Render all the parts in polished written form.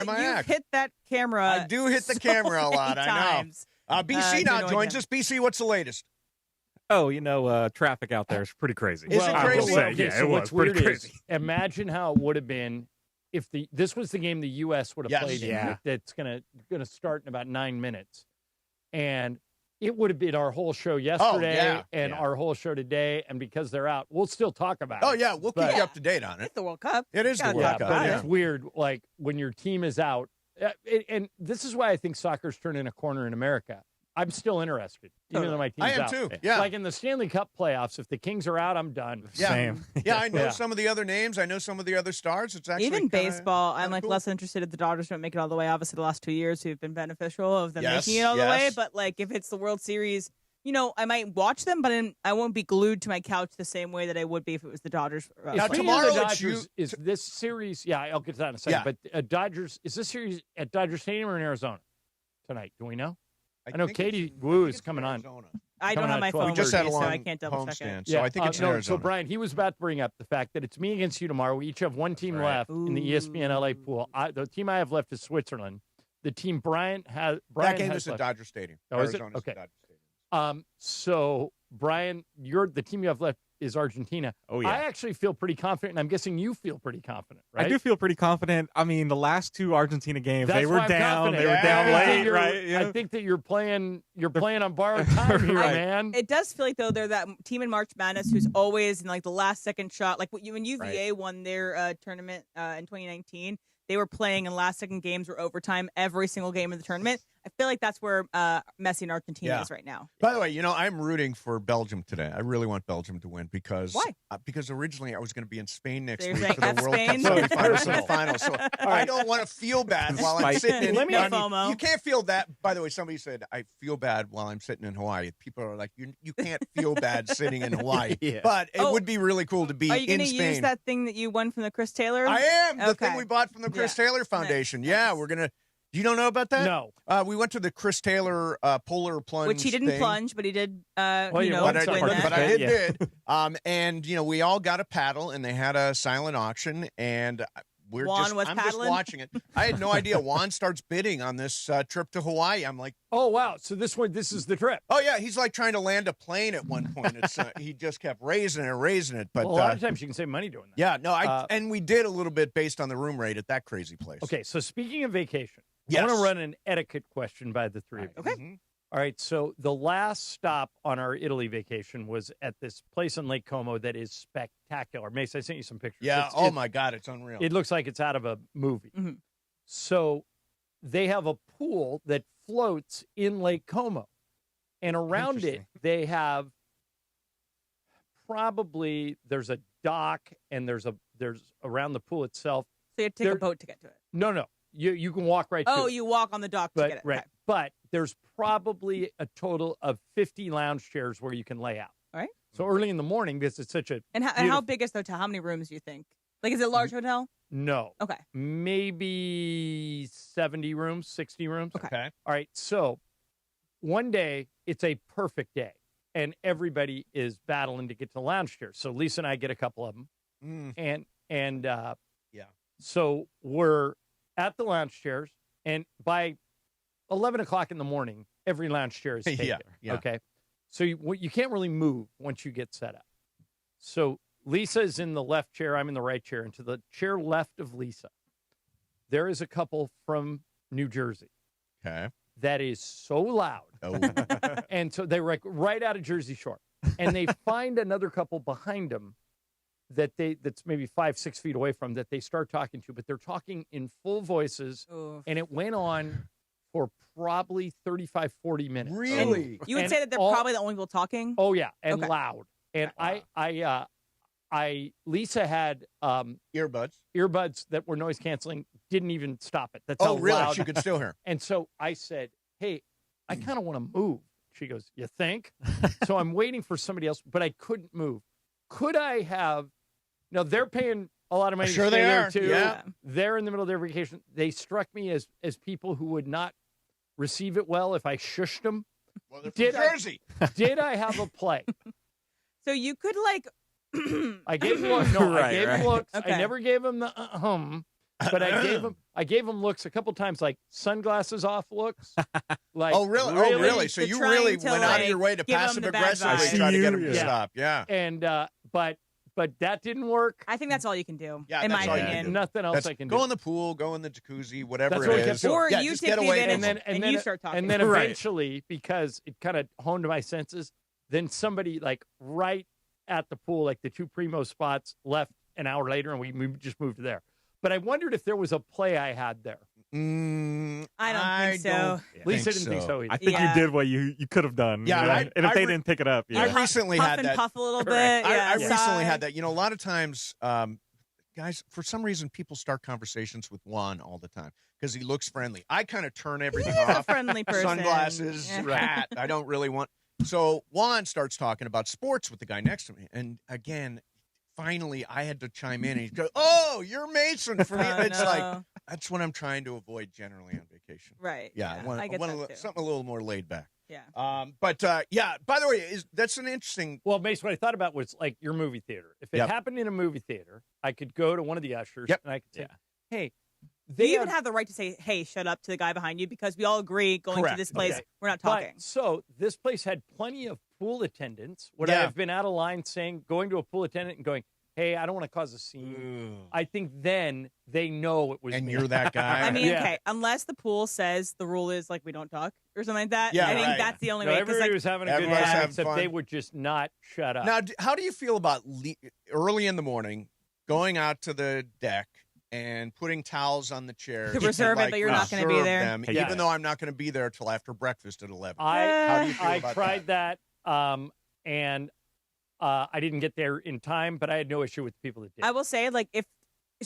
You've hit that camera. I do hit the camera a lot. I know. BC now joins us. BC, what's the latest? Oh, traffic out there is pretty crazy. Is it crazy? It was pretty crazy. Imagine how it would have been if this was the game the U.S. would have played in. Yeah. That's gonna start in about 9 minutes, and it would have been our whole show yesterday and our whole show today. And because they're out, we'll still talk about it. Oh yeah, we'll keep you up to date on it. It's the World Cup. It is the World Cup. But it's weird, like when your team is out, and this is why I think soccer's turning a corner in America. I'm still interested, even though my team's out. I am too. Yeah. Like in the Stanley Cup playoffs, if the Kings are out, I'm done. Yeah. Same. Yeah, I know some of the other names. I know some of the other stars. It's actually even baseball. I'm cool. less interested if the Dodgers don't make it all the way. Obviously, the last 2 years who've been beneficial of them making it all the way. But like if it's the World Series, I might watch them, but I won't be glued to my couch the same way that I would be if it was the Dodgers. Now tomorrow, the Dodgers, is this series? Yeah, I'll get to that in a second. Yeah. But Dodgers, is this series at Dodger Stadium or in Arizona tonight? Do we know? I know Katie Woo is coming on. I don't have my phone. We just had a long so I can't double check homestand, it. so I think it's in Arizona. So Brian, he was about to bring up the fact that it's me against you tomorrow. We each have one team left in the ESPN LA pool. The team I have left is Switzerland. The team Brian has is at Dodger Stadium. Oh, is it? Okay. Dodger Stadium. So Brian, the team you have left is Argentina. Oh, yeah. I actually feel pretty confident, and I'm guessing you feel pretty confident, right? I do feel pretty confident. I mean, the last two Argentina games, That's they were why I'm down. confident. They were down late, right? Yeah. I think that you're playing on borrowed time here, Right. man. It does feel like, though, they're that team in March Madness who's always in, like, the last second shot. Like, when UVA won their tournament in 2019, they were playing in last-second games or overtime every single game of the tournament. I feel like that's where Messi and Argentina is right now. By the way, I'm rooting for Belgium today. I really want Belgium to win because why? Because originally I was going to be in Spain next week saying for the F World Spain? Cup semifinals. So I don't want to feel bad while I'm sitting in. FOMO. You can't feel that. By the way, somebody said I feel bad while I'm sitting in Hawaii. People are like, you can't feel bad sitting in Hawaii. But it would be really cool to be in Spain. Are you going to use that thing that you won from the Chris Taylor? I am. The thing we bought from the Chris Taylor Foundation. Nice. Yeah, we're going to. You don't know about that? No. We went to the Chris Taylor polar plunge, which he didn't thing. plunge, but he did. But I did. And we all got a paddle, and they had a silent auction, and I'm just watching it. I had no idea. Juan starts bidding on this trip to Hawaii. I'm like, oh wow! So this is the trip. Oh yeah, he's like trying to land a plane at one point. It's he just kept raising it. But a lot of times you can save money doing that. Yeah, no, and we did a little bit based on the room rate at that crazy place. Okay, so speaking of vacation. Yes. I want to run an etiquette question by the three of you. Okay. Mm-hmm. All right. So the last stop on our Italy vacation was at this place in Lake Como that is spectacular. Mace, I sent you some pictures. Yeah. My God, it's unreal. It looks like it's out of a movie. Mm-hmm. So they have a pool that floats in Lake Como. And around it, they have there's a dock and there's around the pool itself. So you have to take a boat to get to it. No. You can walk right to it. Oh, you walk on the dock to get it. Right. Okay. But there's probably a total of 50 lounge chairs where you can lay out. All right. So early in the morning, because it's such a And how big is the hotel? How many rooms do you think? Like, is it a large hotel? No. Okay. Maybe 70 rooms, 60 rooms. Okay. All right. So one day, it's a perfect day, and everybody is battling to get to the lounge chairs. So Lisa and I get a couple of them. And so we're at the lounge chairs, and by 11 o'clock in the morning, every lounge chair is taken. Yeah. Okay. So you can't really move once you get set up. So Lisa is in the left chair. I'm in the right chair. And to the chair left of Lisa, there is a couple from New Jersey. Okay. That is so loud. Oh. And so they were like right out of Jersey Shore. And they find another couple behind them that's maybe 5-6 feet away from that they start talking to, but they're talking in full voices. Oof. And it went on for probably 35, 40 minutes. Really? You would say that they're probably the only people talking? Oh yeah. And Okay. loud. And Wow. Lisa had earbuds that were noise canceling, didn't even stop it. That's how really? loud. She could still hear. And so I said, hey, I kind of want to move. She goes, you think? So I'm waiting for somebody else, but I couldn't move. Could I have? Now they're paying a lot of money. Sure to stay they there are. too. Yeah. They're in the middle of their vacation. They struck me as people who would not receive it well if I shushed them. Well, they're from Jersey. Did I have a play? So you could like. I gave them looks. No, I gave them looks. Okay. I never gave them the But I gave him looks a couple times, like sunglasses off looks. Like, oh, really? Oh, really? So you really went out of your way to passive aggressively try to get him to stop. Yeah. And but that didn't work. I think that's all you can do. Yeah, in my opinion, nothing else I can do. Go in the pool, go in the jacuzzi, whatever it is. Or you take the advantage and you start talking. And then eventually, because it kind of honed my senses, then somebody like right at the pool, like the two primo spots, left an hour later, and we just moved there. But I wondered if there was a play I had there. I don't think so. Lisa didn't think so either. I think you did what you could have done. Yeah, and if they didn't pick it up, I recently puff had and that. Puff a little bit. I recently had that. You know, a lot of times, guys, for some reason, people start conversations with Juan all the time because he looks friendly. I kind of turn everything off. A friendly person. Sunglasses, hat. I don't really want. So Juan starts talking about sports with the guy next to me, and again. Finally, I had to chime in, and he goes, "Oh, you're Mason for me." It's like that's what I'm trying to avoid generally on vacation. Right. Yeah. I want something a little more laid back. Yeah. But yeah. By the way, that's an interesting. Well, Mason, what I thought about was like your movie theater. If it happened in a movie theater, I could go to one of the ushers and I could say, "Hey." They even have the right to say, "Hey, shut up" to the guy behind you because we all agree going to this place, we're not talking. But, so this place had plenty of pool attendants. Would I have been out of line going to a pool attendant and going, "Hey, I don't want to cause a scene"? I think then they know it was and me. you're that guy. I mean, okay, unless the pool says the rule is like we don't talk or something like that. I think that's the only way. Everybody was having a good time, except they would just not shut up. Now, how do you feel about early in the morning going out to the deck and putting towels on the chairs to reserve it, but you're not going to be there, even though I'm not going to be there till after breakfast at 11. How do you feel about I tried that, and I didn't get there in time, but I had no issue with the people that did. I will say, like, if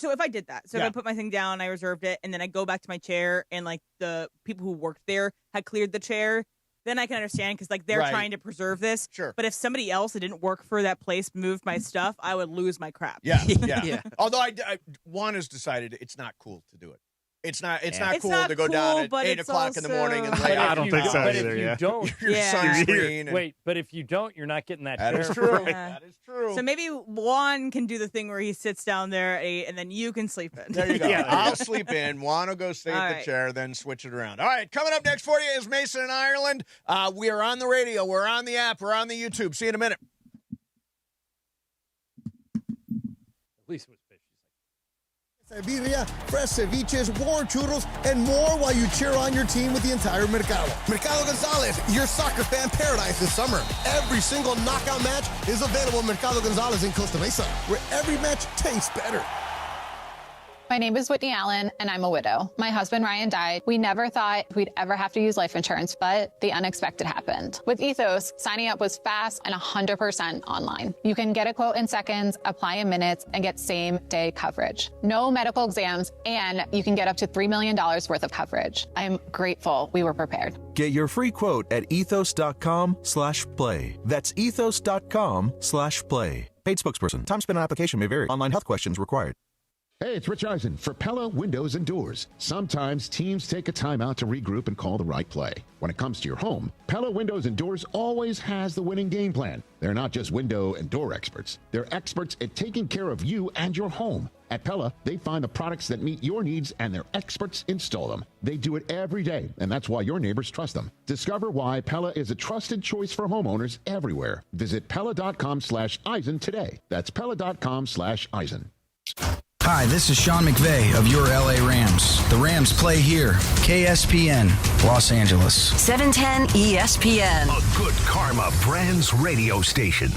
I did that, if I put my thing down, I reserved it, and then I go back to my chair, and like the people who worked there had cleared the chair, then I can understand because like they're trying to preserve this. Sure. But if somebody else that didn't work for that place moved my stuff, I would lose my crap. Yeah. Although Juan has decided it's not cool to do it. It's not cool to go down at 8 o'clock in the morning and lay. I don't think so but either. If you don't, sunscreen. But if you don't, you're not getting that chair. That is true. That is true. So maybe Juan can do the thing where he sits down there at 8, and then you can sleep in. There you go. I'll sleep in. Juan will go stay at the chair, then switch it around. All right, coming up next for you is Mason in Ireland. We are on the radio. We're on the app. We're on the YouTube. See you in a minute. At least it was Birria, fresh ceviches, warm churros, and more while you cheer on your team with the entire Mercado. Mercado Gonzalez, your soccer fan paradise this summer. Every single knockout match is available at Mercado Gonzalez in Costa Mesa, where every match tastes better. My name is Whitney Allen, and I'm a widow. My husband, Ryan, died. We never thought we'd ever have to use life insurance, but the unexpected happened. With Ethos, signing up was fast and 100% online. You can get a quote in seconds, apply in minutes, and get same-day coverage. No medical exams, and you can get up to $3 million worth of coverage. I'm grateful we were prepared. Get your free quote at ethos.com/play. That's ethos.com/play. Paid spokesperson. Time spent on application may vary. Online health questions required. Hey, it's Rich Eisen for Pella Windows and Doors. Sometimes teams take a timeout to regroup and call the right play. When it comes to your home, Pella Windows and Doors always has the winning game plan. They're not just window and door experts. They're experts at taking care of you and your home. At Pella, they find the products that meet your needs and their experts install them. They do it every day, and that's why your neighbors trust them. Discover why Pella is a trusted choice for homeowners everywhere. Visit Pella.com/Eisen today. That's Pella.com/Eisen. Hi, this is Sean McVay of your LA Rams. The Rams play here. KSPN, Los Angeles. 710 ESPN. A good karma brands radio station.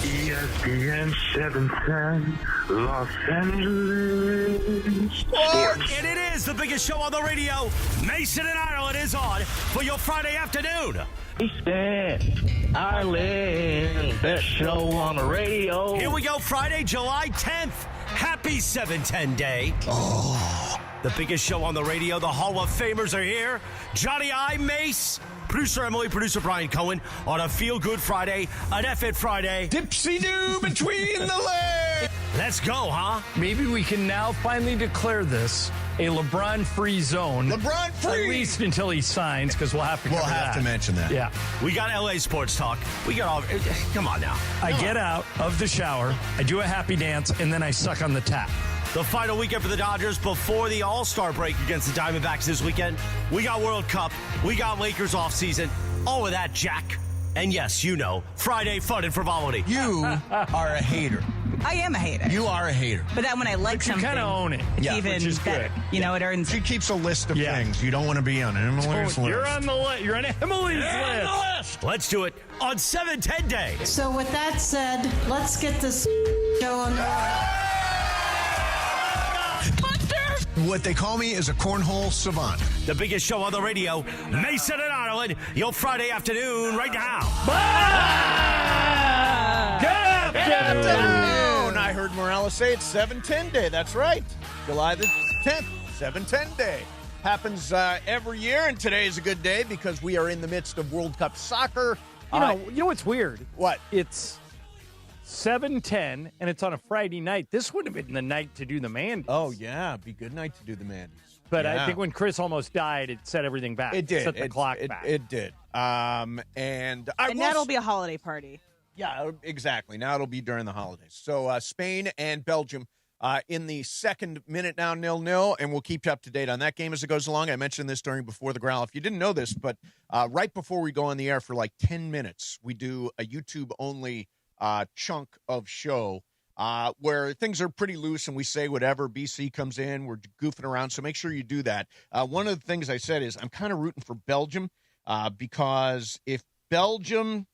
ESPN 710, Los Angeles. Sports. And it is the biggest show on the radio. Mason and Ireland is on for your Friday afternoon. Mason, Ireland, best show on the radio. Here we go, Friday, July 10th. Happy 710 Day. Oh, the biggest show on the radio. The Hall of Famers are here. Johnny I, Mace, producer Emily, producer Brian Cohen on a Feel Good Friday, an F-It Friday. Dipsy-doo between the legs. Let's go, huh? Maybe we can now finally declare this a LeBron-free zone. LeBron-free! At least until he signs, because we'll have to cover that. to mention that. Yeah. We got LA Sports Talk. We got all... Come on now. I get out of the shower, I do a happy dance, and then I suck on the tap. The final weekend for the Dodgers before the All-Star break against the Diamondbacks this weekend. We got World Cup. We got Lakers offseason. All of that, Jack. And yes, you know, Friday fun and frivolity. You are a hater. I am a hater. You are a hater. But then when I like something, you kind of own it. It's Yeah, even which is better. good. You know, it earns. She keeps a list of things you don't want to be on Emily's list. You're on the list. You're on Emily's list. Let's do it on 7-10 Day. So with that said, let's get this show on. What they call me is a cornhole savant. The biggest show on the radio, Mason and Ireland, your Friday afternoon right now. Good afternoon. I heard Morales say it's 7-10 Day. That's right. July the 10th, 7-10 Day. Happens every year, and today is a good day because we are in the midst of World Cup soccer. You know what's weird? What? It's 7:10, and it's on a Friday night. This would have been the night to do the Mandy's. Oh, yeah. Be good night to do the Mandy's. But I think when Chris almost died, it set everything back. It did. Set the clock back. It did. And that'll be a holiday party. Yeah, exactly. Now it'll be during the holidays. So Spain and Belgium in the second minute now, 0-0, and we'll keep you up to date on that game as it goes along. I mentioned this during Before the Growl. If you didn't know this, but right before we go on the air for like 10 minutes, we do a YouTube-only chunk of show where things are pretty loose and we say whatever. BC comes in, we're goofing around, so make sure you do that. One of the things I said is I'm kind of rooting for Belgium because if Belgium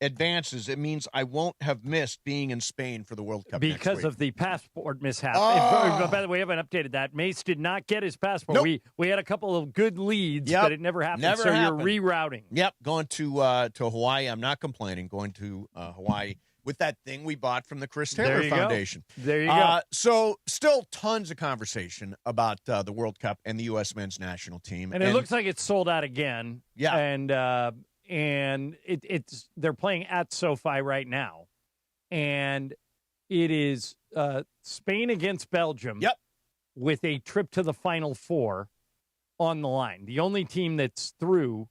advances, it means I won't have missed being in Spain for the World Cup because of the passport mishap. By the way, we haven't updated that. Mace did not get his passport. Nope. We had a couple of good leads, but it never happened. Never so happened. You're rerouting. Yep, going to Hawaii. I'm not complaining. Going to Hawaii with that thing we bought from the Chris Taylor Foundation. There you go. So still tons of conversation about the World Cup and the U.S. men's national team. And it looks like it's sold out again. Yeah. And it's they're playing at SoFi right now. And it is Spain against Belgium. Yep. With a trip to the Final Four on the line. The only team that's through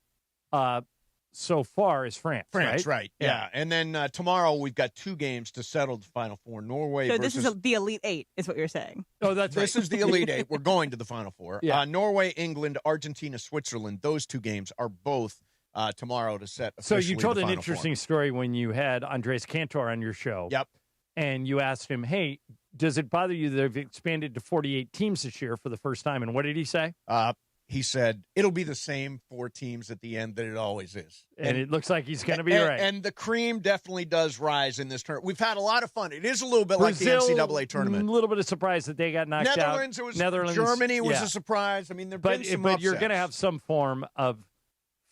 so far is France. Right. Yeah. And then tomorrow we've got two games to settle the Final Four. Norway So versus... this is the Elite Eight, is what you're saying. Oh, that's This is the Elite Eight. We're going to the Final Four. Yeah. Norway, England, Argentina, Switzerland. Those two games are both tomorrow to set So officially you told the an Final interesting Four. story when you had Andres Cantor on your show. Yep. And you asked him, hey, does it bother you that they've expanded to 48 teams this year for the first time? And what did he say? He said, it'll be the same 4 teams at the end that it always is. And it looks like he's going to be right. And the cream definitely does rise in this tournament. We've had a lot of fun. It is a little bit like the NCAA tournament. A little bit of surprise that they got knocked Netherlands, out. It was Netherlands, Germany was yeah. a surprise. I mean, there've but been some But you're upsets. going to have some form of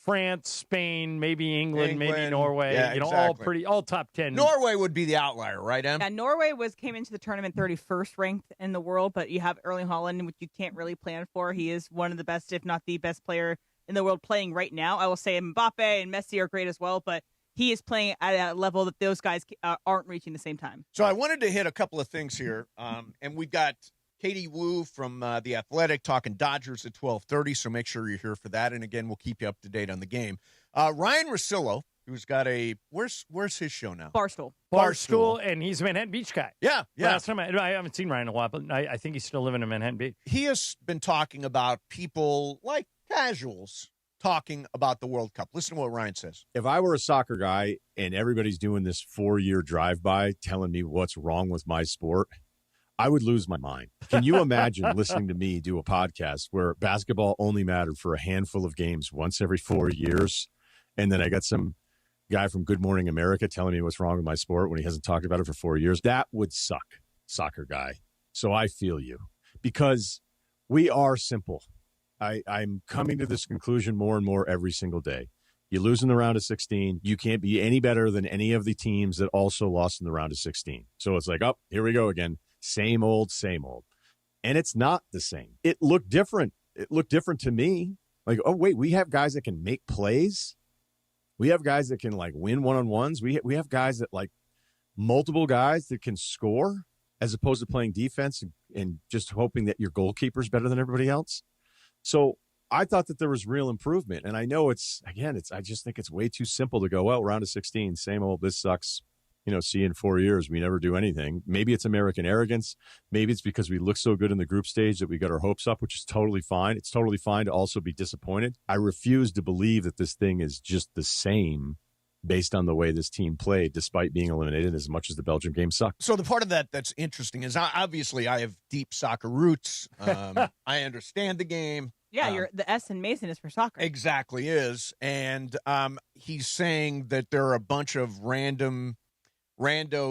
France, Spain, maybe England, maybe Norway. Yeah, exactly. all top 10. Norway would be the outlier, right, Em? Yeah, Norway came into the tournament 31st ranked in the world, but you have Erling Haaland, which you can't really plan for. He is one of the best, if not the best player in the world playing right now. I will say Mbappe and Messi are great as well, but he is playing at a level that those guys aren't reaching the same time. So I wanted to hit a couple of things here, and we've got Katie Wu from The Athletic talking Dodgers at 12:30, so make sure you're here for that. And again, we'll keep you up to date on the game. Ryan Russillo, who's got where's his show now? Barstool, and he's a Manhattan Beach guy. Yeah. Last time I haven't seen Ryan in a while, but I think he's still living in Manhattan Beach. He has been talking about people like casuals talking about the World Cup. Listen to what Ryan says. If I were a soccer guy and everybody's doing this 4-year drive-by telling me what's wrong with my sport, I would lose my mind. Can you imagine listening to me do a podcast where basketball only mattered for a handful of games once every 4 years, and then I got some guy from Good Morning America telling me what's wrong with my sport when he hasn't talked about it for 4 years? That would suck, soccer guy. So I feel you, because we are simple. I'm coming to this conclusion more and more every single day. You lose in the round of 16. You can't be any better than any of the teams that also lost in the round of 16. So it's like, oh, here we go again. Same old, same old. And it's not the same. It looked different. It looked different to me. Like, oh, wait, we have guys that can make plays. We have guys that can, like, win one-on-ones. We have guys that, like, multiple guys that can score as opposed to playing defense and just hoping that your goalkeeper's better than everybody else. So I thought that there was real improvement. And I know I just think it's way too simple to go, well, round of 16, same old, this sucks. see in 4 years we never do anything. Maybe it's American arrogance. Maybe it's because we look so good in the group stage that we got our hopes up, which is totally fine. It's totally fine to also be disappointed. I refuse to believe that this thing is just the same based on the way this team played, despite being eliminated, as much as the Belgium game sucked. So the part of that that's interesting is obviously I have deep soccer roots. I understand the game. Yeah, you're the S in Mason is for soccer. Exactly is. And he's saying that there are a bunch of rando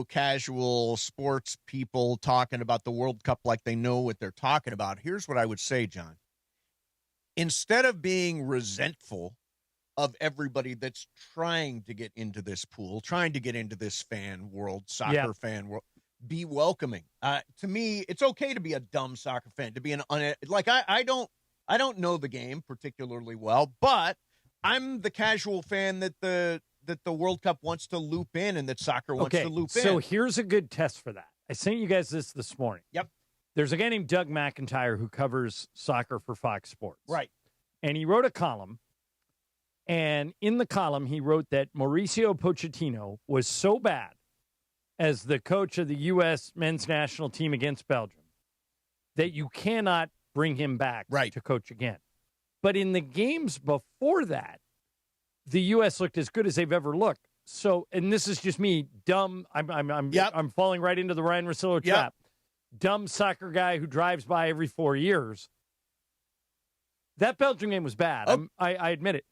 casual sports people talking about the World Cup like they know what they're talking about. Here's what I would say, John. Instead of being resentful of everybody that's trying to get into this pool, trying to get into this fan world, soccer fan world, be welcoming. To me, it's okay to be a dumb soccer fan, to be I don't know the game particularly well, but I'm the casual fan that the World Cup wants to loop in and that soccer wants to loop in. So here's a good test for that. I sent you guys this morning. Yep. There's a guy named Doug McIntyre who covers soccer for Fox Sports. Right. And he wrote a column. And in the column, he wrote that Mauricio Pochettino was so bad as the coach of the U.S. men's national team against Belgium that you cannot bring him back to coach again. But in the games before that, the U.S. looked as good as they've ever looked. So, and this is just me, dumb. I'm falling right into the Ryan Russillo trap. Dumb soccer guy who drives by every 4 years. That Belgium game was bad. I admit it.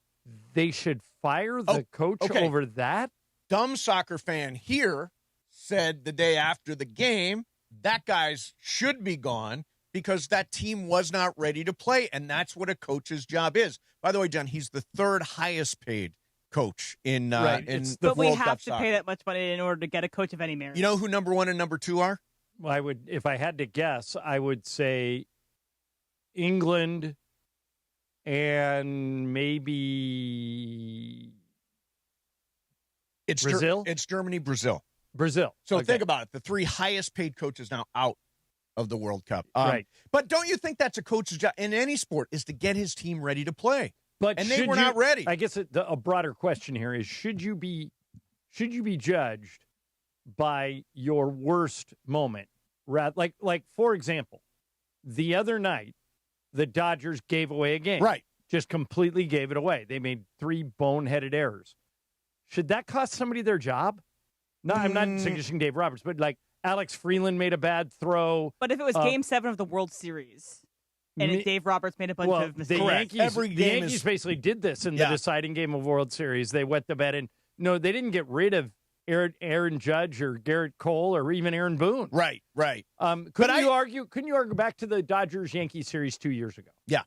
They should fire the coach over that? Dumb soccer fan here said the day after the game, that guy's should be gone because that team was not ready to play, and that's what a coach's job is. By the way, John, he's the third highest paid coach in the World Cup. But we have to pay that much money in order to get a coach of any merit. You know who number 1 and number 2 are? Well, if I had to guess, I would say England and maybe Brazil? It's Germany, Brazil. So think about it. The 3 highest paid coaches now out of the World Cup. Right. But don't you think that's a coach's job in any sport is to get his team ready to play? And they were not ready. I guess a broader question here is, should you be judged by your worst moment? Like for example, the other night, the Dodgers gave away a game. Right. Just completely gave it away. They made 3 boneheaded errors. Should that cost somebody their job? No, I'm not suggesting Dave Roberts, but like Alex Freeland made a bad throw. But if it was Game 7 of the World Series and Dave Roberts made a bunch of mistakes. The Yankees basically did this in the deciding game of World Series. They wet the bed. And no, they didn't get rid of Aaron Judge or Garrett Cole or even Aaron Boone. Right. Couldn't you argue back to the Dodgers-Yankees series 2 years ago? Yeah.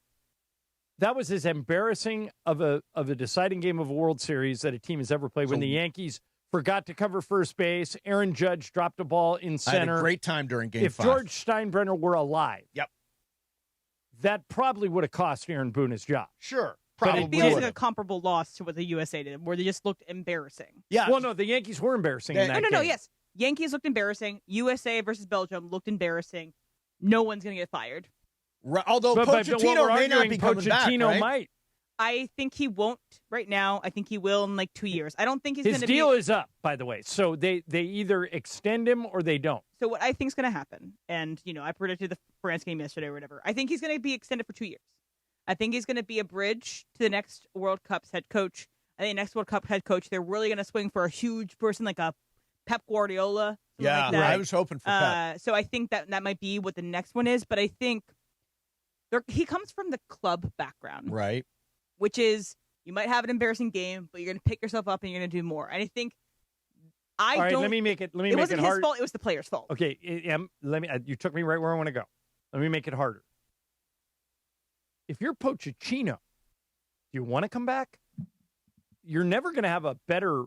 That was as embarrassing of a deciding game of a World Series that a team has ever played when the Yankees forgot to cover first base. Aaron Judge dropped a ball in center. I had a great time during Game 5. If George Steinbrenner were alive, that probably would have cost Aaron Boone his job. Sure. But it feels like a comparable loss to what the USA did, where they just looked embarrassing. Yeah. Well, no, the Yankees were embarrassing in that game. No, yes. Yankees looked embarrassing. USA versus Belgium looked embarrassing. No one's going to get fired. Right. Although Pochettino may not be coming back, right? Might. I think he won't right now. I think he will in like 2 years. I don't think he's going to be... His deal is up, by the way. So they either extend him or they don't. So what I think is going to happen, and, I predicted the France game yesterday or whatever, I think he's going to be extended for 2 years. I think he's going to be a bridge to the next World Cup's head coach. I think the next World Cup head coach, they're really going to swing for a huge person like a Pep Guardiola. Yeah, like that. I was hoping for Pep. So I think that might be what the next one is. But I think he comes from the club background. Right. Which is, you might have an embarrassing game, but you're going to pick yourself up and you're going to do more. And I think All right, let me make it hard. It wasn't his fault. It was the player's fault. Okay, you took me right where I want to go. Let me make it harder. If you're Pochettino, do you want to come back? You're never going to have a better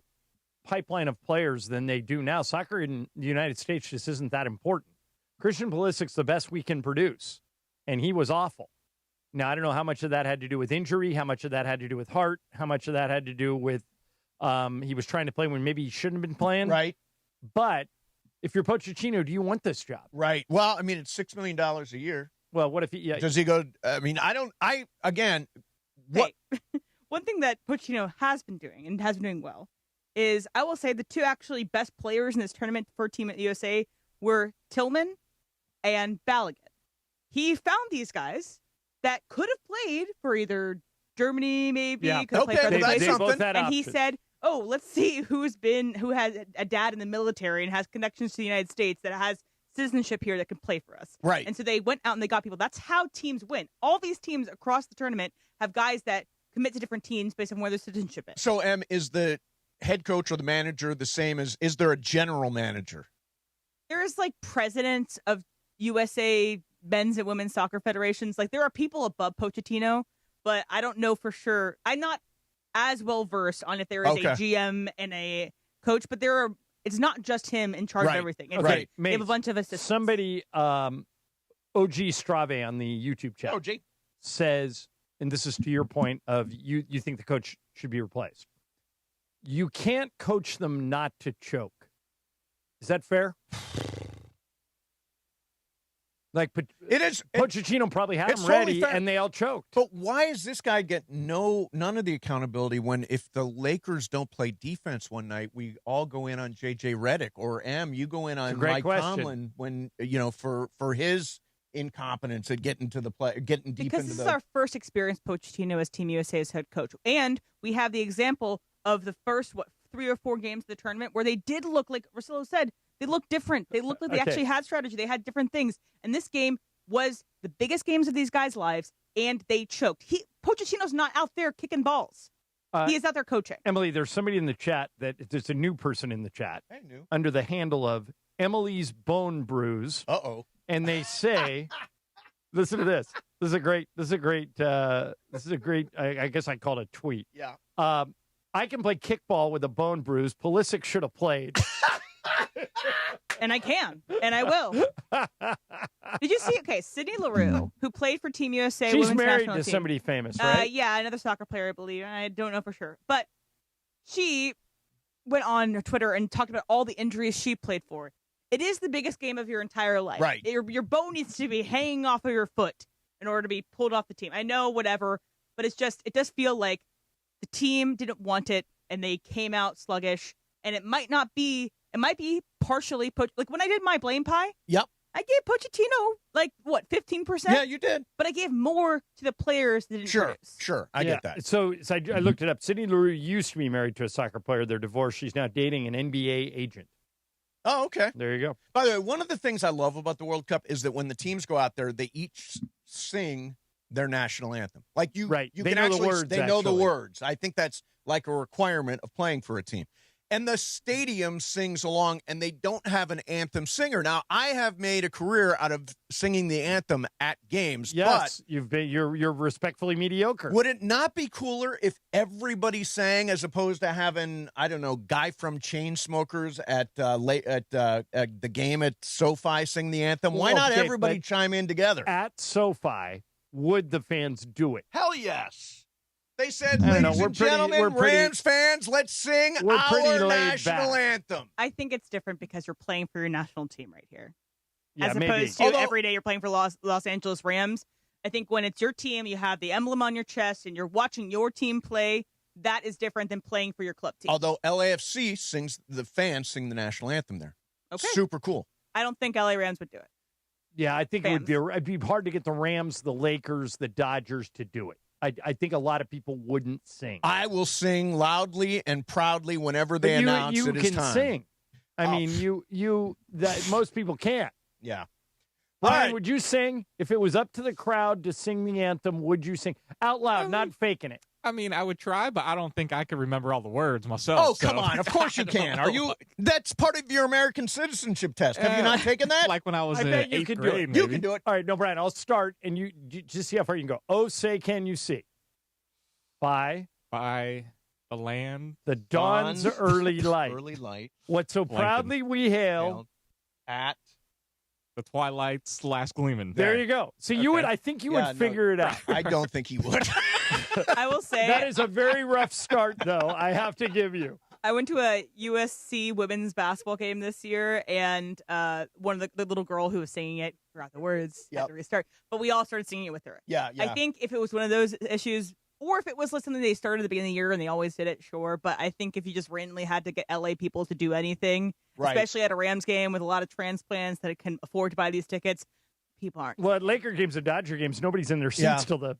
pipeline of players than they do now. Soccer in the United States just isn't that important. Christian Pulisic's the best we can produce, and he was awful. Now, I don't know how much of that had to do with injury, how much of that had to do with heart, how much of that had to do with he was trying to play when maybe he shouldn't have been playing. Right. But if you're Pochettino, do you want this job? Right. Well, I mean, it's $6 million a year. Well, what if he... Does he go... One thing that Pochettino has been doing and has been doing well is I will say the two actually best players in this tournament for Team USA were Tillman and Balogun. He found these guys that could have played for either Germany, maybe. Yeah. Could have played for other places. And he said, oh, let's see who has a dad in the military and has connections to the United States that has citizenship here that can play for us. Right. And so they went out and they got people. That's how teams win. All these teams across the tournament have guys that commit to different teams based on where their citizenship is. So, is the head coach or the manager the same as, is there a general manager? There's like presidents of USA men's and women's soccer federations. Like there are people above Pochettino, but I don't know for sure. I'm not as well versed on if there is a GM and a coach, but it's not just him in charge of everything. It's Right. They have a bunch of assistants. Somebody, OG Strave on the YouTube chat says, and this is to your point of you think the coach should be replaced. You can't coach them not to choke. Is that fair? Like it is. Pochettino probably had them ready, and they all choked. But why does this guy get none of the accountability when if the Lakers don't play defense one night, we all go in on JJ Redick, or you go in on Mike Tomlin when for his incompetence at getting to the play, getting deep because into this is our first experience Pochettino as Team USA's head coach, and we have the example of the first 3 or 4 games of the tournament where they did look like Russillo said. They looked different. They looked like they actually had strategy. They had different things. And this game was the biggest games of these guys' lives, and they choked. Pochettino's not out there kicking balls. He is out there coaching. Emily, there's somebody in the chat there's a new person in the chat under the handle of Emily's Bone Bruise. Uh-oh. And they say, listen to this. This is a great, I guess I call it a tweet. Yeah. I can play kickball with a bone bruise. Pulisic should have played. And I can, and I will. Did you see? Okay, Sydney Leroux, who played for Team USA. She's women's married national to team. somebody famous, right? Yeah, another soccer player, I believe. I don't know for sure. But she went on Twitter and talked about all the injuries she played for. It is the biggest game of your entire life. Right. Your bone needs to be hanging off of your foot in order to be pulled off the team. I know, whatever, but it does feel like the team didn't want it, and they came out sluggish, and it might be partially like when I did my blame pie. Yep. I gave Pochettino 15%. Yeah, you did. But I gave more to the players than produce. Sure, I get that. So I looked it up. Sydney Leroux used to be married to a soccer player. They're divorced. She's now dating an NBA agent. Oh, okay. There you go. By the way, one of the things I love about the World Cup is that when the teams go out there, they each sing their national anthem. Like you they can know actually, the words. They know the words. I think that's like a requirement of playing for a team. And the stadium sings along, and they don't have an anthem singer. Now, I have made a career out of singing the anthem at games. Yes, but you're respectfully mediocre. Would it not be cooler if everybody sang as opposed to having, I don't know, guy from Chainsmokers at the game at SoFi sing the anthem? Why not everybody chime in together? At SoFi, would the fans do it? Hell yes. They said, ladies and gentlemen, Rams fans, let's sing our national anthem. I think it's different because you're playing for your national team right here. Yeah, as opposed to every day you're playing for Los Angeles Rams. I think when it's your team, you have the emblem on your chest and you're watching your team play. That is different than playing for your club team. Although LAFC the fans sing the national anthem there. Okay. Super cool. I don't think LA Rams would do it. Yeah, I think it'd be hard to get the Rams, the Lakers, the Dodgers to do it. I think a lot of people wouldn't sing. I will sing loudly and proudly whenever they announce it is time. You can sing. I mean, most people can't. Yeah. Brian, would you sing? If it was up to the crowd to sing the anthem, would you sing? Out loud, not faking it. I mean, I would try, but I don't think I could remember all the words myself. Oh, come on. Of course you can. That's part of your American citizenship test. Have you not taken that? Like when I was in bet you 8th could grade, do it. maybe. You can do it. All right, no, Brian, I'll start, and you just see how far you can go. Oh, say, can you see? By the land. The dawn's early light. Early light. What so proudly we hail. At the twilight's last gleaming. There you go. So you would, I think you would figure it out. I don't think he would. I will say that is a very rough start, though. I have to give you. I went to a USC women's basketball game this year, and one of the little girl who was singing it forgot the words. Had to restart, but we all started singing it with her. Yeah. I think if it was one of those issues, Or if it was something they started at the beginning of the year and they always did it, sure. But I think if you just randomly had to get LA people to do anything, especially at a Rams game with a lot of transplants that can afford to buy these tickets, people aren't. Well, at Laker games and Dodger games, nobody's in their seats till an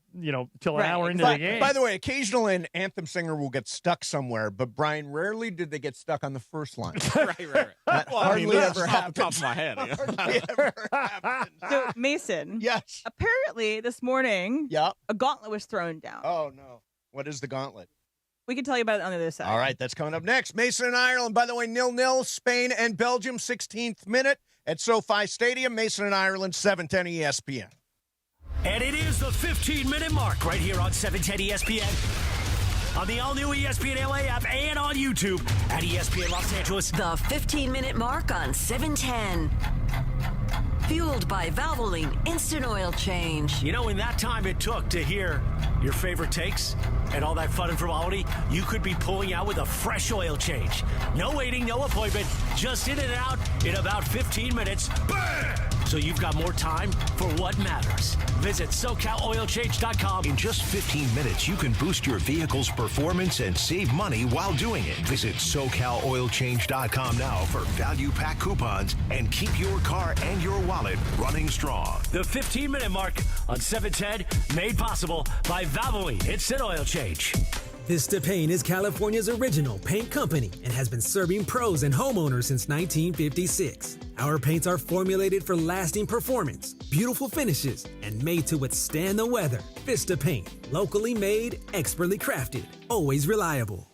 hour into the game. By the way, occasionally an anthem singer will get stuck somewhere, but Brian, rarely did they get stuck on the first line. right. That hardly ever happens. Off the top of my head. Hardly ever happens. So, Mason. Yes. Apparently, this morning, a gauntlet was thrown down. Oh, no. What is the gauntlet? We can tell you about it on the other side. All right, that's coming up next. Mason and Ireland, by the way, 0-0, Spain and Belgium, 16th minute at SoFi Stadium. Mason and Ireland, 710 ESPN. And it is the 15-minute mark right here on 710 ESPN. On the all-new ESPN LA app and on YouTube at ESPN Los Angeles. The 15-minute mark on 710. Fueled by Valvoline Instant Oil Change. You know, in that time it took to hear your favorite takes and all that fun and frivolity, you could be pulling out with a fresh oil change. No waiting, no appointment, just in and out in about 15 minutes. Bam! So you've got more time for what matters. Visit SoCalOilChange.com. In just 15 minutes, you can boost your vehicle's performance and save money while doing it. Visit SoCalOilChange.com now for value pack coupons and keep your car and your wallet running strong. The 15-minute mark on 710, made possible by Valvoline Instant Oil Change. Vista Paint is California's original paint company and has been serving pros and homeowners since 1956. Our paints are formulated for lasting performance, beautiful finishes, and made to withstand the weather. Vista Paint, locally made, expertly crafted, always reliable.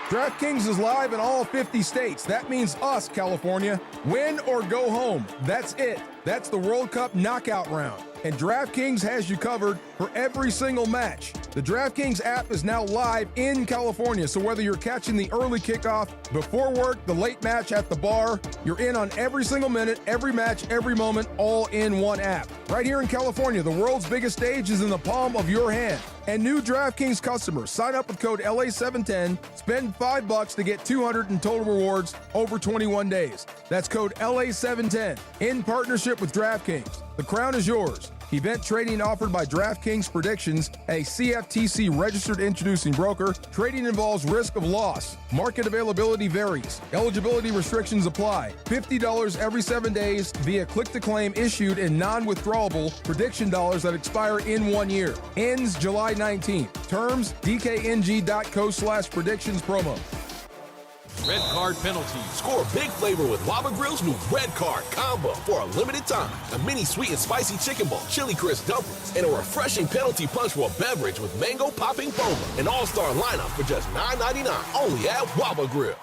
DraftKings is live in all 50 states. That means us, California. Win or go home. That's it. That's the World Cup knockout round. And DraftKings has you covered for every single match. The DraftKings app is now live in California, so whether you're catching the early kickoff, before work, the late match at the bar, you're in on every single minute, every match, every moment, all in one app. Right here in California, the world's biggest stage is in the palm of your hand. And new DraftKings customers, sign up with code LA710, spend $5 to get $200 in total rewards over 21 days. That's code LA710 in partnership with DraftKings. The crown is yours. Event trading offered by DraftKings Predictions, a CFTC registered introducing broker. Trading involves risk of loss. Market availability varies. Eligibility restrictions apply. $50 every 7 days via click-to-claim issued in non-withdrawable prediction dollars that expire in 1 year. Ends July 19th. Terms, dkng.co/predictions promo. Red Card penalties. Score big flavor with Waba Grill's new Red Card combo for a limited time. A mini sweet and spicy chicken ball, chili crisp dumplings, and a refreshing penalty punch for a beverage with mango popping boba. An all-star lineup for just $9.99 only at Waba Grill.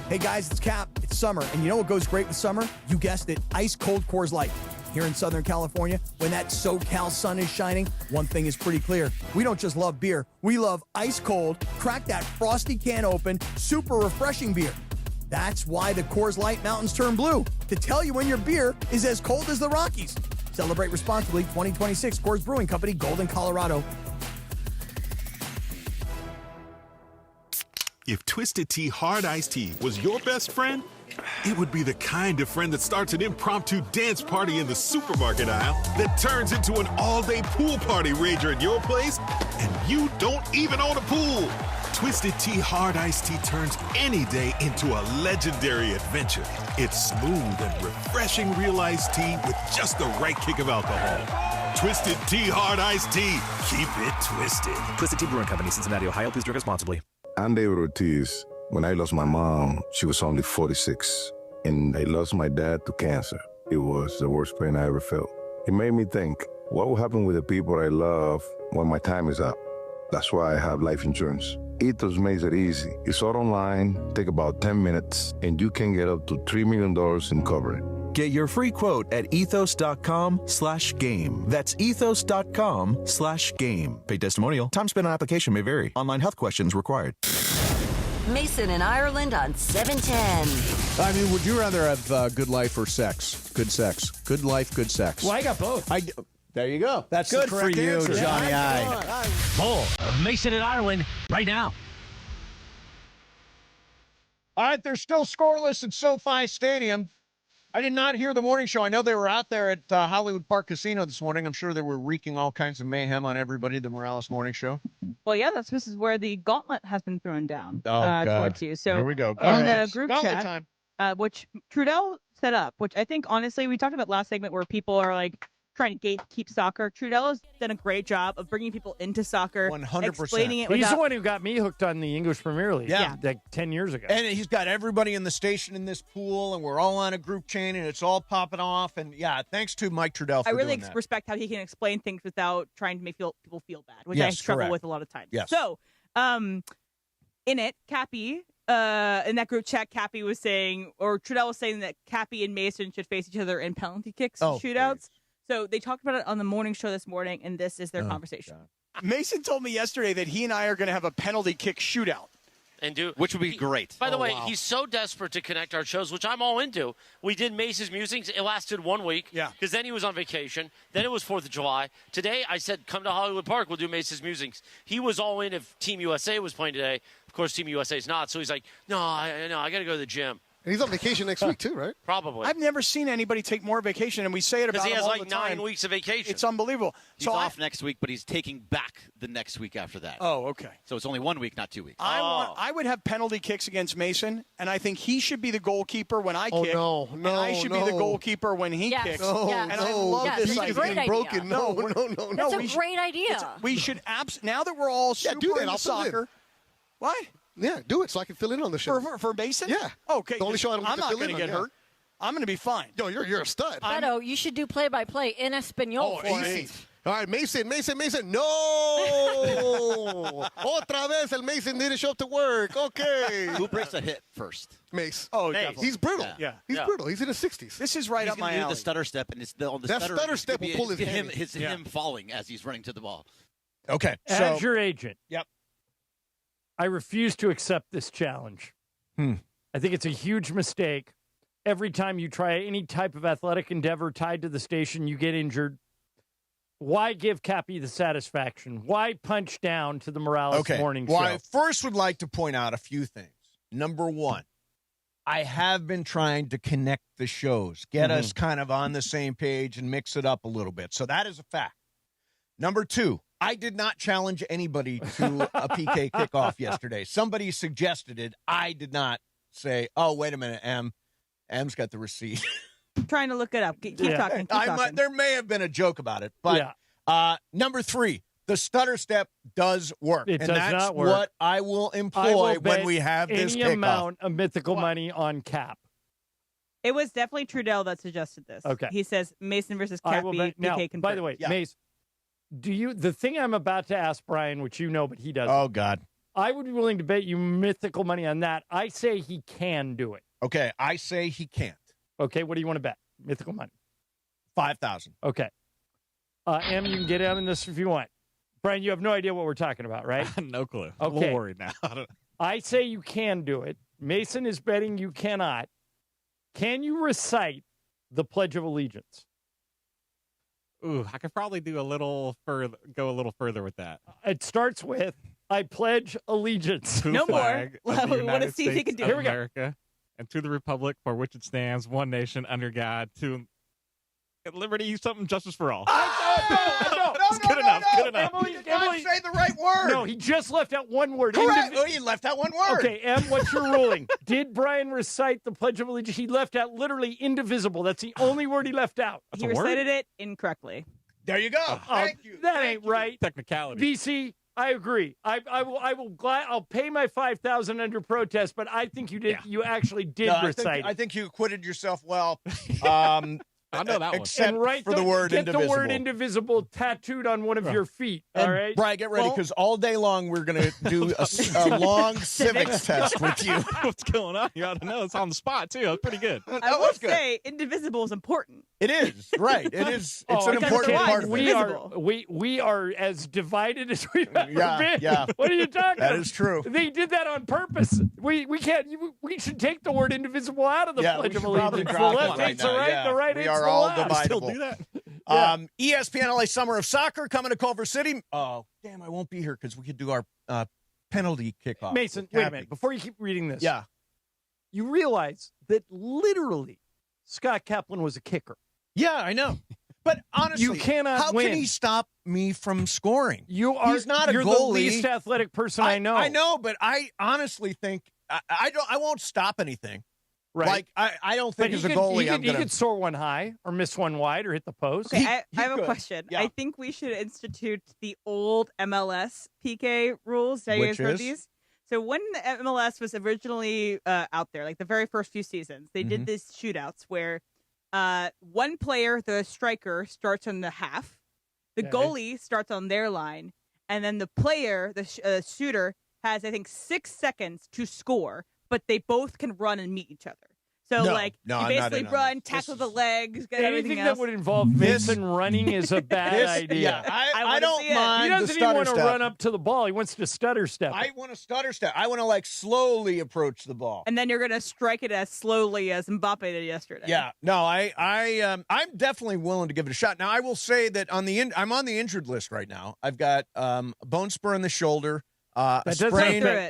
Hey guys, it's Cap. It's summer, and you know what goes great with summer? You guessed it, ice cold Coors Light. Here in Southern California, when that SoCal sun is shining, one thing is pretty clear. We don't just love beer. We love ice cold, crack that frosty can open, super refreshing beer. That's why the Coors Light mountains turn blue, to tell you when your beer is as cold as the Rockies. Celebrate responsibly. 2026 Coors Brewing Company, Golden, Colorado. If Twisted Tea Hard Iced Tea was your best friend, it would be the kind of friend that starts an impromptu dance party in the supermarket aisle that turns into an all-day pool party rager at your place, and you don't even own a pool. Twisted Tea Hard Iced Tea turns any day into a legendary adventure. It's smooth and refreshing real iced tea with just the right kick of alcohol. Twisted Tea Hard Iced Tea. Keep it twisted. Twisted Tea Brewing Company, Cincinnati, Ohio. Please drink responsibly. I'm David Ortiz. When I lost my mom, she was only 46. And I lost my dad to cancer. It was the worst pain I ever felt. It made me think, what will happen with the people I love when my time is up? That's why I have life insurance. Ethos makes it easy. It's all online, take about 10 minutes, and you can get up to $3 million in coverage. Get your free quote at ethos.com/game. That's ethos.com/game. Paid testimonial. Time spent on application may vary. Online health questions required. Mason and Ireland on 710. I mean, would you rather have good life or sex? Good sex. Good life, good sex. Well, I got both. There you go. That's good for you, answer. Johnny I. More of Mason and Ireland right now. All right, they're still scoreless at SoFi Stadium. I did not hear the morning show. I know they were out there at Hollywood Park Casino this morning. I'm sure they were wreaking all kinds of mayhem on everybody, the Morales morning show. Well, yeah, this is where the gauntlet has been thrown down towards you. So here we go. In the group Gauntlet chat, time. which Trudell set up, which I think, honestly, we talked about last segment where people are like trying to gatekeep soccer. Trudell has done a great job of bringing people into soccer, 100%. Explaining it. He's the one who got me hooked on the English Premier League. Yeah. Like 10 years ago. And he's got everybody in the station in this pool, and we're all on a group chain, and it's all popping off. And, yeah, thanks to Mike Trudell for I really doing that. respect how he can explain things without trying to make people feel bad, which Yes, I struggle correct. with a lot of times. Yes. So, in it, Cappy, in that group chat, Cappy was saying, or Trudell was saying that Cappy and Mason should face each other in penalty kicks shootouts. So they talked about it on the morning show this morning, and this is their conversation. Mason told me yesterday that he and I are going to have a penalty kick shootout. Which would be great. By the way, he's so desperate to connect our shows, which I'm all into. We did Mace's Musings. It lasted 1 week. Yeah. Because then he was on vacation. Then it was 4th of July. Today, I said, come to Hollywood Park. We'll do Mace's Musings. He was all in if Team USA was playing today. Of course, Team USA is not. So he's like, no, I got to go to the gym. And he's on vacation next week, too, right? Probably. I've never seen anybody take more vacation, and we say it about Because he him has all like the time. 9 weeks of vacation. It's unbelievable. He's off next week, but he's taking back the next week after that. Oh, okay. So it's only 1 week, not 2 weeks. I would have penalty kicks against Mason, and I think he should be the goalkeeper when I kick. No, and I should be the goalkeeper when he kicks. No, and I love this idea. Getting broken. No. That's a great idea. We should now that we're all super do that. into I'll fill in. soccer. What? Yeah, do it so I can fill in on the show. For Mason? Yeah. Okay. The only show I don't I'm get to not fill going in to on, get hurt. I'm going to be fine. No, you're a stud. Beto, you should do play-by-play in Espanol for easy. us. All right, Mason. No! Otra vez el Mason didn't show up to work. Okay. Who breaks a hit first? Mace. Oh, definitely. He's brittle. Yeah. He's brittle. He's in his 60s. This is right He's up my gonna do alley. the stutter step, and it's on the that stutter step will pull his him, hammy. him falling as he's running to the ball. Okay. As your agent. Yep. I refuse to accept this challenge. I think it's a huge mistake. Every time you try any type of athletic endeavor tied to the station, you get injured. Why give Cappy the satisfaction? Why punch down to the Morales morning Well, show? I first would like to point out a few things. Number one, I have been trying to connect the shows, get us kind of on the same page and mix it up a little bit. So that is a fact. Number two, I did not challenge anybody to a PK kickoff yesterday. Somebody suggested it. I did not say, oh, wait a minute, M's got the receipt. I'm trying to look it up. Keep talking. Keep talking. There may have been a joke about it. But number three, the stutter step does work. It and does that's not work. what I will employ when we have this any kickoff. amount of mythical money on Cap. It was definitely Trudell that suggested this. Okay. He says Mason versus I will Cappy. bet. Now, PK confirmed. by the way, Mace, the thing I'm about to ask Brian, which you know, but he doesn't. Oh, God. I would be willing to bet you mythical money on that. I say he can do it. Okay, I say he can't. Okay, what do you want to bet? Mythical money. 5,000. Okay. Em, you can get in this if you want. Brian, you have no idea what we're talking about, right? No clue. Okay. I'm a little worried now. I say you can do it. Mason is betting you cannot. Can you recite the Pledge of Allegiance? Ooh, I could probably do go a little further with that. It starts with, I pledge allegiance. To the flag of the We want to United see if he States can do of it. Here we go. America, and to the republic for which it stands, one nation under God, to liberty, something, justice for all. Good enough. Emily, say the right word. No, he just left out one word. Correct. He left out one word. Okay, Em, what's your ruling? Did Brian recite the Pledge of Allegiance? He left out literally indivisible. That's the only word he left out. He recited it incorrectly. There you go. Thank you. That ain't right. Technicality. VC, I agree. I'll pay my 5,000 under protest, but I think you did. You actually did recite it. I think you acquitted yourself well. I know that one. Except and for the word get indivisible. the word indivisible tattooed on one of your feet. And all right, Brian, get ready because all day long we're going to do a long civics test with you. What's going on? You ought to know. It's on the spot too. That's pretty good. I will say indivisible is important. It is right. It is. It's an important part of it. We are as divided as we've ever been. Yeah. What are you talking about? That is true. They did that on purpose. We can't. We should take the word indivisible out of the Pledge of Allegiance. The left hates the right. The right hates the left. We are all dividable. Still do that. ESPN LA Summer of Soccer coming to Culver City. Oh, damn, I won't be here because we could do our penalty kickoff. Mason, wait a minute. Before you keep reading this. Yeah. You realize that literally Scott Kaplan was a kicker. Yeah, I know. But honestly, you cannot how win. can he stop me from scoring? He's not a goalie. You're the least athletic person I know. I know, but I honestly think I won't stop anything. Right. Like I don't think as a goalie he could soar one high or miss one wide or hit the post. Okay, I have a question. Yeah. I think we should institute the old MLS PK rules. Have you guys heard these? So when the MLS was originally out there, like the very first few seasons, they did these shootouts where one player, the striker, starts on the half, the goalie starts on their line, and then the player, the shooter, has, I think, 6 seconds to score, but they both can run and meet each other. So, you basically run, tackle the legs, get everything else. Anything that would involve Mason running is a bad idea. Yeah, I don't mind. He doesn't even want to run up to the ball. He wants to stutter step. I want to stutter step. I want to, slowly approach the ball. And then you're going to strike it as slowly as Mbappe did yesterday. Yeah. No, I'm definitely willing to give it a shot. Now, I will say that I'm on the injured list right now. I've got a bone spur in the shoulder. That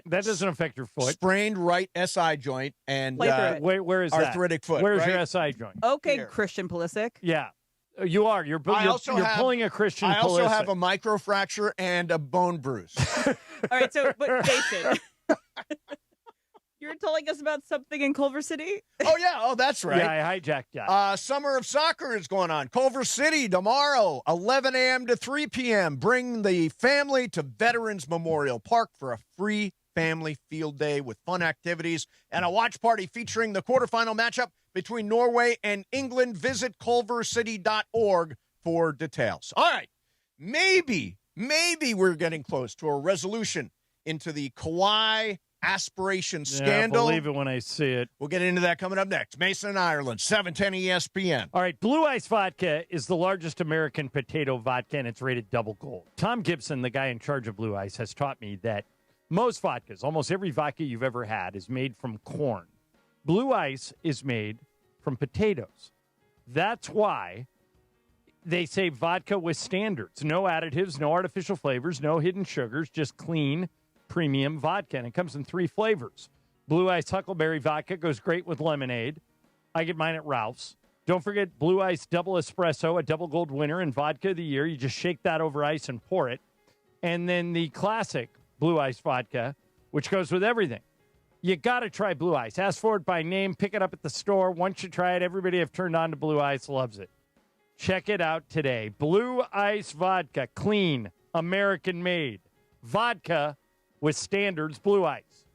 doesn't affect your foot. Sprained right SI joint and where is that? Arthritic foot. Where's right? your SI joint? Okay, here. Christian Pulisic. Yeah, you are. You're pulling a Christian Pulisic. I also have a microfracture and a bone bruise. All right, but Jason, you were telling us about something in Culver City? Oh, yeah. Oh, that's right. Yeah, I hijacked that. Summer of Soccer is going on. Culver City tomorrow, 11 a.m. to 3 p.m. Bring the family to Veterans Memorial Park for a free family field day with fun activities and a watch party featuring the quarterfinal matchup between Norway and England. Visit culvercity.org for details. All right. Maybe we're getting close to a resolution into the Kawhi aspiration scandal. Believe it when I see it. We'll get into that coming up next. Mason and Ireland, 710 ESPN. All right, Blue Ice Vodka is the largest American potato vodka, and it's rated double gold. Tom Gibson, the guy in charge of Blue Ice, has taught me that most vodkas, almost every vodka you've ever had, is made from corn. Blue Ice is made from potatoes. That's why they say vodka with standards. No additives, no artificial flavors, no hidden sugars, just clean, premium vodka, and it comes in 3 flavors. Blue Ice Huckleberry Vodka goes great with lemonade. I get mine at Ralph's. Don't forget Blue Ice Double Espresso, a double gold winner in Vodka of the Year. You just shake that over ice and pour it. And then the classic Blue Ice Vodka, which goes with everything. You got to try Blue Ice. Ask for it by name. Pick it up at the store. Once you try it, everybody I've turned on to Blue Ice loves it. Check it out today. Blue Ice Vodka, clean, American-made. Vodka with standards, Blue Ice.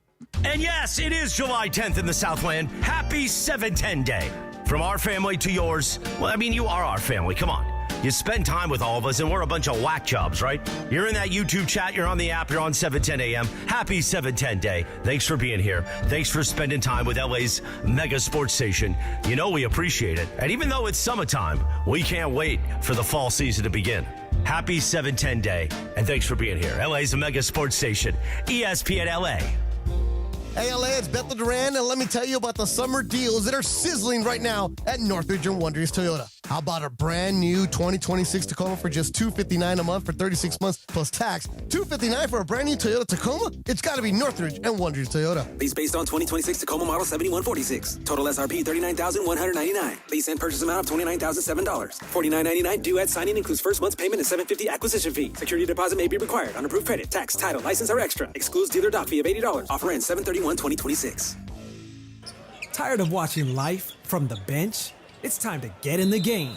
And yes, it is July 10th in the Southland. Happy 710 Day. From our family to yours. Well, I mean, you are our family. Come on. You spend time with all of us, and we're a bunch of whack jobs, right? You're in that YouTube chat. You're on the app. You're on 710 a.m. Happy 710 Day. Thanks for being here. Thanks for spending time with LA's mega sports station. You know we appreciate it. And even though it's summertime, we can't wait for the fall season to begin. Happy 710 Day, and thanks for being here. LA's a mega sports station, ESPN LA. Hey, LA, it's Bethel Duran, and let me tell you about the summer deals that are sizzling right now at Northridge and Wonders Toyota. How about a brand new 2026 Tacoma for just $259 a month for 36 months plus tax? $259 for a brand new Toyota Tacoma? It's got to be Northridge and Wonders Toyota. Lease based on 2026 Tacoma model 7146. Total SRP $39,199. Lease and purchase amount of $29,007. $49.99 due at signing includes first month's payment and $750 acquisition fee. Security deposit may be required on approved credit. Tax, title, license are extra. Excludes dealer dock fee of $80. Offer ends 7/31/2026. Tired of watching life from the bench? It's time to get in the game.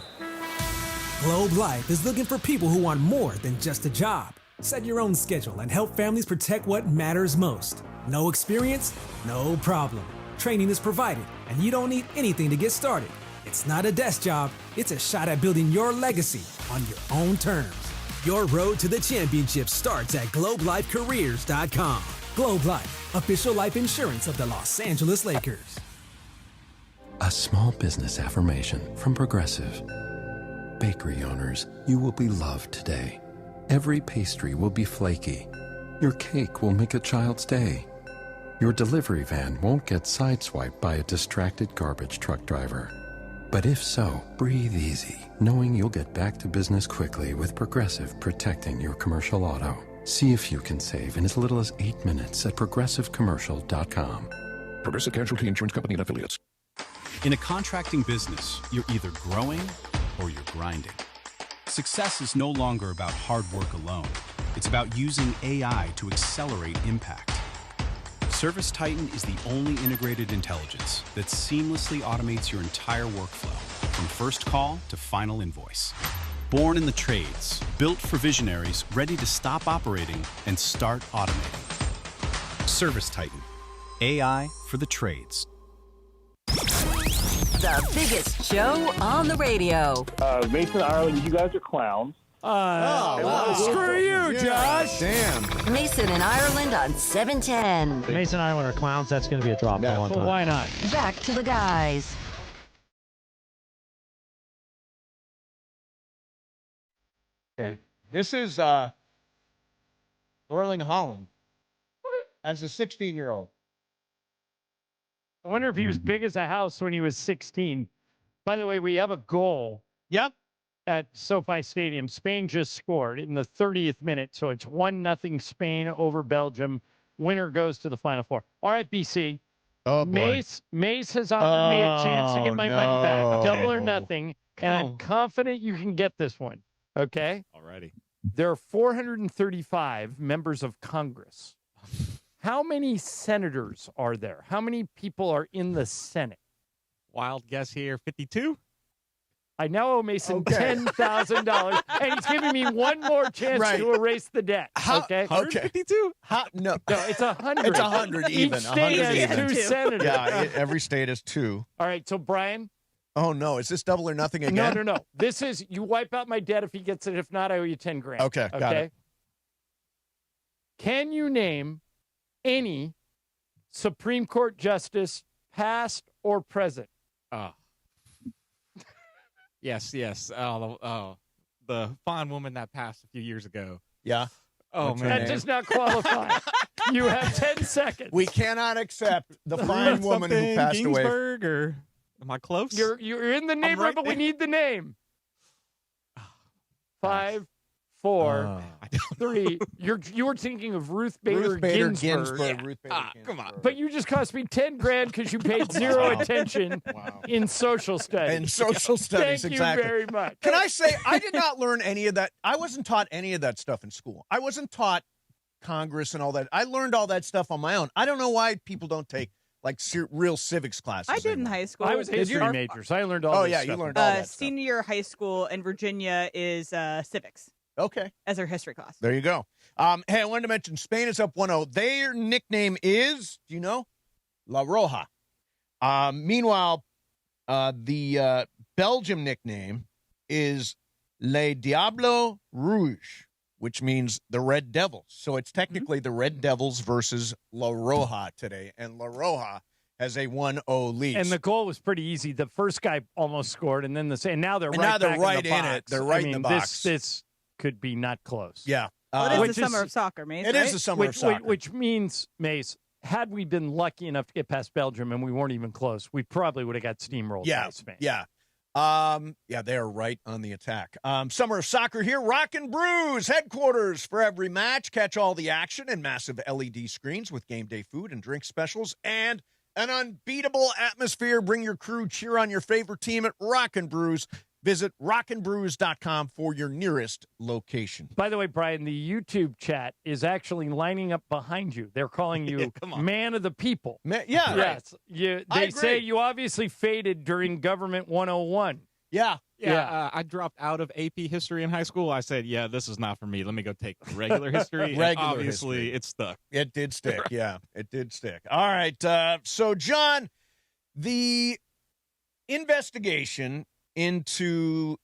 Globe Life is looking for people who want more than just a job. Set your own schedule and help families protect what matters most. No experience? No problem. Training is provided, and you don't need anything to get started. It's not a desk job. It's a shot at building your legacy on your own terms. Your road to the championship starts at GlobeLifeCareers.com. Globe Life, official life insurance of the Los Angeles Lakers. A small business affirmation from Progressive. Bakery owners, you will be loved today. Every pastry will be flaky. Your cake will make a child's day. Your delivery van won't get sideswiped by a distracted garbage truck driver. But if so, breathe easy, knowing you'll get back to business quickly with Progressive protecting your commercial auto. See if you can save in as little as 8 minutes at progressivecommercial.com. Progressive Casualty Insurance Company and Affiliates. In a contracting business, you're either growing or you're grinding. Success is no longer about hard work alone. It's about using AI to accelerate impact. Service Titan is the only integrated intelligence that seamlessly automates your entire workflow, from first call to final invoice. Born in the trades, built for visionaries ready to stop operating and start automating. Service Titan, AI for the trades. The biggest show on the radio. Mason, Ireland, you guys are clowns. Screw you, Josh. Damn. Mason and Ireland on 710. Mason and Ireland are clowns. That's going to be a drop. Yeah, well, why not? Back to the guys. Okay. This is Erling Haaland as a 16-year-old. I wonder if he was big as a house when he was 16. By the way, we have a goal. Yep. At SoFi Stadium. Spain just scored in the 30th minute, so it's 1-0 Spain over Belgium. Winner goes to the Final Four. All right, BC. Oh, boy. Mace has offered me a chance to get my money back. Double or nothing. And I'm confident you can get this one. Okay? Alrighty. There are 435 members of Congress. How many senators are there? How many people are in the Senate? Wild guess here, 52? I now owe Mason $10,000, and he's giving me one more chance to erase the debt. Okay? 152? No, it's 100. It's 100 even. Each state has 2 senators. Yeah, every state has 2. All right, so Brian. Oh, no. Is this double or nothing again? No. This is, you wipe out my debt if he gets it. If not, I owe you $10,000. Okay, got it. Can you name any Supreme Court justice, past or present? Yes. The fine woman that passed a few years ago. Yeah. Oh, man. That does not qualify. You have 10 seconds. We cannot accept the fine woman who passed Ginsburg, or am I close? You're in the neighborhood, but we need the name. 5, 4, 3. You were thinking of Ruth Bader Ginsburg. Ruth Bader Ginsburg. Come on. But you just cost me $10,000 because you paid zero attention in social studies. In social studies, Thank exactly. you very much. Can I say, I did not learn any of that. I wasn't taught any of that stuff in school. I wasn't taught Congress and all that. I learned all that stuff on my own. I don't know why people don't take like real civics classes. I did in high school. I was a history major, so I learned all this stuff. You learned all that stuff. Senior year high school in Virginia is civics. Okay. As our history class. There you go. Hey, I wanted to mention Spain is up 1-0. Their nickname is, do you know? La Roja. Meanwhile, the Belgium nickname is Le Diablo Rouge, which means the Red Devils. So it's technically the Red Devils versus La Roja today. And La Roja has a 1-0 lead. And the goal was pretty easy. The first guy almost scored, and then now they're right back right in the box. it. They're right in the box. This could be not close. Yeah. It is the summer of soccer, Mace. It is the summer of soccer. Which means, Mace, had we been lucky enough to get past Belgium and we weren't even close, we probably would have got steamrolled by Spain. Yeah. They are right on the attack. Summer of soccer here. Rock and Brews headquarters for every match. Catch all the action and massive LED screens with game day food and drink specials and an unbeatable atmosphere. Bring your crew, cheer on your favorite team at Rock and Brews. Visit rockandbrews.com for your nearest location. By the way, Brian, the YouTube chat is actually lining up behind you. They're calling you man of the people. Yes. They say you obviously faded during Government 101. Yeah. I dropped out of AP history in high school. I said, this is not for me. Let me go take regular history. Obviously, it stuck. It did stick. Yeah, it did stick. All right. So, John, the investigation into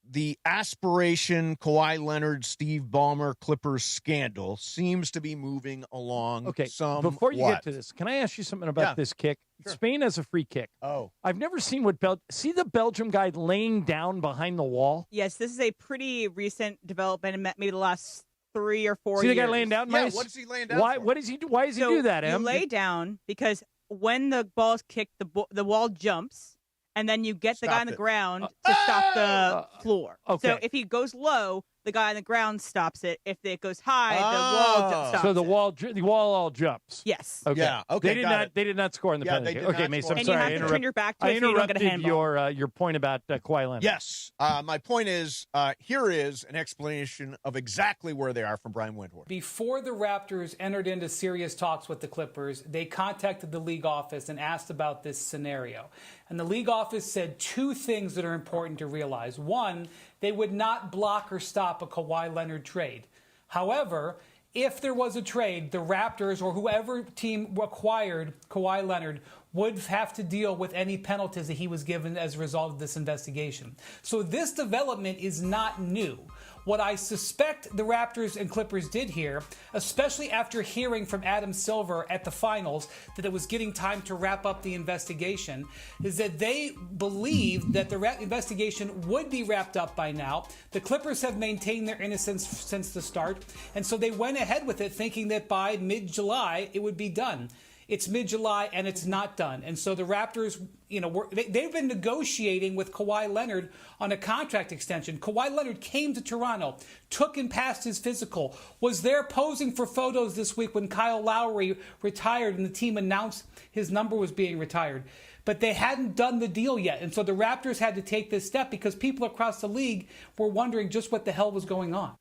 the aspiration Kawhi Leonard, Steve Ballmer, Clippers scandal seems to be moving along. Okay, somewhat. Before you get to this, can I ask you something about this kick? Sure. Spain has a free kick. Oh. I've never seen see the Belgium guy laying down behind the wall? Yes, this is a pretty recent development, maybe the last 3 or 4 years. See the guy laying down? Yeah, what is he laying down Why? for? What does he do? Why does he do that, Em? You lay down because when the ball is kicked, the wall jumps. And then you get the guy on the ground to stop the floor. Okay. So if he goes low, the guy on the ground stops it. If it goes high, the wall stops So the it. wall all jumps. Yes. Okay. Yeah. Okay. They did not score in the penalty. Okay, Mason. I'm sorry. And you have to turn your back to I it so you don't get a interrupted handball. your point about Kawhi Leonard. Yes. My point is, here is an explanation of exactly where they are from Brian Windhorst. Before the Raptors entered into serious talks with the Clippers, they contacted the league office and asked about this scenario. And the league office said two things that are important to realize. One, they would not block or stop a Kawhi Leonard trade. However, if there was a trade, the Raptors or whoever team acquired Kawhi Leonard would have to deal with any penalties that he was given as a result of this investigation. So this development is not new. What I suspect the Raptors and Clippers did here, especially after hearing from Adam Silver at the finals that it was getting time to wrap up the investigation, is that they believed that the investigation would be wrapped up by now. The Clippers have maintained their innocence since the start, and so they went ahead with it thinking that by mid-July it would be done. It's mid-July and it's not done. And so the Raptors, they've been negotiating with Kawhi Leonard on a contract extension. Kawhi Leonard came to Toronto, took and passed his physical, was there posing for photos this week when Kyle Lowry retired and the team announced his number was being retired. But they hadn't done the deal yet. And so the Raptors had to take this step because people across the league were wondering just what the hell was going on.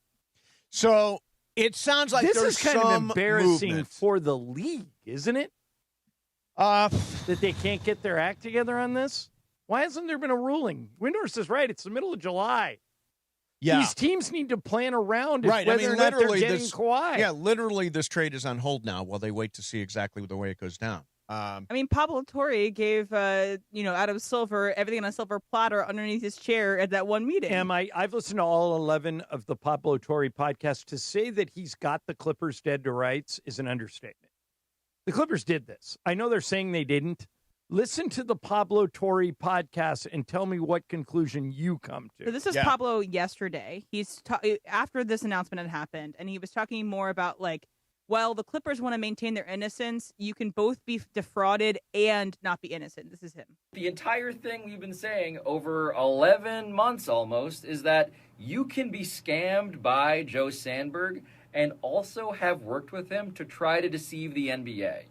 So it sounds like this there's is kind some of embarrassing movement for the league, isn't it? That they can't get their act together on this? Why hasn't there been a ruling? Windhorst is right. It's the middle of July. Yeah. These teams need to plan around right. whether or not they're getting Kawhi. Yeah, literally this trade is on hold now while they wait to see exactly the way it goes down. Pablo Torre gave, Adam Silver everything on a silver platter underneath his chair at that one meeting. I've listened to all 11 of the Pablo Torre podcasts. To say that he's got the Clippers dead to rights is an understatement. The Clippers did this. I know they're saying they didn't. Listen to the Pablo Torre podcast and tell me what conclusion you come to. So this is Pablo yesterday. He's after this announcement had happened, and he was talking more about while the Clippers want to maintain their innocence, you can both be defrauded and not be innocent. This is him. The entire thing we've been saying over 11 months almost is that you can be scammed by Joe Sandberg and also have worked with him to try to deceive the NBA.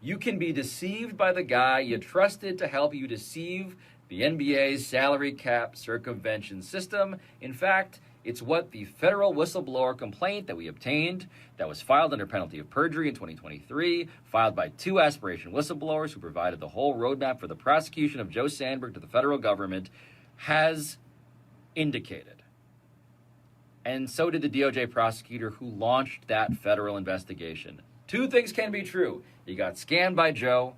You can be deceived by the guy you trusted to help you deceive the NBA's salary cap circumvention system. In fact, it's what the federal whistleblower complaint that we obtained that was filed under penalty of perjury in 2023, filed by two aspiration whistleblowers who provided the whole roadmap for the prosecution of Joe Sandberg to the federal government, has indicated. And so did the DOJ prosecutor who launched that federal investigation. Two things can be true. You got scammed by Joe,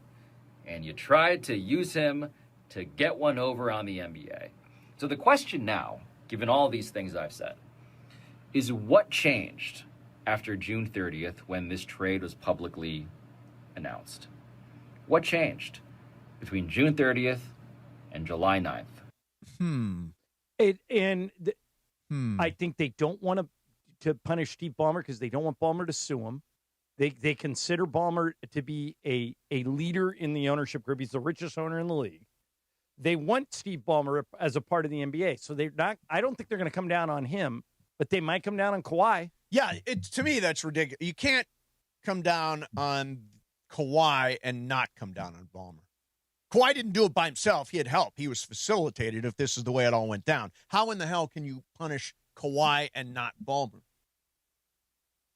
and you tried to use him to get one over on the NBA. So the question now, given all these things I've said, is what changed after June 30th when this trade was publicly announced? What changed between June 30th and July 9th? I think they don't want to punish Steve Ballmer because they don't want Ballmer to sue him. They consider Ballmer to be a leader in the ownership group. He's the richest owner in the league. They want Steve Ballmer as a part of the NBA. So they're not. I don't think they're going to come down on him, but they might come down on Kawhi. Yeah, to me, that's ridiculous. You can't come down on Kawhi and not come down on Ballmer. Kawhi didn't do it by himself. He had help. He was facilitated if this is the way it all went down. How in the hell can you punish Kawhi and not Ballmer?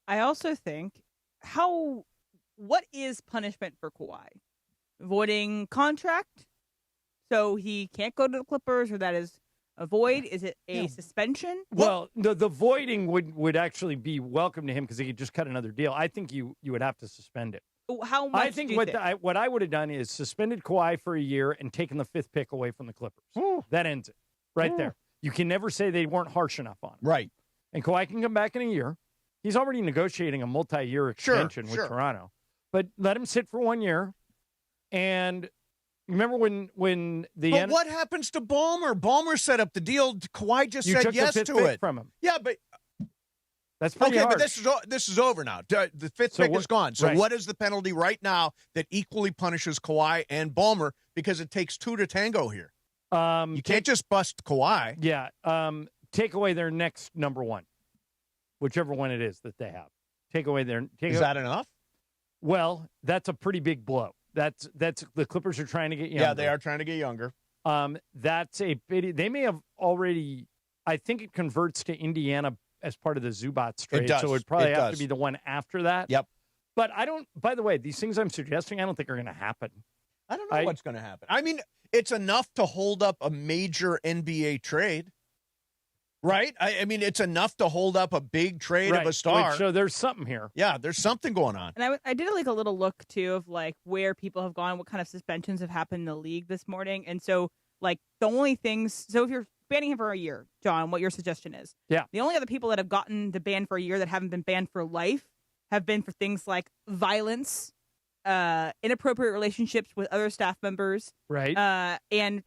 I also think what is punishment for Kawhi? Voiding contract? So he can't go to the Clippers, or that is a void? Is it a suspension? Well, the voiding would actually be welcome to him because he could just cut another deal. I think you would have to suspend it. How much? I think what I would have done is suspended Kawhi for a year and taken the 5th pick away from the Clippers. That ends it right there. You can never say they weren't harsh enough on him. Right. And Kawhi can come back in a year. He's already negotiating a multi-year extension with Toronto. But let him sit for 1 year. And remember when the But what happens to Ballmer? Ballmer set up the deal. Kawhi just said yes to it from him. Yeah, but that's pretty okay. harsh. But this is over now. The 5th pick is gone. So what is the penalty right now that equally punishes Kawhi and Ballmer? Because it takes two to tango here. You can't just bust Kawhi. Yeah. take away their next number one, whichever one it is that they have. Take away their. Is that enough? Well, that's a pretty big blow. That's the Clippers are trying to get younger. Yeah, they are trying to get younger. That's a pity. They may have already. I think it converts to Indiana as part of the Zubats trade. It does. So it would probably It have does. to be the one after that. Yep. But I don't. By the way, these things I'm suggesting, I don't think are going to happen. I don't know what's going to happen. I mean, it's enough to hold up a major NBA trade, right? I mean, it's enough to hold up a big trade of a star. So there's something here. Yeah, there's something going on. And I did like a little look too of like where people have gone, what kind of suspensions have happened in the league this morning, and so like the only things. So if you're banning him for a year, John, what your suggestion is? Yeah. The only other people that have gotten the ban for a year that haven't been banned for life have been for things like violence, inappropriate relationships with other staff members, right, and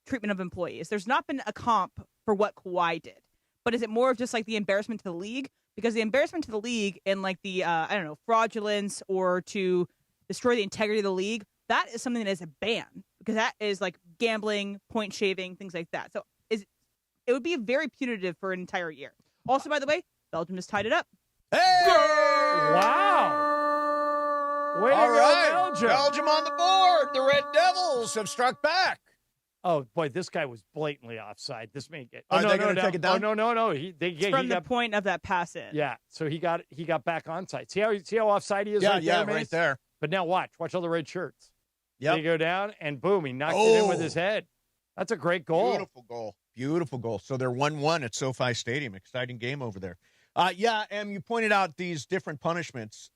treatment of employees. There's not been a comp for what Kawhi did, but is it more of just like the embarrassment to the league? Because the embarrassment to the league and like the fraudulence or to destroy the integrity of the league, that is something that is a ban because that is like gambling, point shaving, things like that. So it would be very punitive for an entire year. Also, by the way, Belgium just tied it up. Hey! Wow! Way to go, Belgium! Belgium on the board. The Red Devils have struck back. Oh boy, this guy was blatantly offside. This may get. Are they going to take it down? Oh, no. It's from the point of that pass in. Yeah, so he got back onside. See how offside he is? Yeah, right there, Mace? right there. But now watch all the red shirts. Yep. They go down and boom, he knocked it in with his head. That's a great goal. Beautiful goal. So they're 1-1 at SoFi Stadium. Exciting game over there. And you pointed out these different punishments.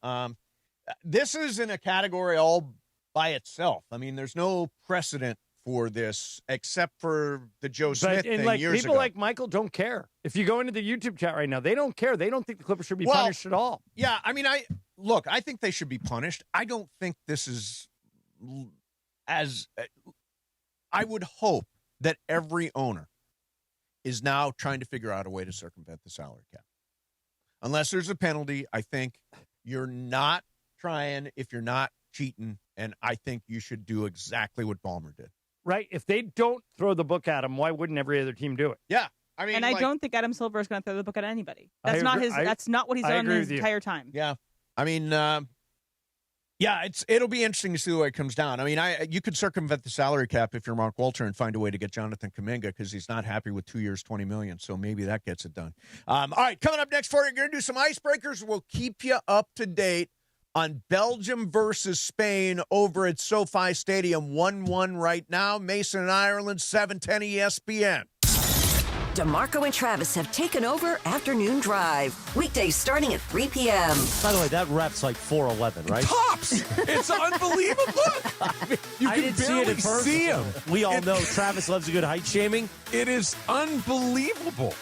This is in a category all by itself. I mean, there's no precedent for this except for the Joe Smith thing years people ago. like Michael don't care. If you go into the YouTube chat right now, they don't care. They don't think the Clippers should be punished at all. Yeah, I mean, I think they should be punished. I don't think this is as I would hope that every owner is now trying to figure out a way to circumvent the salary cap. Unless there's a penalty, I think you're not trying if you're not cheating, and I think you should do exactly what Ballmer did. Right? If they don't throw the book at him, why wouldn't every other team do it? Yeah. I mean, and I don't think Adam Silver is going to throw the book at anybody. That's not his. That's not what he's done his entire time. Yeah. I mean, it'll be interesting to see the way it comes down. I mean, you could circumvent the salary cap if you're Mark Walter and find a way to get Jonathan Kuminga because he's not happy with 2 years, $20 million. So maybe that gets it done. All right, coming up next for you, we're going to do some icebreakers. We'll keep you up to date on Belgium versus Spain over at SoFi Stadium. 1-1 right now. Mason and Ireland, 710 ESPN. DeMarco and Travis have taken over Afternoon Drive. Weekdays starting at 3 p.m. By the way, that rep's like 4'11", right? Tops! It's unbelievable. You I can didn't see it in barely person. see him. We all know Travis loves a good height shaming. It is unbelievable.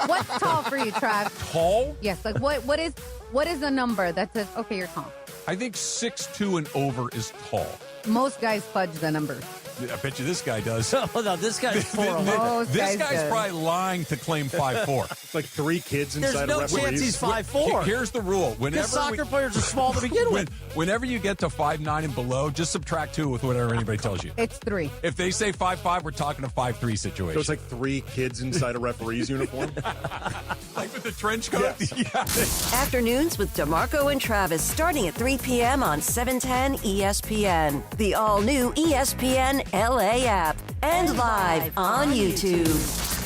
What's tall for you, Trav? Tall? Yes. Like what is a number that says okay, you're tall? I think 6'2" and over is tall. Most guys fudge the numbers. I bet you this guy does. Oh, no, this guy's 4'11". This guy's probably lying to claim 5'4". It's like 3 kids There's inside no a referee. chance he's 5'4". Here's the rule. Because soccer players are small to begin with. Whenever you get to 5'9" and below, just subtract 2 with whatever anybody tells you. It's 3. If they say 5'5", we're talking a 5'3" situation. So it's like 3 kids inside a referee's uniform? Like with the trench coat? Yes. Afternoons with DeMarco and Travis starting at 3 p.m. on 710 ESPN. The all-new ESPN LA app. And live on YouTube.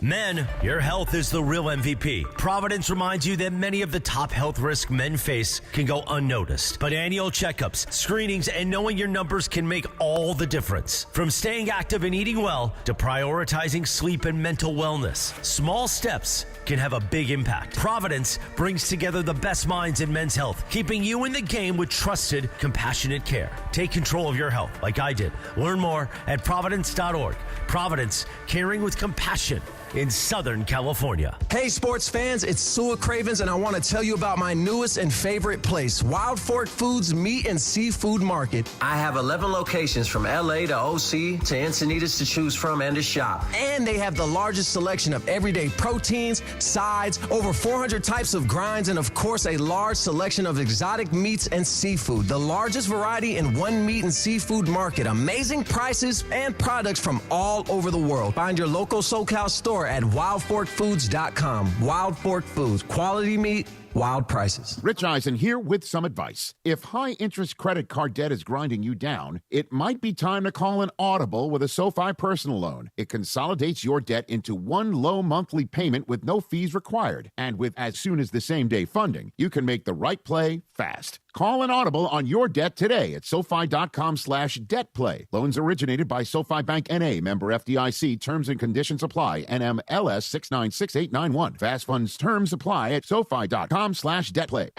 Men, your health is the real MVP. Providence reminds you that many of the top health risks men face can go unnoticed. But annual checkups, screenings, and knowing your numbers can make all the difference. From staying active and eating well to prioritizing sleep and mental wellness, small steps can have a big impact. Providence brings together the best minds in men's health, keeping you in the game with trusted, compassionate care. Take control of your health like I did. Learn more at providence.org. Providence, caring with compassion in Southern California. Hey sports fans, it's Sua Cravens and I want to tell you about my newest and favorite place, Wild Fork Foods Meat and Seafood Market. I have 11 locations from LA to OC to Encinitas to choose from and to shop. And they have the largest selection of everyday proteins, sides, over 400 types of grinds, and of course a large selection of exotic meats and seafood. The largest variety in one meat and seafood market. Amazing prices and products from all over the world. Find your local SoCal store more at wildforkfoods.com. Wild Fork Foods, quality meat, wild prices. Rich Eisen here with some advice. If high-interest credit card debt is grinding you down, it might be time to call an audible with a SoFi personal loan. It consolidates your debt into one low monthly payment with no fees required. And with as soon as the same-day funding, you can make the right play fast. Call an audible on your debt today at SoFi.com/debtplay. Loans originated by SoFi Bank N.A., member FDIC. Terms and conditions apply. NMLS 696891. Fast funds terms apply at SoFi.com/debtplay.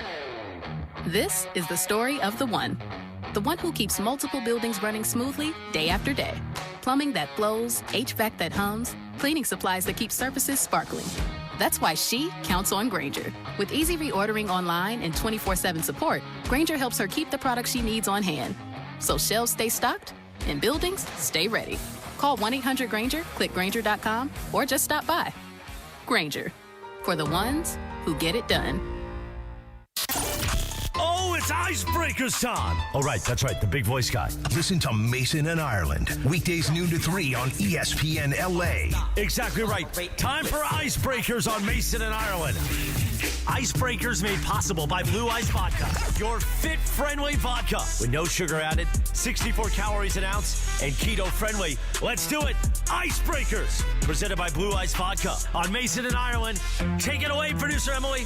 This is the story of the one who keeps multiple buildings running smoothly day after day. Plumbing that flows, HVAC that hums, cleaning supplies that keep surfaces sparkling. That's why she counts on Grainger. With easy reordering online and 24/7 support, Grainger helps her keep the products she needs on hand. So shelves stay stocked and buildings stay ready. Call 1-800-GRAINGER, click Grainger.com, or just stop by. Grainger, for the ones who get it done. Oh, it's Icebreakers time. Oh, right. That's right. The big voice guy. Listen to Mason and Ireland. Weekdays noon to 3 on ESPN LA. Exactly right. Time for Icebreakers on Mason and Ireland. Icebreakers made possible by Blue Ice Vodka. Your fit-friendly vodka. With no sugar added, 64 calories an ounce, and keto-friendly. Let's do it. Icebreakers. Presented by Blue Ice Vodka on Mason and Ireland. Take it away, producer Emily.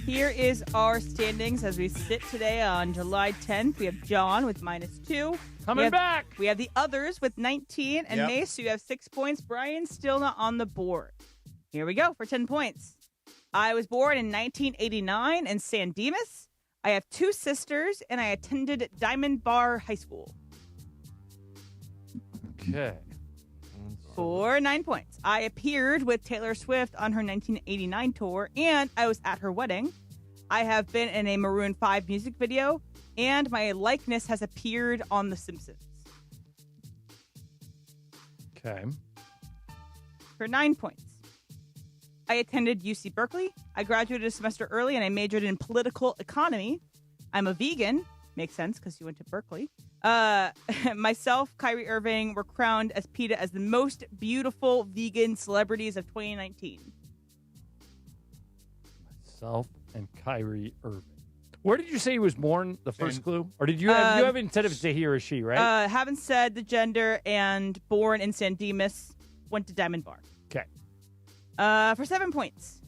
Here is our standings as we sit today on July 10th. We have John with -2. Coming back. We have the others with 19. And Mace, you have 6 points. Brian's still not on the board. Here we go for 10 points. I was born in 1989 in San Dimas. I have 2 sisters, and I attended Diamond Bar High School. Okay. For 9 points. I appeared with Taylor Swift on her 1989 tour, and I was at her wedding. I have been in a Maroon 5 music video, and my likeness has appeared on The Simpsons. Okay. For 9 points. I attended UC Berkeley. I graduated a semester early, and I majored in political economy. I'm a vegan. Makes sense because you went to Berkeley. Myself, Kyrie Irving, were crowned as PETA as the most beautiful vegan celebrities of 2019. Myself and Kyrie Irving. Where did you say he was born? The first clue, or did you have you haven't said if it's a he or a she, right? Haven't said the gender, and born in San Dimas, went to Diamond Bar. Okay. For 7 points,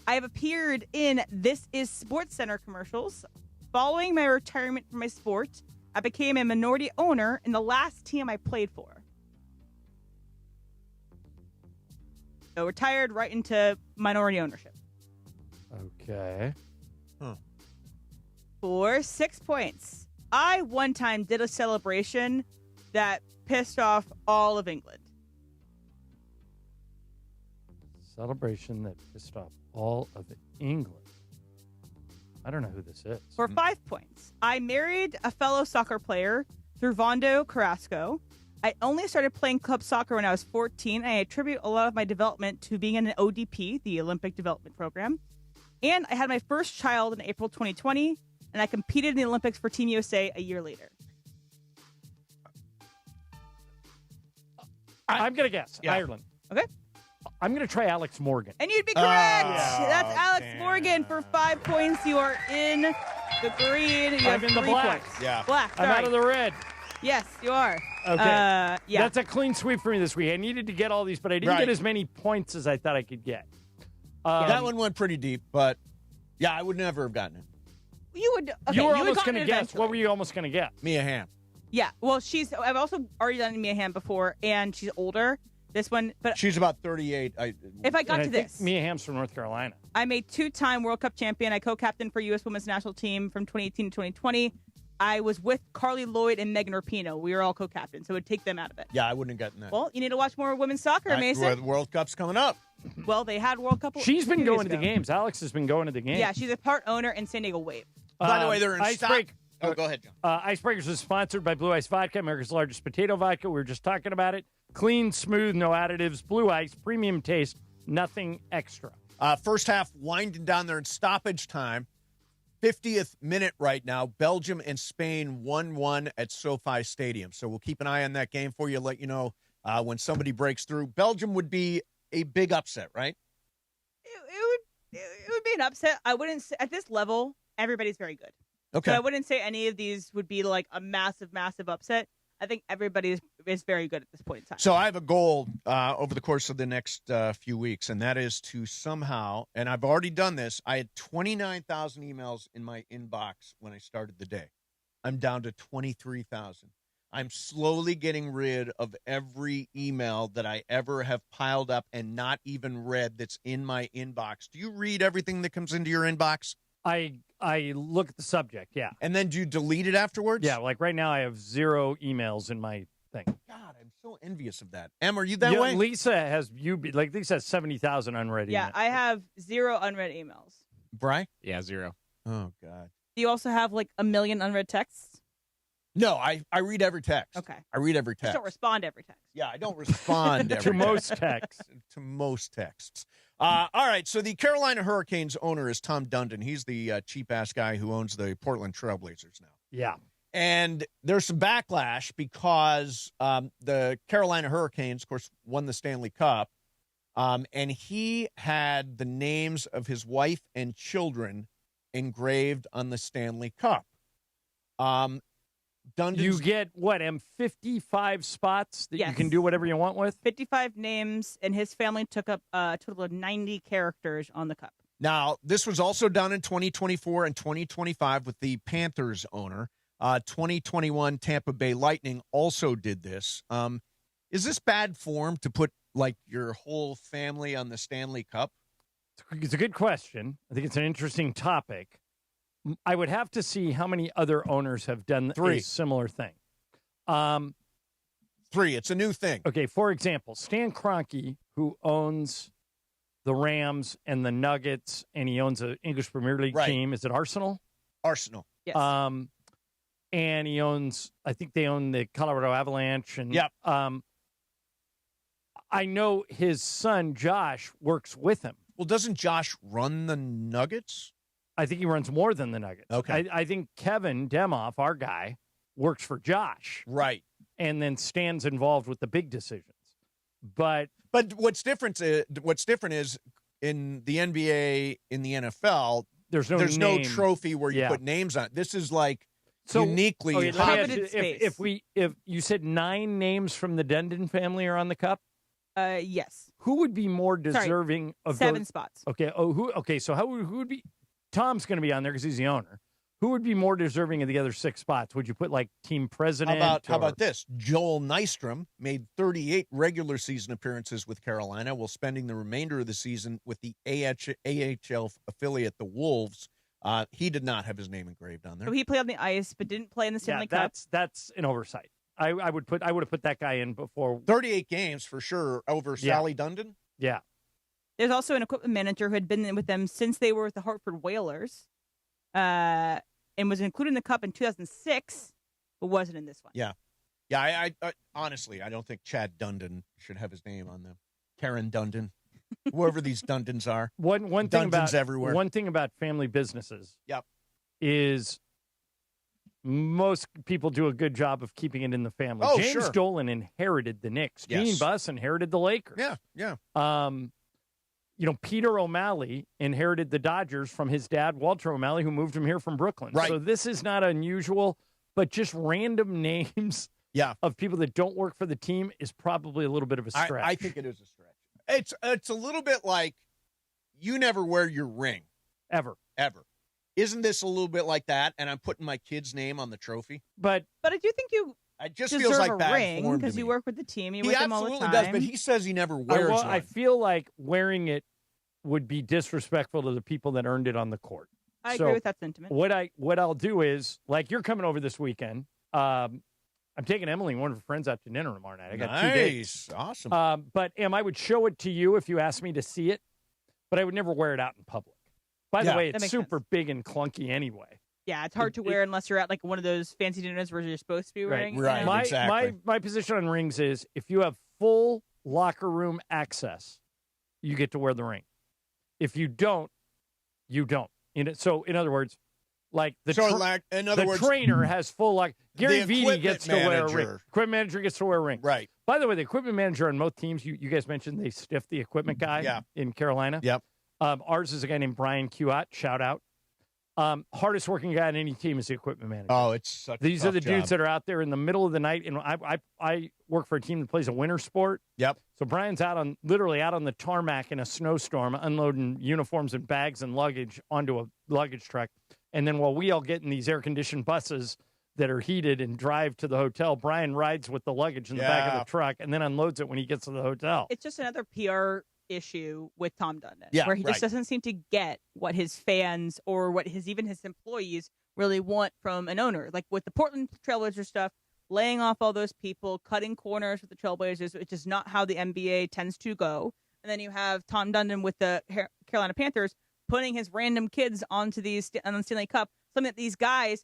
I have appeared in This Is Sports Center commercials. Following my retirement from my sport, I became a minority owner in the last team I played for. So retired right into minority ownership. Okay. For 6 points, I one time did a celebration that pissed off all of England. Celebration that pissed off all of England. I don't know who this is. For 5 points, I married a fellow soccer player through Vondo Carrasco. I only started playing club soccer when I was 14. I attribute a lot of my development to being in an ODP, the Olympic Development Program. And I had my first child in April 2020, and I competed in the Olympics for Team USA a year later. I'm going to guess. Yeah. Ireland. Okay. I'm going to try Alex Morgan. And you'd be correct. That's Alex Morgan for 5 points. You are in the green. You have I'm in the 3 black. points. Yeah. Black. I'm out of the red. Yes, you are. Okay. Yeah. That's a clean sweep for me this week. I needed to get all these, but I didn't get as many points as I thought I could get. That one went pretty deep, but yeah, I would never have gotten it. You would. Okay, you were you almost going to guess. eventually. What were you almost going to get? Mia Hamm. Yeah. Well, I've also already done Mia Hamm before, and she's older. This one, but she's about 38. If I got to this, Mia Hamm's from North Carolina. I'm a 2-time World Cup champion. I co-captained for U.S. Women's National Team from 2018 to 2020. I was with Carly Lloyd and Megan Rapinoe. We were all co-captains, so it would take them out of it. Yeah, I wouldn't have gotten that. Well, you need to watch more women's soccer, Mason. The World Cup's coming up. Well, they had World Cup. She's been 2 going years to the ago. games. Alex has been going to the games. Yeah, she's a part owner in San Diego Wave. By the way, they're in stock. Oh, go ahead, John. Icebreakers is sponsored by Blue Ice Vodka, America's largest potato vodka. We were just talking about it. Clean, smooth, no additives. Blue Ice, premium taste, nothing extra. First half winding down there in stoppage time. 50th minute right now. Belgium and Spain 1-1 at SoFi Stadium. So we'll keep an eye on that game for you. Let you know when somebody breaks through. Belgium would be a big upset, right? It would be an upset. I wouldn't say at this level, everybody's very good. Okay. So I wouldn't say any of these would be like a massive, massive upset. I think everybody is very good at this point in time. So I have a goal over the course of the next few weeks, and that is to somehow, and I've already done this, I had 29,000 emails in my inbox when I started the day. I'm down to 23,000. I'm slowly getting rid of every email that I ever have piled up and not even read that's in my inbox. Do you read everything that comes into your inbox? I look at the subject, yeah. And then do you delete it afterwards? Yeah, like right now I have 0 emails in my thing. God, I'm so envious of that. Em, are you that way? Lisa has Lisa has 70,000 unread emails. Yeah, I have 0 unread emails. Bri? Yeah, 0. Oh, God. Do you also have like 1 million unread texts? No, I read every text. Okay. I read every text. Just don't respond to every text. Yeah, I don't respond to to most texts. To most texts. All right, so the Carolina Hurricanes owner is Tom Dundon. He's the cheap-ass guy who owns the Portland Trailblazers now. Yeah. And there's some backlash because the Carolina Hurricanes, of course, won the Stanley Cup, and he had the names of his wife and children engraved on the Stanley Cup. You get, 55 spots that you can do whatever you want with? 55 names, and his family took up a total of 90 characters on the cup. Now, this was also done in 2024 and 2025 with the Panthers owner. 2021 Tampa Bay Lightning also did this. Is this bad form to put, like, your whole family on the Stanley Cup? It's a good question. I think it's an interesting topic. I would have to see how many other owners have done a similar thing. 3. It's a new thing. Okay, for example, Stan Kroenke, who owns the Rams and the Nuggets, and he owns an English Premier League team. Is it Arsenal? Arsenal. Yes. And he owns, I think they own the Colorado Avalanche. And yep. I know his son, Josh, works with him. Well, doesn't Josh run the Nuggets? I think he runs more than the Nuggets. Okay. I think Kevin Demoff, our guy, works for Josh. Right. And then Stan's involved with the big decisions. But what's different is in the NBA, in the NFL, there's no trophy where you put names on it. This is like uniquely. If you said 9 names from the Dundon family are on the cup. Yes. Who would be more deserving of 7 spots? Okay. So who would be? Tom's going to be on there because he's the owner. Who would be more deserving of the other 6 spots? Would you put like team president? How about this? Joel Nystrom made 38 regular season appearances with Carolina while spending the remainder of the season with the AHL affiliate, the Wolves. He did not have his name engraved on there. So he played on the ice, but didn't play in the Stanley Cup. That's an oversight. I would have put that guy in before 38 games for sure over Sally Dundon. Yeah. There's also an equipment manager who had been with them since they were with the Hartford Whalers, and was included in the Cup in 2006, but wasn't in this one. Yeah. I honestly, I don't think Chad Dundon should have his name on them. Karen Dundon, whoever these Dundons are. One thing about everywhere. One thing about family businesses. Yep. Is most people do a good job of keeping it in the family. Oh, James sure. Dolan inherited the Knicks. Yes. Gene Buss inherited the Lakers. Yeah. Peter O'Malley inherited the Dodgers from his dad, Walter O'Malley, who moved him here from Brooklyn. Right. So this is not unusual, but just random names of people that don't work for the team is probably a little bit of a stretch. I think it is a stretch. It's a little bit like you never wear your ring. Ever. Isn't this a little bit like that? And I'm putting my kid's name on the trophy. But I do think you it just deserve feels like a bad ring form because to you me. work with the team. You He with them all the absolutely time. does, but he says he never wears one. I feel like wearing it would be disrespectful to the people that earned it on the court. I agree with that sentiment. What I'll do is, like, you're coming over this weekend. I'm taking Emily and one of her friends out to dinner tomorrow night. I got 2 days. Awesome. But I would show it to you if you asked me to see it, but I would never wear it out in public. By the way, it's super big and clunky anyway. Yeah, it's hard to wear unless you're at like one of those fancy dinners where you're supposed to be wearing. Right. You know? Exactly. My position on rings is if you have full locker room access, you get to wear the ring. If you don't, you don't. So in other words, Like in other words, trainer has full Gary Vee gets to wear a ring. Equipment manager gets to wear a ring. Right. By the way, the equipment manager on most teams, you guys mentioned they stiff the equipment guy in Carolina. Yep. Ours is a guy named Brian Kuat. Shout out. Hardest working guy on any team is the equipment manager. Oh, it's such These a are the tough dudes job. that are out there in the middle of the night. And I work for a team that plays a winter sport. Yep. So Brian's literally out on the tarmac in a snowstorm, unloading uniforms and bags and luggage onto a luggage truck. And then while we all get in these air-conditioned buses that are heated and drive to the hotel, Brian rides with the luggage in the back of the truck and then unloads it when he gets to the hotel. It's just another PR issue with Tom Dundon, Yeah, where he just doesn't seem to get what his fans or what his employees really want from an owner. Like with the Portland Trailblazers stuff, laying off all those people, cutting corners with the Trailblazers, which is not how the NBA tends to go. And then you have Tom Dundon with the Carolina Panthers putting his random kids onto the Stanley Cup, something that these guys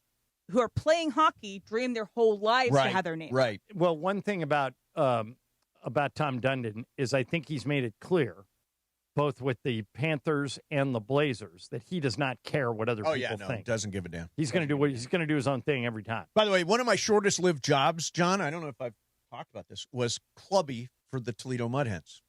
who are playing hockey dream their whole lives to have their name. Right. Well, one thing about Tom Dundon is I think he's made it clear, both with the Panthers and the Blazers, that he does not care what other people think. Doesn't give a damn. He's going to do his own thing every time. By the way, one of my shortest-lived jobs, John, I don't know if I've talked about this, was clubby for the Toledo Mudhens.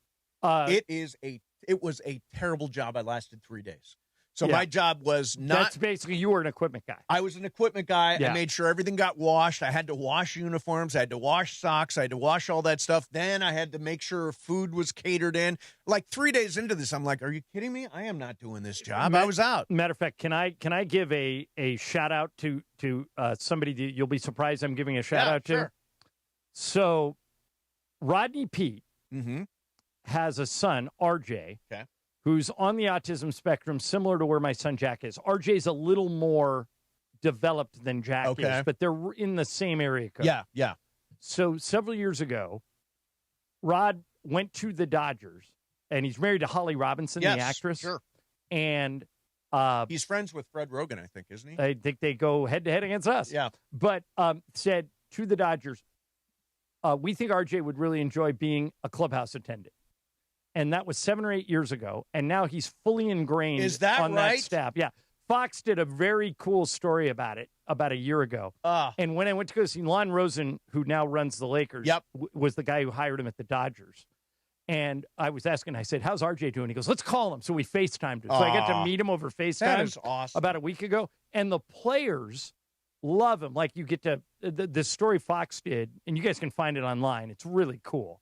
It was a terrible job. I lasted 3 days. So my job was not... That's basically, you were an equipment guy. I was an equipment guy. Yeah. I made sure everything got washed. I had to wash uniforms. I had to wash socks. I had to wash all that stuff. Then I had to make sure food was catered in. Like 3 days into this, I'm like, are you kidding me? I am not doing this job. I was out. Matter of fact, can I give a shout out to somebody that you'll be surprised I'm giving a shout out to? Sure. So Rodney Pete has a son, RJ, who's on the autism spectrum, similar to where my son Jack is. RJ's a little more developed than Jack is, but they're in the same area code. Yeah. So several years ago, Rod went to the Dodgers, and he's married to Holly Robinson, the actress. Sure. And he's friends with Fred Rogan, I think, isn't he? I think they go head-to-head against us. Yeah. But said to the Dodgers, we think RJ would really enjoy being a clubhouse attendant. And that was 7 or 8 years ago. And now he's fully ingrained on that staff. Yeah. Fox did a very cool story about it about a year ago. And when I went to go see Lon Rosen, who now runs the Lakers, was the guy who hired him at the Dodgers. And I was asking, I said, how's RJ doing? He goes, let's call him. So we FaceTimed him. So I got to meet him over FaceTime. That is awesome. About a week ago. And the players love him. Like you get to, the story Fox did, and you guys can find it online. It's really cool.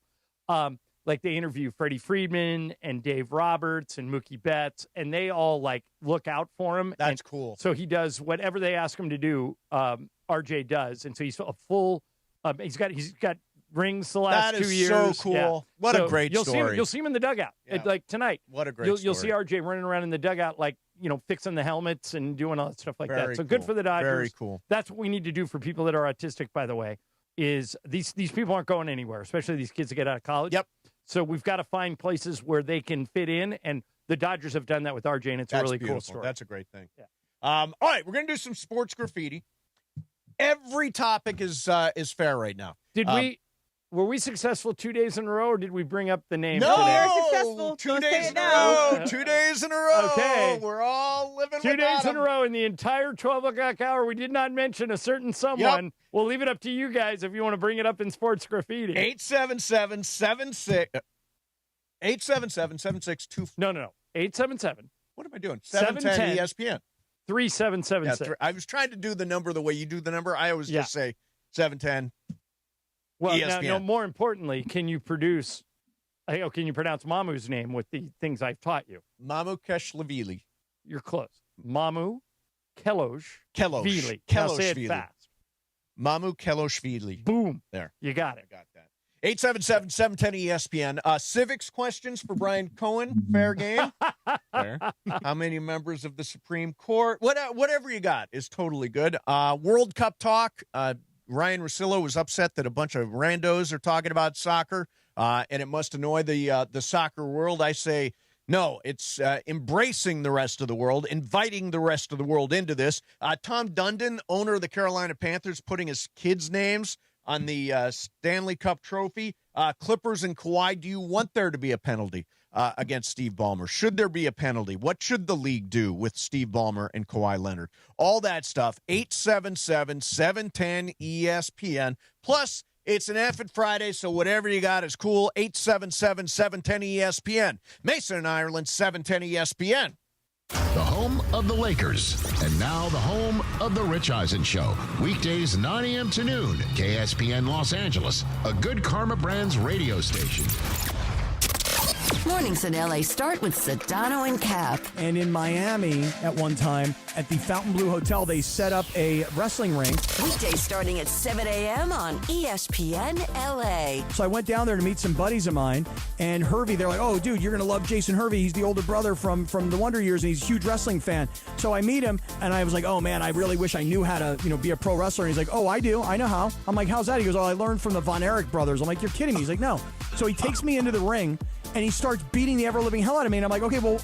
Like they interview Freddie Freeman and Dave Roberts and Mookie Betts, and they all like look out for him. That's cool. So he does whatever they ask him to do. RJ does, and so he's a full. He's got rings the last 2 years. That is so cool. Yeah. What a great story. You'll see him in the dugout like tonight. What a great You'll story. see RJ running around in the dugout like fixing the helmets and doing all that stuff like that. So good for the Dodgers. Very cool. That's what we need to do for people that are autistic. By the way, is these people aren't going anywhere, especially these kids that get out of college. Yep. So we've got to find places where they can fit in, and the Dodgers have done that with RJ, and it's a really cool story. That's a great thing. Yeah. All right, we're going to do some sports graffiti. Every topic is fair right now. Were we successful 2 days in a row, or did we bring up the name? No, today? Very successful. 2 days in a row. 2 days in a row. Okay. We're all living 2 days in a row in the entire 12 o'clock hour. We did not mention a certain someone. Yep. We'll leave it up to you guys if you want to bring it up in sports graffiti. 877-76. No. 877. What am I doing? 710 ESPN. 3776. Yeah, I was trying to do the number the way you do the number. I always just say 710 Well, ESPN. now, more importantly, can you pronounce Mamu's name with the things I've taught you? Mamu Keshlavili. You're close. Mamu Keloshvili. Now say it fast. Mamu Keloshvili. Boom. There. You got it. I got that. 877-710 ESPN. Civics questions for Brian Cohen. Fair game. Fair. How many members of the Supreme Court? Whatever you got is totally good. World Cup talk. Ryan Russillo was upset that a bunch of randos are talking about soccer, and it must annoy the soccer world. I say, no, it's embracing the rest of the world, inviting the rest of the world into this. Tom Dundon, owner of the Carolina Panthers, putting his kids' names on the Stanley Cup trophy. Clippers and Kawhi, do you want there to be a penalty? against Steve Ballmer? Should there be a penalty? What should the league do with Steve Ballmer and Kawhi Leonard? All that stuff. 877-710-ESPN. Plus, it's an effing Friday, so whatever you got is cool. 877-710-ESPN. Mason and Ireland, 710 ESPN. The home of the Lakers. And now the home of the Rich Eisen Show. Weekdays 9 a.m. to noon. KSPN Los Angeles. A Good Karma Brands radio station. Mornings in LA start with Sedano and Cap. And in Miami, at one time, at the Fontainebleau Hotel, they set up a wrestling ring. Weekdays starting at 7 a.m. on ESPN LA. So I went down there to meet some buddies of mine, and Hervey, they're like, oh, dude, you're going to love Jason Hervey. He's the older brother from the Wonder Years, and he's a huge wrestling fan. So I meet him, and I was like, oh, man, I really wish I knew how to, be a pro wrestler. And he's like, oh, I do. I know how. I'm like, how's that? He goes, oh, I learned from the Von Erich brothers. I'm like, you're kidding me. He's like, no. So he takes me into the ring, and he starts beating the ever-living hell out of me. And I'm like, okay, well,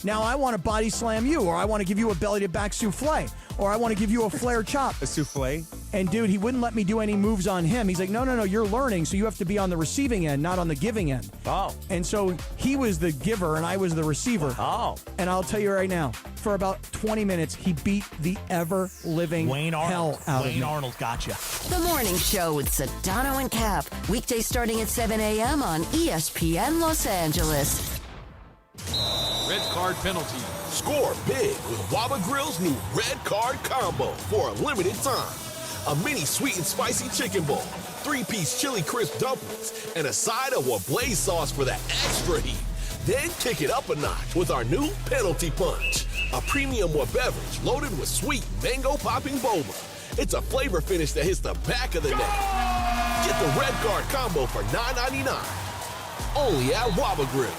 now I want to body slam you, or I want to give you a belly-to-back souffle, or I want to give you a flare chop. A souffle? And, dude, he wouldn't let me do any moves on him. He's like, no, you're learning, so you have to be on the receiving end, not on the giving end. Oh. And so he was the giver, and I was the receiver. Oh. And I'll tell you right now, for about 20 minutes, he beat the ever-living hell out of me. Wayne Arnold got you. The Morning Show with Sedano and Cap. Weekdays starting at 7 a.m. on ESPN Los Angeles. Red card penalty. Score big with Waba Grill's new red card combo for a limited time. A mini sweet and spicy chicken bowl, 3-piece chili crisp dumplings, and a side of Wablaze sauce for that extra heat. Then kick it up a notch with our new penalty punch, a premium beverage loaded with sweet mango popping boba. It's a flavor finish that hits the back of the neck. Get the red card combo for $9.99. Only at Waba Grill.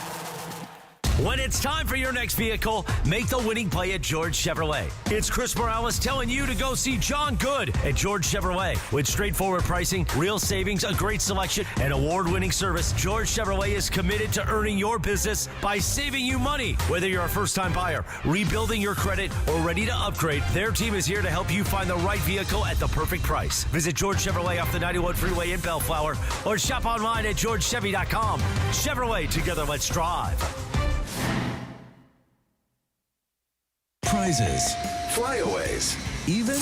When it's time for your next vehicle, make the winning play at George Chevrolet. It's Chris Morales telling you to go see John Good at George Chevrolet. With straightforward pricing, real savings, a great selection, and award-winning service, George Chevrolet is committed to earning your business by saving you money. Whether you're a first-time buyer, rebuilding your credit, or ready to upgrade, their team is here to help you find the right vehicle at the perfect price. Visit George Chevrolet off the 91 freeway in Bellflower, or shop online at georgechevy.com. Chevrolet, together let's drive. Prizes, flyaways, even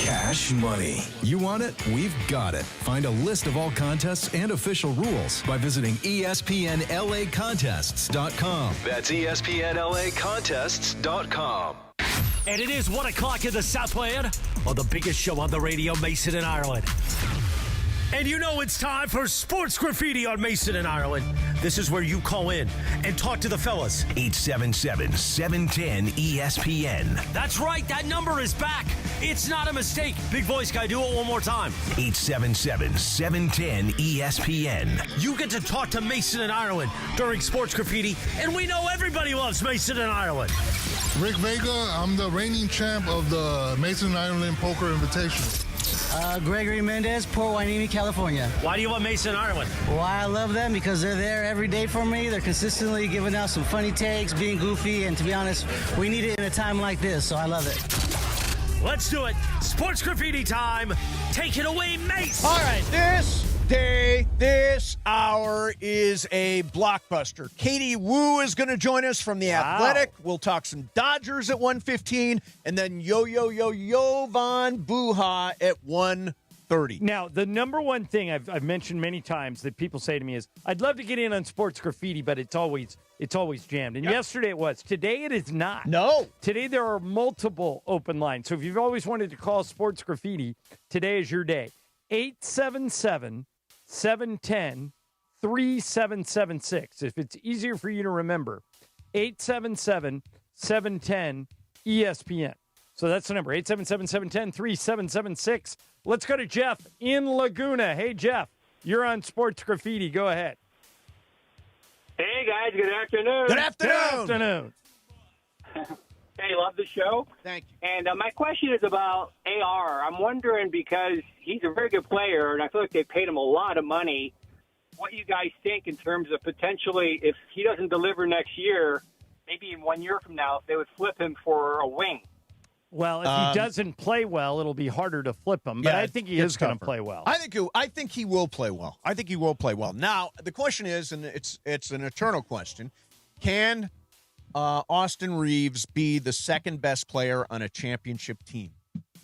cash money. You want it? We've got it. Find a list of all contests and official rules by visiting ESPNLAcontests.com. That's ESPNLAcontests.com. And it is 1 o'clock in the Southland on the biggest show on the radio, Mason and Ireland. And you know it's time for Sports Graffiti on Mason and Ireland. This is where you call in and talk to the fellas. 877-710-ESPN. That's right, that number is back. It's not a mistake. Big voice guy, do it one more time. 877-710-ESPN. You get to talk to Mason and Ireland during Sports Graffiti, and we know everybody loves Mason and Ireland. Rick Vega, I'm the reigning champ of the Mason and Ireland Poker Invitational. Gregory Mendez, Port Hueneme, California. Why do you love Mason and Ireland? Why I love them? Because they're there every day for me. They're consistently giving out some funny takes, being goofy, and to be honest, we need it in a time like this, so I love it. Let's do it. Sports Graffiti time. Take it away, Mace. All right, this day, this hour is a blockbuster. Katie Woo is going to join us from The Athletic. We'll talk some Dodgers at 1:15, and then Yovan Buha at 1:30. Now, the number one thing I've mentioned many times that people say to me is, I'd love to get in on Sports Graffiti, but it's always jammed. And yesterday it was. Today it is not. No. Today there are multiple open lines. So if you've always wanted to call Sports Graffiti, today is your day. 877-710-3776. If it's easier for you to remember, 877-710-ESPN. So that's the number, 877-710-3776. Let's go to Jeff in Laguna. Hey, Jeff, you're on Sports Graffiti. Go ahead. Hey, guys. Good afternoon. Good afternoon. Good afternoon. Hey, love the show. Thank you. And my question is about AR. I'm wondering, because he's a very good player, and I feel like they paid him a lot of money, what you guys think in terms of potentially, if he doesn't deliver next year, maybe in 1 year from now, if they would flip him for a wing. Well, if he doesn't play well, it'll be harder to flip him. But Yeah, I think he is going to play well. I think he will play well. I think he will play well. Now, the question is, and it's an eternal question, Can Austin Reaves be the second best player on a championship team?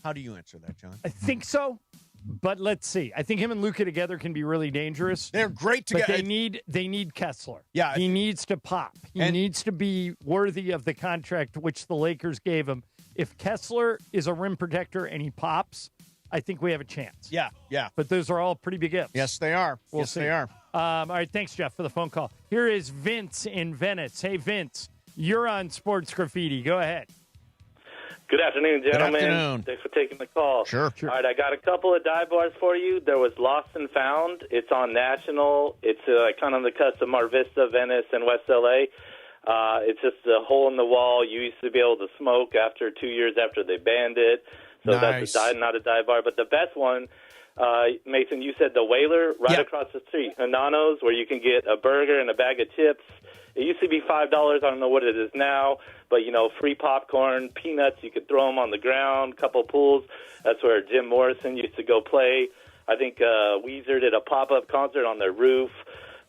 How do you answer that, John? I think so, but let's see. I think him and Luka together can be really dangerous. They're great together. But they need Kessler. Yeah, he needs to pop. He needs to be worthy of the contract which the Lakers gave him. If Kessler is a rim protector and he pops, I think we have a chance. Yeah. But those are all pretty big ifs. Yes, they are. We'll see. They are. All right, thanks, Jeff, for the phone call. Here is Vince in Venice. Hey, Vince, you're on Sports Graffiti. Go ahead. Good afternoon, gentlemen. Good afternoon. Thanks for taking the call. Sure. All right, I got a couple of dive bars for you. There was Lost and Found. It's on National. It's kind of on the cusp of Mar Vista, Venice, and West L.A. It's just a hole in the wall. You used to be able to smoke after 2 years after they banned it. So Nice. that's not a dive bar. But the best one, Mason, you said the Whaler right across the street, Hanano's, where you can get a burger and a bag of chips. It used to be $5. I don't know what it is now. But, free popcorn, peanuts, you could throw them on the ground, couple pools. That's where Jim Morrison used to go play. I think Weezer did a pop-up concert on their roof.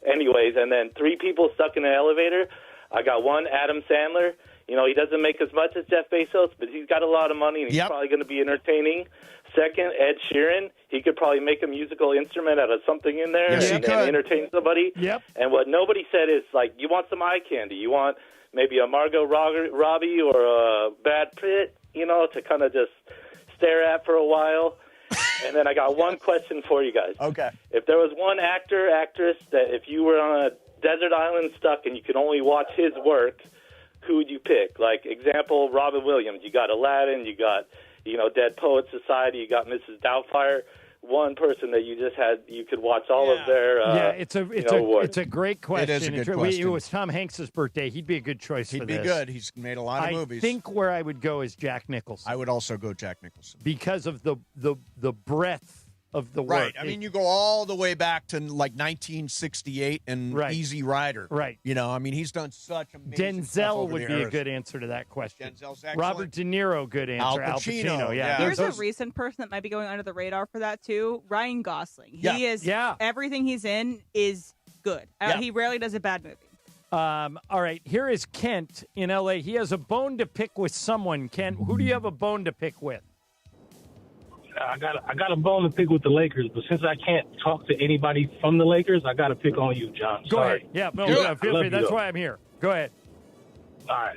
Anyways, and then 3 people stuck in an elevator. I got one, Adam Sandler. He doesn't make as much as Jeff Bezos, but he's got a lot of money, and he's probably going to be entertaining. Second, Ed Sheeran. He could probably make a musical instrument out of something in there and entertain somebody. Yep. And what nobody said is, you want some eye candy. You want maybe a Margot Robbie or a Brad Pitt, to kind of just stare at for a while. And then I got one question for you guys. Okay. If there was one actor, actress, that if you were on a desert island stuck and you could only watch his work, who would you pick? Like, example, Robin Williams. You got Aladdin, you got, Dead Poets Society, you got Mrs. Doubtfire. One person that you could watch all of their it's a great question. It is a good question. It was Tom Hanks' birthday. He'd be a good choice for this. He'd be good. He's made a lot of movies. I think where I would go is Jack Nicholson. I would also go Jack Nicholson. Because of the breadth of the work. Right. I mean, you go all the way back to 1968 and Easy Rider. Right. He's done such amazing stuff Denzel over would the be years. a good answer to that question. Denzel's excellent. Robert De Niro, good answer. Al Pacino, yeah. Here's a recent person that might be going under the radar for that too. Ryan Gosling. He is. Everything he's in is good. He rarely does a bad movie. All right. Here is Kent in L.A. He has a bone to pick with someone. Kent, who do you have a bone to pick with? I got a bone to pick with the Lakers, but since I can't talk to anybody from the Lakers, I got to pick on you, John. Go Sorry. ahead. Yeah, feel free. That's why I'm here. Go ahead. All right.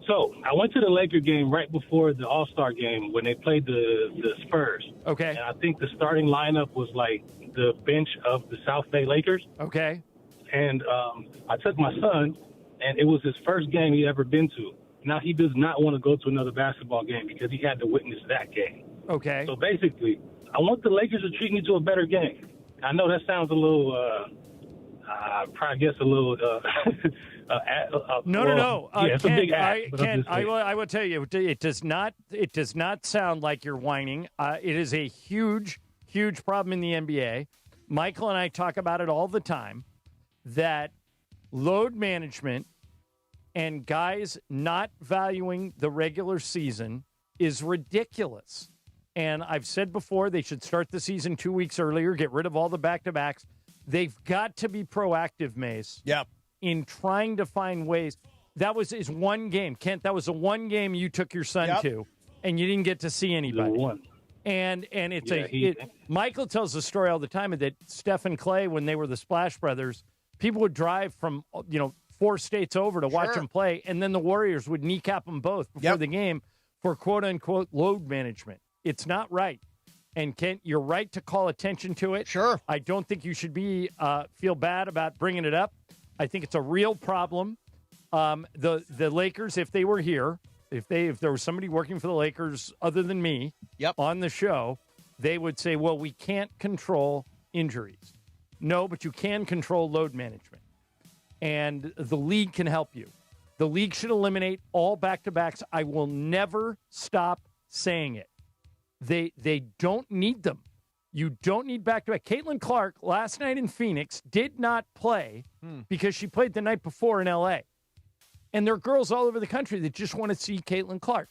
So I went to the Laker game right before the All-Star game when they played the Spurs. Okay. And I think the starting lineup was like the bench of the South Bay Lakers. Okay. And I took my son, and it was his first game he'd ever been to. Now he does not want to go to another basketball game because he had to witness that game. Okay. So basically, I want the Lakers to treat me to a better game. I know that sounds a little, No. It's a big ask. Kent, I will tell you, it does not sound like you're whining. It is a huge, huge problem in the NBA. Michael and I talk about it all the time, that load management and guys not valuing the regular season is ridiculous. And I've said before, they should start the season 2 weeks earlier, get rid of all the back-to-backs. They've got to be proactive, Mace. Yep. In trying to find ways. That was his one game. Kent, that was the one game you took your son to, and you didn't get to see anybody. And it's Michael tells the story all the time that Steph and Clay, when they were the Splash Brothers, people would drive from 4 states over to watch them play, and then the Warriors would kneecap them both before the game for quote-unquote load management. It's not right. And Kent, you're right to call attention to it. Sure. I don't think you should feel bad about bringing it up. I think it's a real problem. The Lakers, if they were here, if there was somebody working for the Lakers other than me on the show, they would say, well, we can't control injuries. No, but you can control load management. And the league can help you. The league should eliminate all back-to-backs. I will never stop saying it. They don't need them. You don't need back-to-back. Caitlin Clark last night in Phoenix did not play because she played the night before in L.A. And there are girls all over the country that just want to see Caitlin Clark.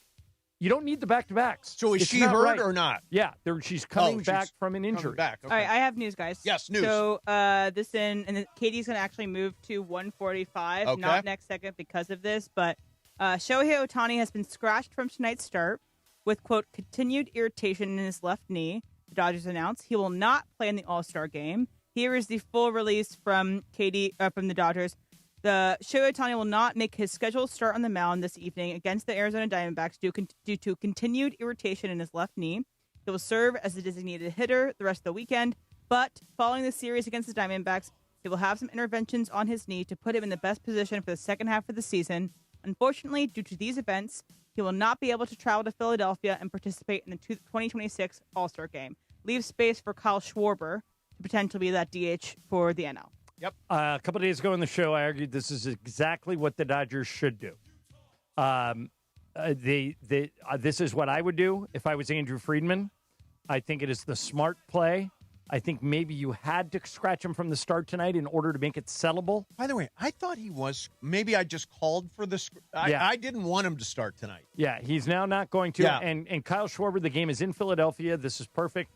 You don't need the back-to-backs. So is she hurt or not? Yeah, she's coming back from an injury. Back. Okay. All right, I have news, guys. Yes, news. So Katie's going to actually move to 145, not next second because of this, but Shohei Ohtani has been scratched from tonight's start with, quote, continued irritation in his left knee. The Dodgers announced he will not play in the All-Star game. Here is the full release from from the Dodgers. The Shohei Ohtani will not make his scheduled start on the mound this evening against the Arizona Diamondbacks due to continued irritation in his left knee. He will serve as the designated hitter the rest of the weekend, but following the series against the Diamondbacks, he will have some interventions on his knee to put him in the best position for the second half of the season. Unfortunately, due to these events, he will not be able to travel to Philadelphia and participate in the 2026 All-Star Game. Leave space for Kyle Schwarber to potentially be that DH for the NL. Yep. A couple of days ago in the show, I argued this is exactly what the Dodgers should do. This is what I would do if I was Andrew Friedman. I think it is the smart play. I think maybe you had to scratch him from the start tonight in order to make it sellable. By the way, I thought he was. Maybe I just called for this. I didn't want him to start tonight. Yeah, he's now not going to. Yeah. And Kyle Schwarber, the game is in Philadelphia. This is perfect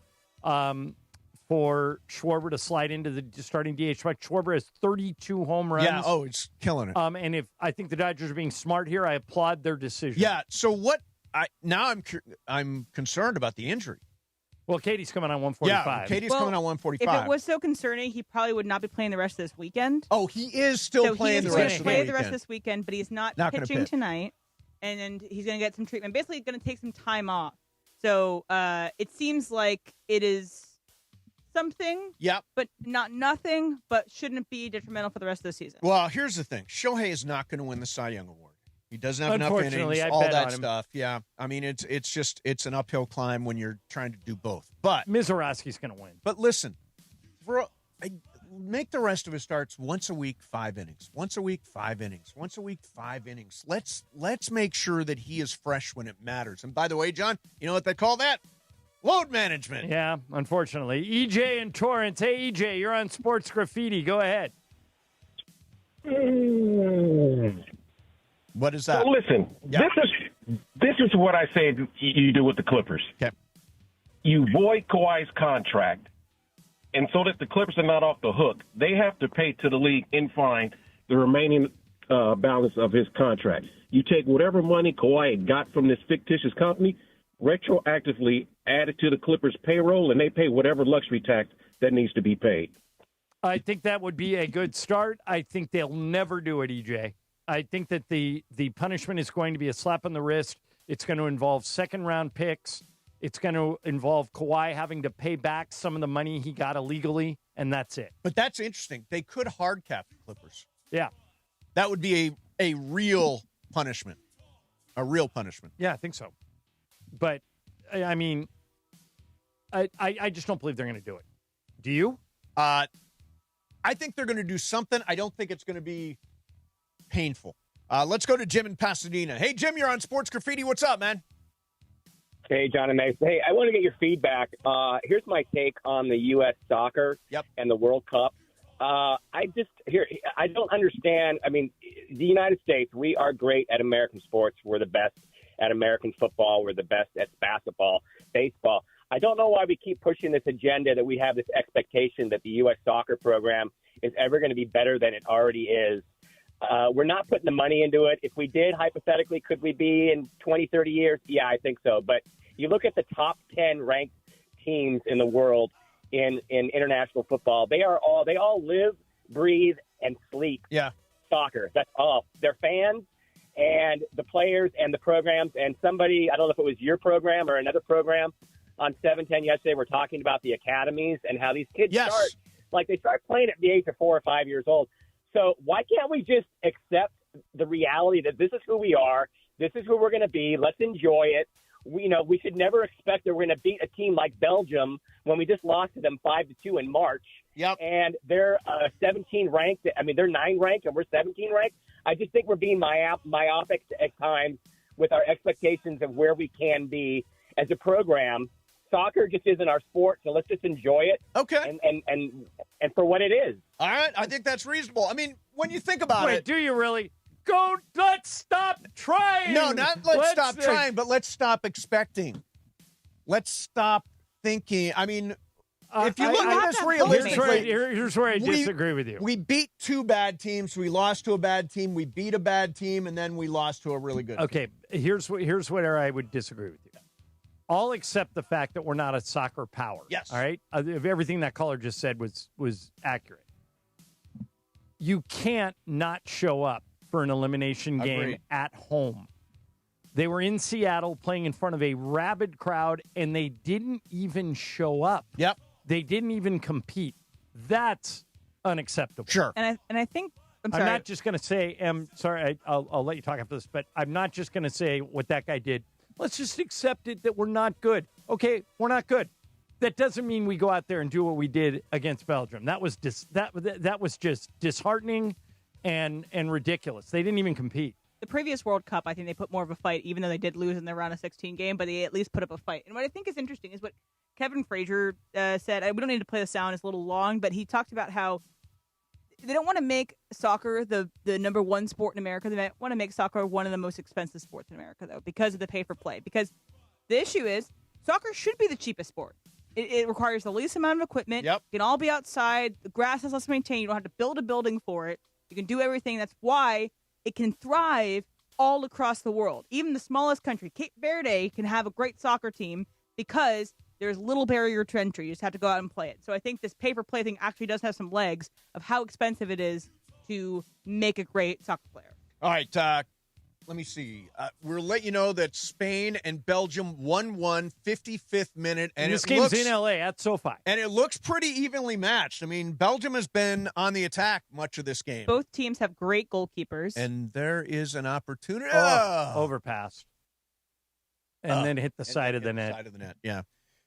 for Schwarber to slide into the starting DH. Schwarber has 32 home runs. Yeah, it's killing it. And if I think the Dodgers are being smart here, I applaud their decision. Yeah. So what? I'm concerned about the injury. Well, Katie's coming on 145. Yeah, Katie's coming on 145. If it was so concerning, he probably would not be playing the rest of this weekend. Oh, he is still playing the rest of the weekend. the rest of this weekend, but he's not pitching tonight, and he's going to get some treatment. Basically, going to take some time off. So it seems like it is something, but not nothing, but shouldn't be detrimental for the rest of the season. Well, here's the thing. Shohei is not going to win the Cy Young Award. He doesn't have enough innings, all that stuff. Yeah, I mean, it's an uphill climb when you're trying to do both. But Mizorowski's going to win. But listen, make the rest of his starts once a week, 5 innings. Once a week, 5 innings. Once a week, 5 innings. Let's make sure that he is fresh when it matters. And by the way, John, you know what they call that? Load management. Yeah, unfortunately. EJ in Torrance. Hey, EJ, you're on Sports Graffiti. Go ahead. What is that? So listen, this is what I say you do with the Clippers. Okay. You void Kawhi's contract, and so that the Clippers are not off the hook, they have to pay to the league in fine the remaining balance of his contract. You take whatever money Kawhi had got from this fictitious company, retroactively add it to the Clippers' payroll, and they pay whatever luxury tax that needs to be paid. I think that would be a good start. I think they'll never do it, EJ. I think that the punishment is going to be a slap on the wrist. It's going to involve second-round picks. It's going to involve Kawhi having to pay back some of the money he got illegally, and that's it. But that's interesting. They could hard cap the Clippers. Yeah. That would be a real punishment. A real punishment. Yeah, I think so. But, I mean, I just don't believe they're going to do it. Do you? I think they're going to do something. I don't think it's going to be painful. Let's go to Jim in Pasadena. Hey, Jim, you're on Sports Graffiti. What's up, man? Hey, John and Mace. Hey, I want to get your feedback. Here's my take on the U.S. soccer and the World Cup. I don't understand. I mean, the United States, we are great at American sports. We're the best at American football. We're the best at basketball, baseball. I don't know why we keep pushing this agenda that we have this expectation that the U.S. soccer program is ever going to be better than it already is. We're not putting the money into it. If we did, hypothetically, could we be in 20, 30 years? Yeah, I think so. But you look at the top 10 ranked teams in the world in international football. They all live, breathe, and sleep soccer. That's all. They're fans and the players and the programs. And somebody, I don't know if it was your program or another program on 710 yesterday, we're talking about the academies and how these kids start playing at the age of 4 or 5 years old. So why can't we just accept the reality that this is who we are, this is who we're going to be, let's enjoy it. We should never expect that we're going to beat a team like Belgium when we just lost to them 5-2 in March. Yep. And they're 17 ranked. I mean, they're 9 ranked and we're 17 ranked. I just think we're being myopic at times with our expectations of where we can be as a program. Soccer just isn't our sport, so let's just enjoy it. Okay. And for what it is. All right. I think that's reasonable. I mean, when you think about it. Do you really? let's stop trying. No, not let's stop trying, but let's stop expecting. Let's stop thinking. I mean, if you look at this realistically, here's where I disagree with you. We beat two bad teams. We lost to a bad team. We beat a bad team, and then we lost to a really good team. Okay, here's where I would disagree with you. I'll accept the fact that we're not a soccer power. Yes. All right? Everything that caller just said was accurate. You can't not show up for an elimination game at home. They were in Seattle playing in front of a rabid crowd, and they didn't even show up. Yep. They didn't even compete. That's unacceptable. Sure. And I think I'm not just going to say, I'll let you talk after this, but I'm not just going to say what that guy did. Let's just accept it that we're not good. Okay, we're not good. That doesn't mean we go out there and do what we did against Belgium. That was that was just disheartening and ridiculous. They didn't even compete. The previous World Cup, I think they put more of a fight, even though they did lose in the round of 16 game, but they at least put up a fight. And what I think is interesting is what Kevin Frazier said. We don't need to play the sound; it's a little long, but he talked about how they don't want to make soccer the number one sport in America. They want to make soccer one of the most expensive sports in America, though, because of the pay-for-play. Because the issue is soccer should be the cheapest sport. It requires the least amount of equipment. Yep. You can all be outside. The grass is less to maintain. You don't have to build a building for it. You can do everything. That's why it can thrive all across the world. Even the smallest country, Cape Verde, can have a great soccer team because there's little barrier to entry. You just have to go out and play it. So I think this pay-for-play thing actually does have some legs of how expensive it is to make a great soccer player. All right, let me see. We'll let you know that Spain and Belgium 1-1, 55th minute. And this game's in L.A. at SoFi. And it looks pretty evenly matched. I mean, Belgium has been on the attack much of this game. Both teams have great goalkeepers. And there is an opportunity. Overpassed. And then hit the side of the net. Side of the net, yeah.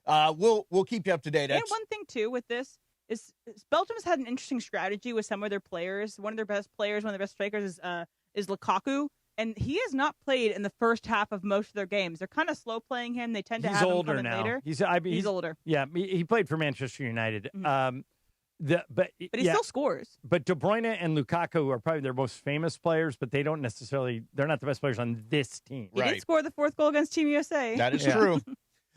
We'll keep you up to date. And one thing, too, with this is Belgium's had an interesting strategy with some of their players. One of their best players, one of their best strikers is Lukaku. And he has not played in the first half of most of their games. They're kind of slow playing him. They tend to have him come in later. He's older. Yeah, he played for Manchester United. Mm-hmm. But he still scores. But De Bruyne and Lukaku are probably their most famous players, but they're not the best players on this team. He did score the fourth goal against Team USA. That is true.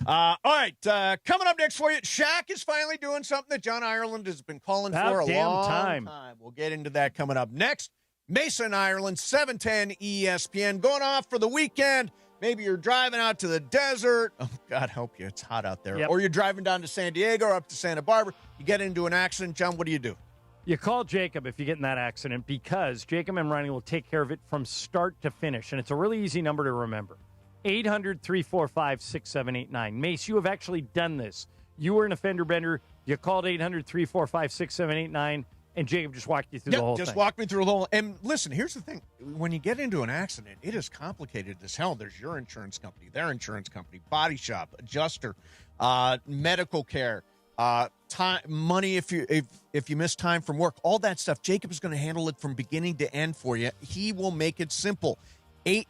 All right, coming up next for you, Shaq is finally doing something that John Ireland has been calling for a long time. We'll get into that coming up next. Mason, Ireland, 710 ESPN, going off for the weekend. Maybe you're driving out to the desert. Oh, God help you. It's hot out there. Yep. Or you're driving down to San Diego or up to Santa Barbara. You get into an accident. John, what do? You call Jacob if you get in that accident because Jacob and Ronnie will take care of it from start to finish. And it's a really easy number to remember. 800-345-6789. Mace, you have actually done this. You were an offender bender. You called 800-345-6789. And Jacob just walked you through the whole thing. Just walked me through the whole. And listen, here's the thing. When you get into an accident, it is complicated as hell. There's your insurance company, their insurance company, body shop, adjuster, medical care, time, money if you miss time from work, all that stuff. Jacob is going to handle it from beginning to end for you. He will make it simple. The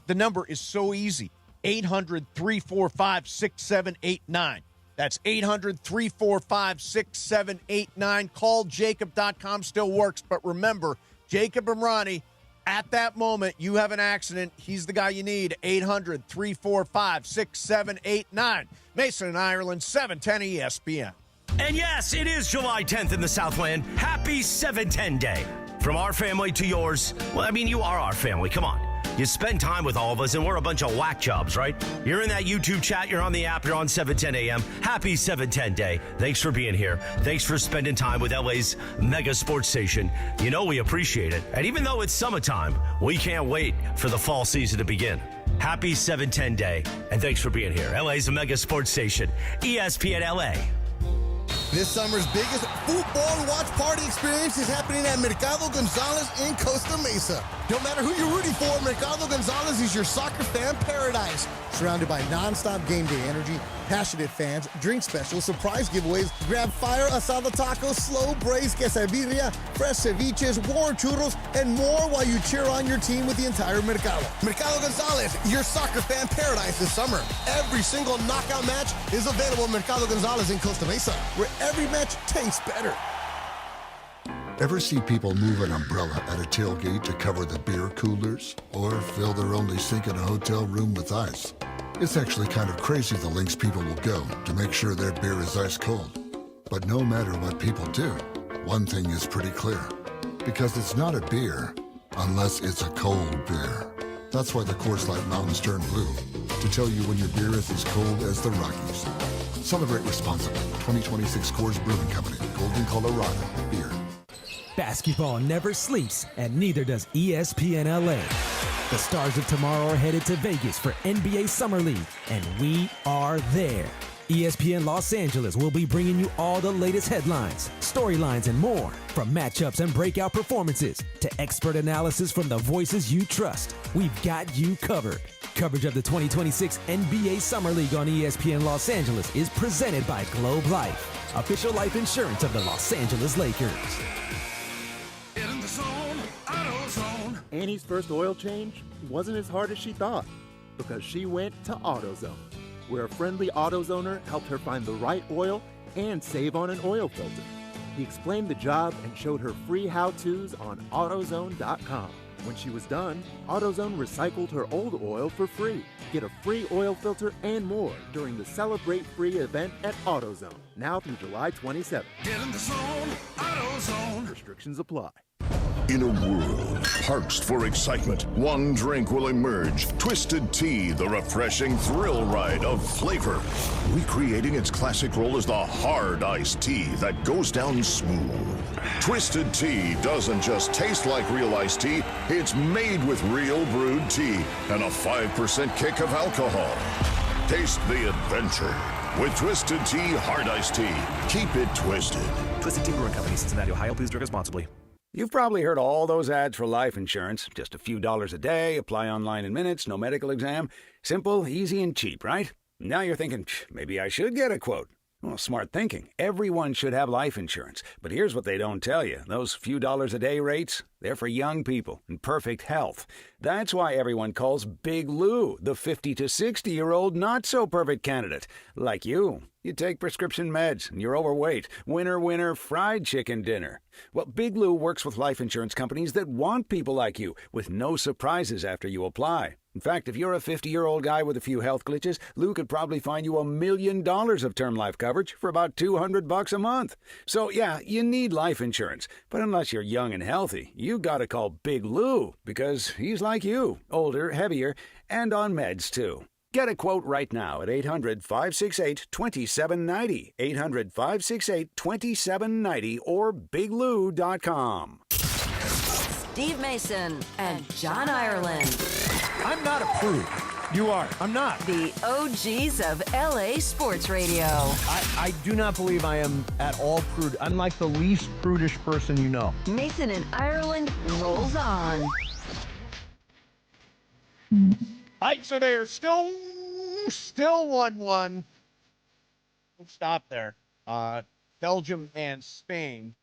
number is so easy. 800-345-6789. That's 800-345-6789. CallJacob.com still works. But remember, Jacob and Ronnie, at that moment, you have an accident. He's the guy you need. 800-345-6789. Mason and Ireland, 710 ESPN. And yes, it is July 10th in the Southland. Happy 710 Day. From our family to yours. Well, I mean, you are our family. Come on. You spend time with all of us, and we're a bunch of whack jobs, right? You're in that YouTube chat, you're on the app, you're on 710 AM. Happy 710 Day. Thanks for being here. Thanks for spending time with LA's mega sports station. You know we appreciate it. And even though it's summertime, we can't wait for the fall season to begin. Happy 710 Day, and thanks for being here. LA's mega sports station, ESPN LA. This summer's biggest football watch party experience is happening at Mercado Gonzalez in Costa Mesa. No matter who you're rooting for, Mercado Gonzalez is your soccer fan paradise. Surrounded by nonstop game day energy, passionate fans, drink specials, surprise giveaways, grab fire asada tacos, slow braised quesadilla, fresh ceviches, warm churros, and more while you cheer on your team with the entire Mercado. Mercado Gonzalez, your soccer fan paradise this summer. Every single knockout match is available at Mercado Gonzalez in Costa Mesa, where every match tastes better. Ever see people move an umbrella at a tailgate to cover the beer coolers? Or fill their only sink in a hotel room with ice? It's actually kind of crazy the lengths people will go to make sure their beer is ice cold. But no matter what people do, one thing is pretty clear. Because it's not a beer unless it's a cold beer. That's why the Coors Light mountains turn blue, to tell you when your beer is as cold as the Rockies. Celebrate responsibly. 2026 Coors Brewing Company, Golden, Colorado. Beer. Basketball never sleeps, and neither does ESPN LA. The stars of tomorrow are headed to Vegas for NBA Summer League, and we are there. ESPN Los Angeles will be bringing you all the latest headlines, storylines, and more. From matchups and breakout performances to expert analysis from the voices you trust, we've got you covered. Coverage of the 2026 NBA Summer League on ESPN Los Angeles is presented by Globe Life, official life insurance of the Los Angeles Lakers. In the zone, AutoZone. Annie's first oil change wasn't as hard as she thought because she went to AutoZone, where a friendly AutoZoner helped her find the right oil and save on an oil filter. He explained the job and showed her free how-tos on AutoZone.com. When she was done, AutoZone recycled her old oil for free. Get a free oil filter and more during the Celebrate Free event at AutoZone, now through July 27th. Get in the zone, AutoZone. Restrictions apply. In a world parched for excitement, one drink will emerge. Twisted Tea, the refreshing thrill ride of flavor. Recreating its classic role as the hard iced tea that goes down smooth. Twisted Tea doesn't just taste like real iced tea, it's made with real brewed tea and a 5% kick of alcohol. Taste the adventure with Twisted Tea Hard Iced Tea. Keep it twisted. Twisted Tea Brewing Company, Cincinnati, Ohio. Please drink responsibly. You've probably heard all those ads for life insurance. Just a few dollars a day, apply online in minutes, no medical exam. Simple, easy, and cheap, right? Now you're thinking, maybe I should get a quote. Well, smart thinking. Everyone should have life insurance. But here's what they don't tell you. Those few dollars a day rates, they're for young people in perfect health. That's why everyone calls Big Lou the 50 to 60-year-old not-so-perfect candidate. Like you. You take prescription meds, and you're overweight. Winner, winner, fried chicken dinner. Well, Big Lou works with life insurance companies that want people like you, with no surprises after you apply. In fact, if you're a 50-year-old guy with a few health glitches, Lou could probably find you $1 million of term life coverage for about $200 a month. So, yeah, you need life insurance. But unless you're young and healthy, you gotta call Big Lou, because he's like you, older, heavier, and on meds, too. Get a quote right now at 800-568-2790, 800-568-2790, or biglou.com. Steve Mason and John Ireland. I'm not a prude. You are. I'm not. The OGs of LA Sports Radio. I do not believe I am at all prude. I'm like the least prudish person you know. Mason and Ireland rolls on. All right, so they're still 1-1. We'll stop there. Belgium and Spain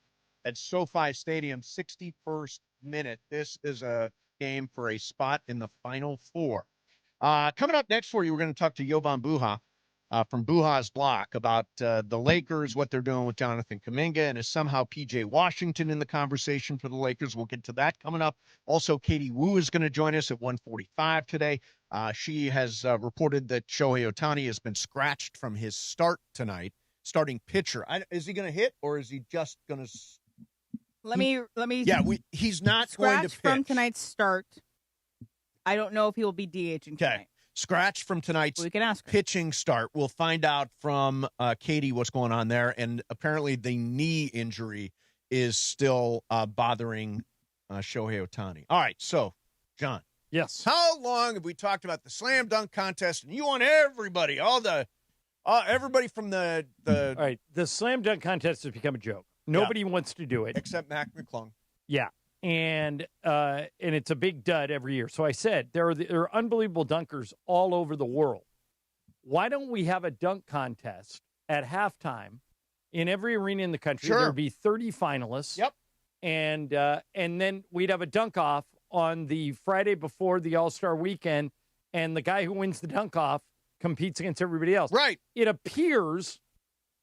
at SoFi Stadium, 61st minute. This is a game for a spot in the Final Four. Coming up next for you, we're going to talk to Yovan Buha from Buha's Block about the Lakers, what they're doing with Jonathan Kuminga, and is somehow P.J. Washington in the conversation for the Lakers. We'll get to that coming up. Also, Katie Wu is going to join us at 1:45 today. She has reported that Shohei Ohtani has been scratched from his start tonight, starting pitcher. Is he going to hit, or is he just going to... Let me. Yeah, he's not going to pitch. From tonight's start. I don't know if he will be DHing tonight. Scratch from tonight's pitching start. We'll find out from Katie what's going on there. And apparently the knee injury is still bothering Shohei Ohtani. All right, so, John. Yes. How long have we talked about the slam dunk contest? And you want everybody, everybody from the... All right, the slam dunk contest has become a joke. Nobody wants to do it. Except Mac McClung. Yeah. And it's a big dud every year. So I said, there are unbelievable dunkers all over the world. Why don't we have a dunk contest at halftime in every arena in the country? Sure. There'd be 30 finalists. Yep. And then we'd have a dunk off on the Friday before the All-Star weekend, and the guy who wins the dunk off competes against everybody else. Right. It appears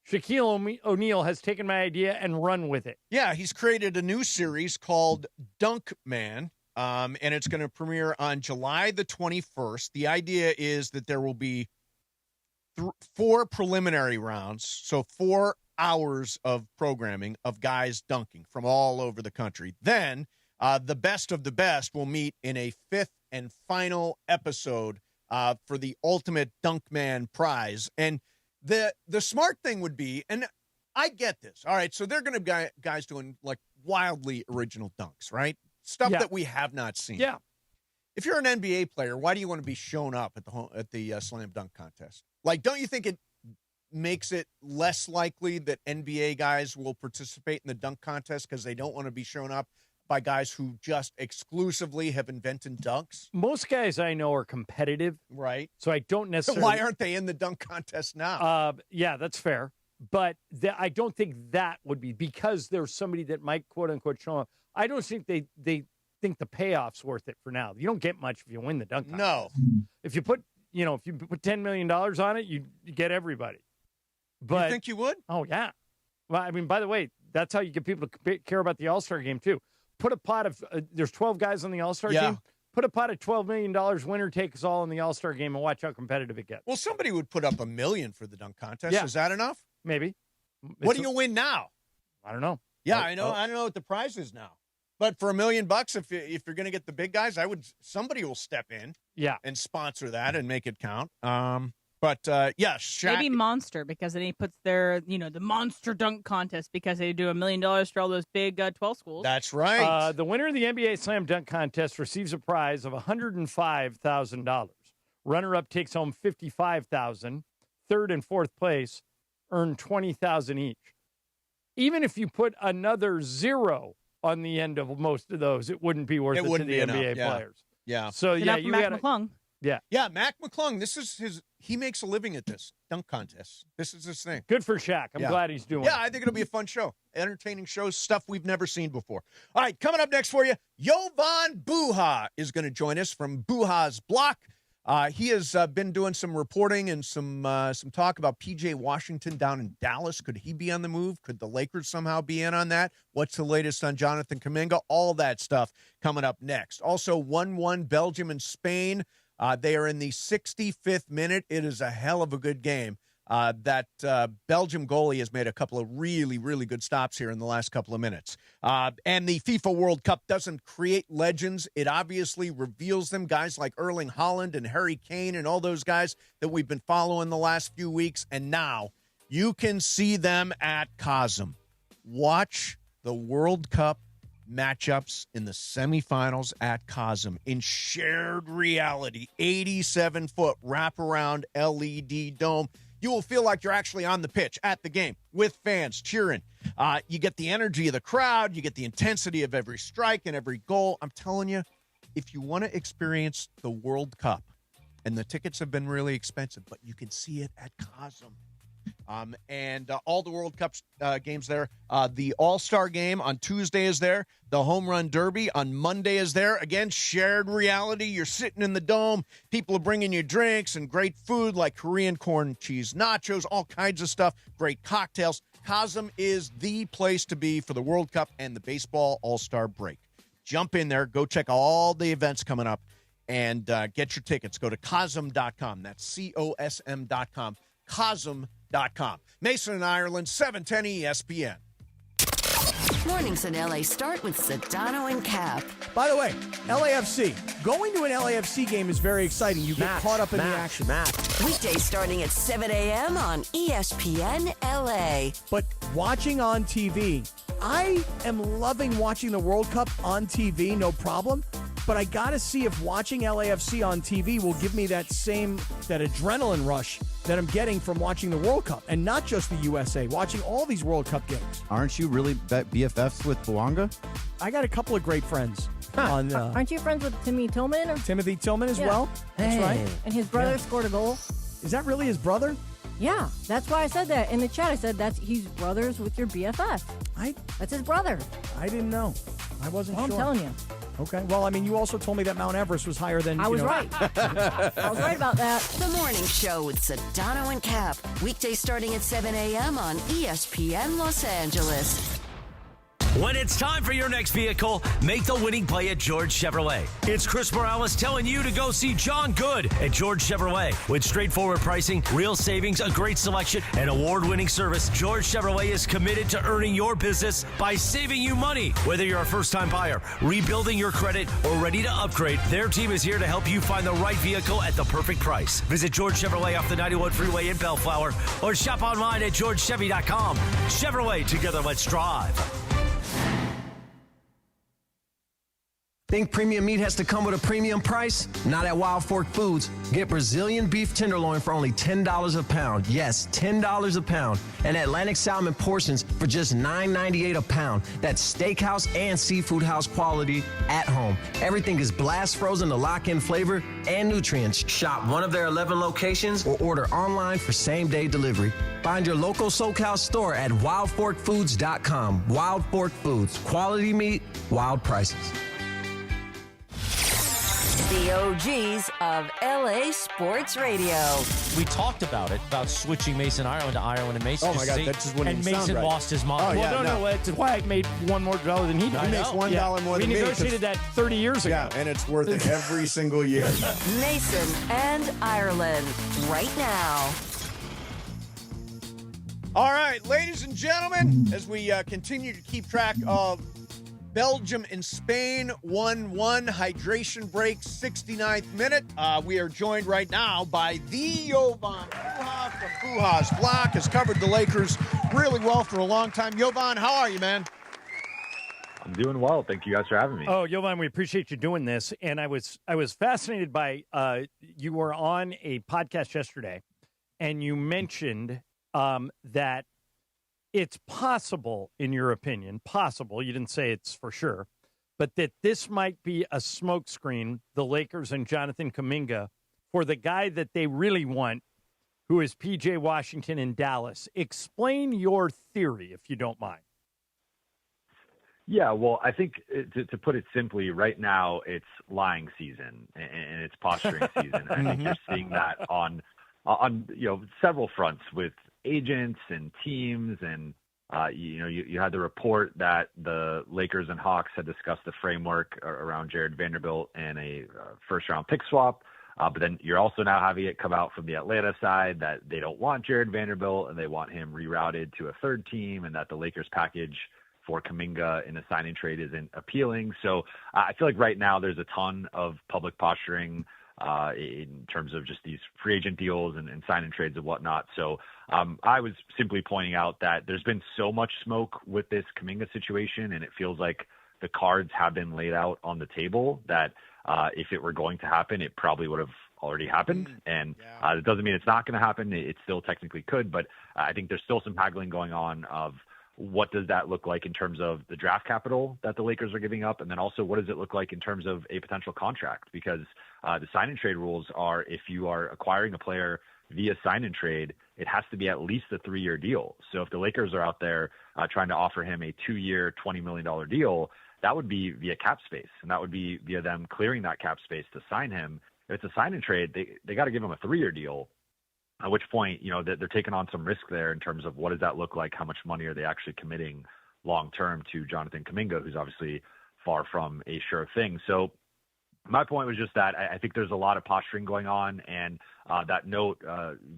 Shaquille O'Neal has taken my idea and run with it. Yeah, he's created a new series called Dunk Man, and it's going to premiere on July the 21st. The idea is that there will be 4 preliminary rounds, so 4 hours of programming of guys dunking from all over the country. Then the best of the best will meet in a 5th and final episode for the ultimate Dunk Man prize. And the smart thing would be, and I get this, all right, so they're going to be guys doing like wildly original dunks, right? Stuff that we have not seen. Yeah. If you're an NBA player, why do you want to be shown up at the slam dunk contest? Like, don't you think it makes it less likely that NBA guys will participate in the dunk contest because they don't want to be shown up by guys who just exclusively have invented dunks? Most guys I know are competitive. Right. So I don't necessarily... Why aren't they in the dunk contest now? Yeah, that's fair. But I don't think that would be because there's somebody that might, quote-unquote, show up. I don't think they think the payoff's worth it for now. You don't get much if you win the dunk contest. No. If you put $10 million on it, you get everybody. But you think you would? Oh, yeah. Well, I mean, by the way, that's how you get people to care about the All-Star game, too. Put a pot of there's 12 guys on the All-Star game. Put a pot of $12 million, winner takes all in the All-Star game, and watch how competitive it gets. Well, somebody would put up $1 million for the dunk contest. Yeah. Is that enough? Maybe. What do you win now? I don't know. Yeah, I know. I don't know what the prize is now. But for $1 million, if you're going to get the big guys, somebody will step in, and sponsor that and make it count. But Shaq, maybe Monster, because then he puts their the Monster Dunk Contest because they do $1 million for all those big 12 schools. That's right. The winner of the NBA Slam Dunk Contest receives a prize of $105,000. Runner-up takes home $55,000. Third and fourth place earn $20,000 each. Even if you put another 0 on the end of most of those, it wouldn't be worth it to the NBA players. Yeah. So you Mac McClung. Yeah. Yeah, Mac McClung. This is he makes a living at this dunk contest. This is his thing. Good for Shaq. I'm glad he's doing it. Yeah, I think it'll be a fun show. Entertaining shows, stuff we've never seen before. All right, coming up next for you, Yovan Buha is going to join us from Buha's Block. He has been doing some reporting and some talk about P.J. Washington down in Dallas. Could he be on the move? Could the Lakers somehow be in on that? What's the latest on Jonathan Kuminga? All that stuff coming up next. Also, 1-1 Belgium and Spain. They are in the 65th minute. It is a hell of a good game. That Belgium goalie has made a couple of really, really good stops here in the last couple of minutes. And the FIFA World Cup doesn't create legends. It obviously reveals them, guys like Erling Haaland and Harry Kane and all those guys that we've been following the last few weeks. And now you can see them at COSM. Watch the World Cup matchups in the semifinals at COSM in shared reality. 87-foot wraparound LED dome. You will feel like you're actually on the pitch at the game with fans cheering. You get the energy of the crowd. You get the intensity of every strike and every goal. I'm telling you, if you want to experience the World Cup, and the tickets have been really expensive, but you can see it at COSM. And all the World Cup games there. The All-Star game on Tuesday is there. The Home Run Derby on Monday is there. Again, shared reality. You're sitting in the dome. People are bringing you drinks and great food like Korean corn cheese nachos, all kinds of stuff, great cocktails. COSM is the place to be for the World Cup and the baseball All-Star break. Jump in there. Go check all the events coming up and get your tickets. Go to COSM.com. That's COSM.com. COSM.com. Mason in Ireland, 710 ESPN. Mornings in LA start with Sedano and Cap. By the way, LAFC. Going to an LAFC game is very exciting. You get caught up in the action. Weekdays starting at 7 a.m. on ESPN LA. But watching on TV, I am loving watching the World Cup on TV, no problem. But I got to see if watching LAFC on TV will give me that adrenaline rush that I'm getting from watching the World Cup. And not just the USA, watching all these World Cup games. Aren't you really BFFs with Bouanga? I got a couple of great friends. Aren't you friends with Timothy Tillman? Timothy Tillman as well? That's right. And his brother scored a goal. Is that really his brother? Yeah, that's why I said that. In the chat, I said he's brothers with your BFF. That's his brother. I didn't know. I wasn't sure. I'm telling you. Okay. Well, I mean, you also told me that Mount Everest was higher than. I was right. I was right about that. The Morning Show with Sedano and Cap. Weekdays starting at 7 a.m. on ESPN Los Angeles. When it's time for your next vehicle, make the winning play at George Chevrolet. It's Chris Morales telling you to go see John Good at George Chevrolet. With straightforward pricing, real savings, a great selection, and award-winning service, George Chevrolet is committed to earning your business by saving you money. Whether you're a first-time buyer, rebuilding your credit, or ready to upgrade, their team is here to help you find the right vehicle at the perfect price. Visit George Chevrolet off the 91 freeway in Bellflower or shop online at georgechevy.com. Chevrolet, together let's drive. Think premium meat has to come with a premium price? Not at Wild Fork Foods. Get Brazilian beef tenderloin for only $10 a pound. Yes, $10 a pound. And Atlantic salmon portions for just $9.98 a pound. That's steakhouse and seafood house quality at home. Everything is blast frozen to lock in flavor and nutrients. Shop one of their 11 locations or order online for same-day delivery. Find your local SoCal store at wildforkfoods.com. Wild Fork Foods. Quality meat, wild prices. The OGs of LA Sports Radio. We talked about it, about switching Mason Ireland to Ireland and Mason. Oh, my God, that just wouldn't And even sound Mason right. lost his mind. Oh, yeah, No, that's why I made $1 more than he did. He makes $1 more than me. We negotiated that 30 years ago. Yeah, and it's worth it every single year. Mason and Ireland, right now. All right, ladies and gentlemen, as we continue to keep track of Belgium and Spain 1-1 hydration break, 69th minute. We are joined right now by the Yovan Buha from Buha's Block. Has covered the Lakers really well for a long time. Yovan, how are you, man? I'm doing well. Thank you guys for having me. Oh, Yovan, we appreciate you doing this. And I was fascinated by you were on a podcast yesterday, and you mentioned that it's possible, in your opinion, you didn't say it's for sure, but that this might be a smokescreen, the Lakers and Jonathan Kuminga, for the guy that they really want, who is P.J. Washington in Dallas. Explain your theory, if you don't mind. Yeah, well, I think to put it simply, right now it's lying season and it's posturing season. I think you're seeing that on several fronts with agents and teams, and you had the report that the Lakers and Hawks had discussed the framework around Jared Vanderbilt and a first-round pick swap. But then you're also now having it come out from the Atlanta side that they don't want Jared Vanderbilt and they want him rerouted to a third team, and that the Lakers package for Kuminga in a signing trade isn't appealing. So I feel like right now there's a ton of public posturing in terms of just these free agent deals and sign and trades and whatnot. So I was simply pointing out that there's been so much smoke with this Kuminga situation, and it feels like the cards have been laid out on the table that if it were going to happen, it probably would have already happened. And it doesn't mean it's not going to happen. It still technically could, but I think there's still some haggling going on of what does that look like in terms of the draft capital that the Lakers are giving up? And then also, what does it look like in terms of a potential contract? Because the sign and trade rules are, if you are acquiring a player via sign and trade, it has to be at least a 3-year deal. So if the Lakers are out there trying to offer him a 2-year, $20 million deal, that would be via cap space. And that would be via them clearing that cap space to sign him. If it's a sign and trade, they got to give him a 3-year deal. At which point, they're taking on some risk there in terms of what does that look like? How much money are they actually committing long-term to Jonathan Kuminga, who's obviously far from a sure thing. So my point was just that I think there's a lot of posturing going on. And that note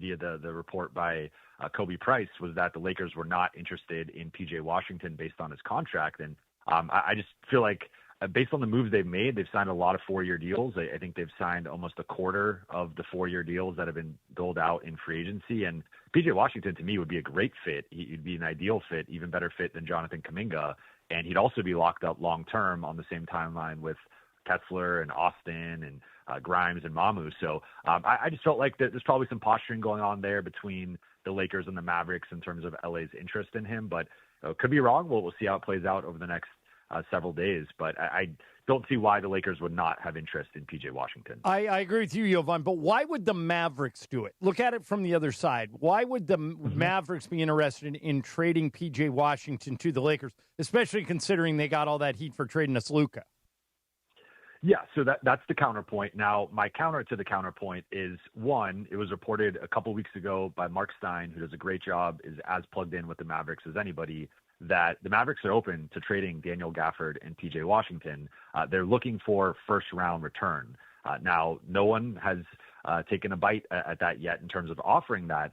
via the report by Kobe Price was that the Lakers were not interested in P.J. Washington based on his contract. And I just feel like based on the moves they've made, they've signed a lot of 4-year deals. I think they've signed almost a quarter of the 4-year deals that have been doled out in free agency. And P.J. Washington, to me, would be a great fit. He'd be an ideal fit, even better fit than Jonathan Kuminga. And he'd also be locked up long-term on the same timeline with Kessler and Austin and Grimes and Mamu. So I just felt like there's probably some posturing going on there between the Lakers and the Mavericks in terms of LA's interest in him. But could be wrong. We'll see how it plays out over the next several days, but I don't see why the Lakers would not have interest in P.J. Washington. I agree with you, Yovan, but why would the Mavericks do it? Look at it from the other side. Why would the Mavericks be interested in trading P.J. Washington to the Lakers, especially considering they got all that heat for trading us Luka? Yeah, so that's the counterpoint. Now, my counter to the counterpoint is, one, it was reported a couple weeks ago by Mark Stein, who does a great job, is as plugged in with the Mavericks as anybody, that the Mavericks are open to trading Daniel Gafford and PJ Washington. They're looking for first-round return. Now, no one has taken a bite at that yet in terms of offering that.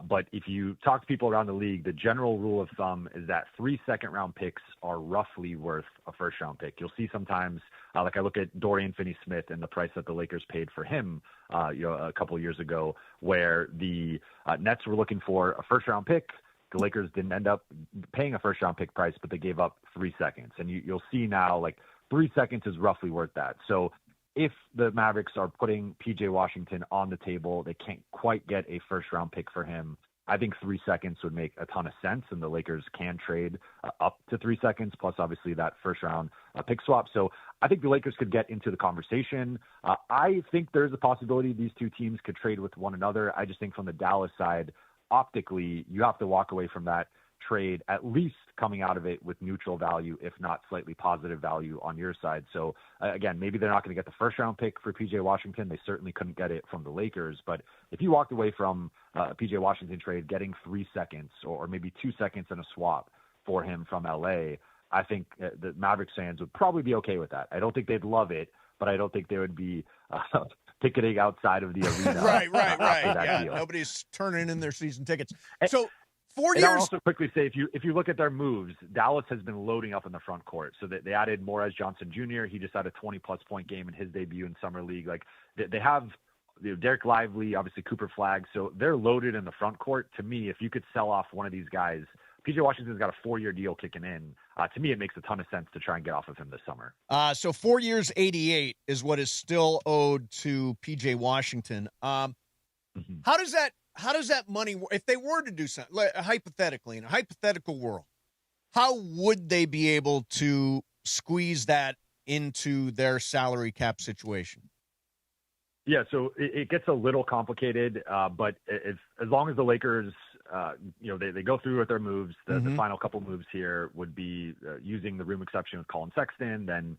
But if you talk to people around the league, the general rule of thumb is that 3 second-round picks are roughly worth a first-round pick. You'll see sometimes, like I look at Dorian Finney-Smith and the price that the Lakers paid for him, a couple of years ago, where the Nets were looking for a first-round pick. The Lakers didn't end up paying a first-round pick price, but they gave up 3 seconds. And you'll see now, like, 3 seconds is roughly worth that. So if the Mavericks are putting PJ Washington on the table, they can't quite get a first-round pick for him. I think 3 seconds would make a ton of sense, and the Lakers can trade up to 3 seconds, plus obviously that first-round pick swap. So I think the Lakers could get into the conversation. I think there's a possibility these two teams could trade with one another. I just think from the Dallas side, optically, you have to walk away from that trade at least coming out of it with neutral value, if not slightly positive value on your side. So again, maybe they're not going to get the first round pick for PJ Washington. They certainly couldn't get it from the Lakers. But if you walked away from a PJ Washington trade getting 3 seconds or maybe 2 seconds in a swap for him from LA, I think the Mavericks fans would probably be okay with that. I don't think they'd love it, but I don't think they would be ticketing outside of the arena. Right. Yeah, nobody's turning in their season tickets. So 4 years. I'll also quickly say, if you look at their moves, Dallas has been loading up in the front court. So they added Morez Johnson Jr. He just had a 20-plus point game in his debut in Summer League. Like they have Derek Lively, obviously Cooper Flagg. So they're loaded in the front court. To me, if you could sell off one of these guys, PJ Washington's got a 4-year deal kicking in. To me, it makes a ton of sense to try and get off of him this summer. So 4 years, 88 is what is still owed to PJ Washington. How does that money, if they were to do something, hypothetically, in a hypothetical world, how would they be able to squeeze that into their salary cap situation? Yeah, so it gets a little complicated, but as long as the Lakers, they go through with their moves, the final couple moves here would be using the room exception with Colin Sexton, then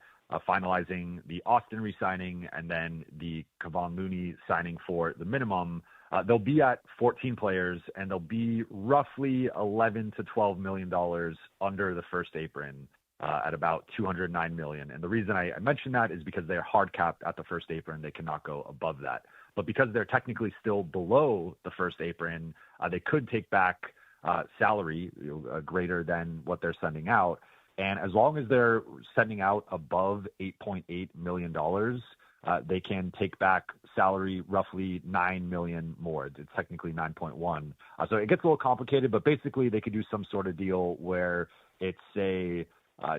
finalizing the Austin re-signing, and then the Kevon Looney signing for the minimum. They'll be at 14 players, and they'll be roughly $11 to $12 million under the first apron at about $209 million. And the reason I mention that is because they're hard capped at the first apron. They cannot go above that. But because they're technically still below the first apron, they could take back salary greater than what they're sending out. And as long as they're sending out above $8.8 million, they can take back salary roughly $9 million more. It's technically 9.1. So it gets a little complicated, but basically they could do some sort of deal where it's a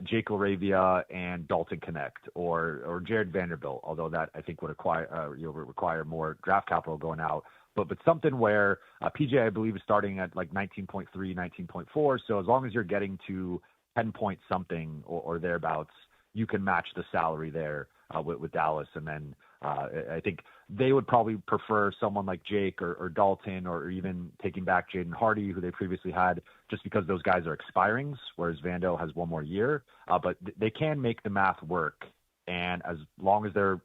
Jake LaRavia and Dalton Connect or Jared Vanderbilt, although that I think would require more draft capital going out. But something where PJ, I believe, is starting at like 19.3, 19.4. So as long as you're getting to 10 point something or thereabouts, you can match the salary there with Dallas. And then I think they would probably prefer someone like Jake or Dalton or even taking back Jaden Hardy, who they previously had, just because those guys are expirings, whereas Vando has one more year. But they can make the math work. And as long as they're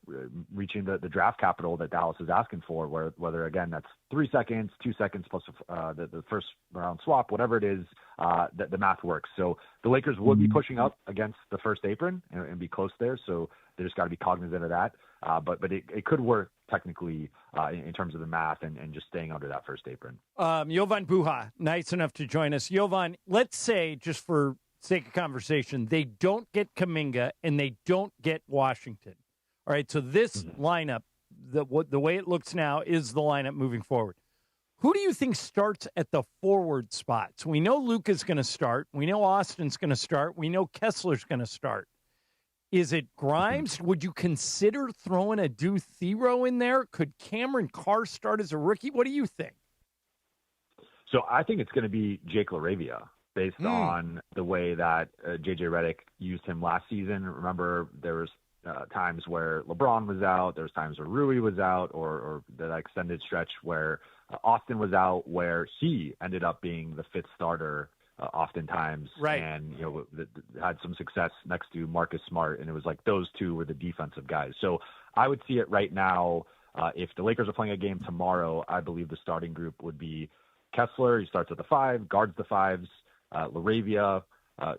reaching the draft capital that Dallas is asking for, whether, again, that's 3 seconds, 2 seconds plus the first round swap, whatever it is, the math works. So the Lakers would be pushing up against the first apron and be close there. So they just got to be cognizant of that. But it could work technically in terms of the math and just staying under that first apron. Yovan Buha, nice enough to join us. Yovan, let's say, just for sake of conversation, they don't get Kuminga and they don't get Washington. All right, so this lineup, the way it looks now, is the lineup moving forward. Who do you think starts at the forward spots? We know Luka's going to start. We know Austin's going to start. We know Kessler's going to start. Is it Grimes? Would you consider throwing a Due Thero in there? Could Cameron Carr start as a rookie? What do you think? So I think it's going to be Jake LaRavia, based on the way that J.J. Redick used him last season. Remember, there was times where LeBron was out. There was times where Rui was out, or that extended stretch where Austin was out, where he ended up being the fifth starter oftentimes, right? And had some success next to Marcus Smart, and it was like those two were the defensive guys. So I would see it right now. If the Lakers are playing a game tomorrow, I believe the starting group would be Kessler. He starts at the 5, guards the 5s, LaRavia,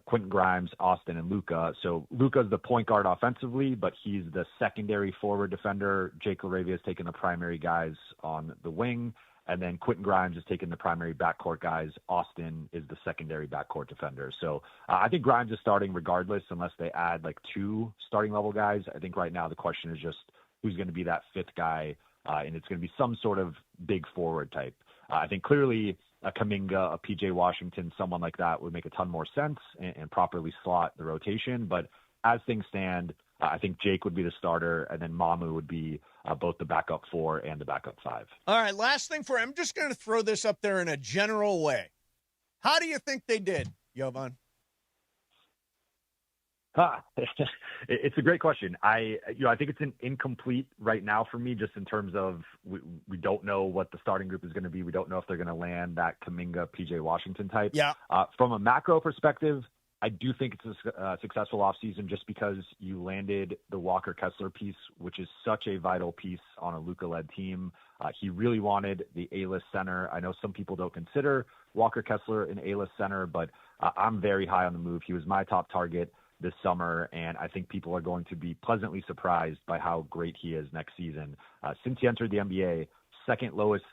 Quentin Grimes, Austin, and Luka. So Luka's the point guard offensively, but he's the secondary forward defender. Jake LaRavia has taken the primary guys on the wing, and then Quentin Grimes is taking the primary backcourt guys. Austin is the secondary backcourt defender. So I think Grimes is starting regardless, unless they add like 2 starting level guys. I think right now the question is just who's going to be that 5th guy, and it's going to be some sort of big forward type. I think clearly a Kuminga, a PJ Washington, someone like that would make a ton more sense and properly slot the rotation. But as things stand, I think Jake would be the starter, and then Mamu would be both the backup 4 and the backup 5. All right, last thing for I'm just going to throw this up there in a general way. How do you think they did, Yovan? It's a great question. I think it's an incomplete right now for me, just in terms of we don't know what the starting group is going to be. We don't know if they're going to land that Kuminga, PJ Washington type. Yeah. From a macro perspective, I do think it's a successful offseason just because you landed the Walker Kessler piece, which is such a vital piece on a Luka-led team. He really wanted the A-list center. I know some people don't consider Walker Kessler an A-list center, but I'm very high on the move. He was my top target this summer, and I think people are going to be pleasantly surprised by how great he is next season. Since he entered the NBA, second lowest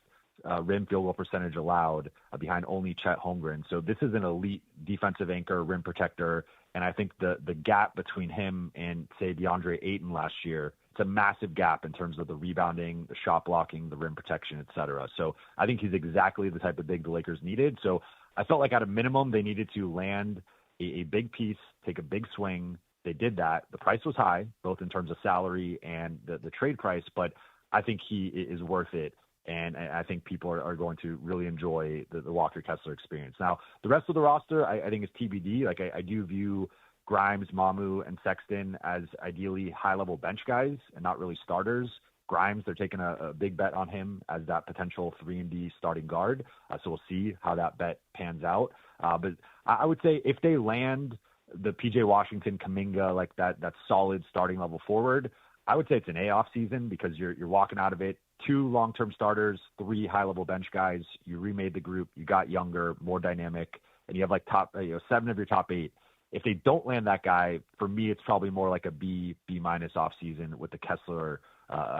rim field goal percentage allowed, behind only Chet Holmgren. So this is an elite defensive anchor, rim protector, and I think the gap between him and, say, DeAndre Ayton last year, it's a massive gap in terms of the rebounding, the shot blocking, the rim protection, et cetera. So I think he's exactly the type of big the Lakers needed. So I felt like at a minimum they needed to land a big piece, take a big swing. They did that. The price was high, both in terms of salary and the trade price, but I think he is worth it. And I think people are going to really enjoy the Walker Kessler experience. Now, the rest of the roster, I think is TBD. Like I do view Grimes, Mamu, and Sexton as ideally high-level bench guys and not really starters. Grimes, they're taking a big bet on him as that potential 3-and-D starting guard. So we'll see how that bet pans out. But I would say if they land the PJ Washington, Kuminga, like that solid starting level forward, I would say it's an A-off season because you're walking out of it 2 long-term starters, 3 high-level bench guys. You remade the group. You got younger, more dynamic, and you have like 7 of your top 8. If they don't land that guy, for me, it's probably more like a B- off season with the Kessler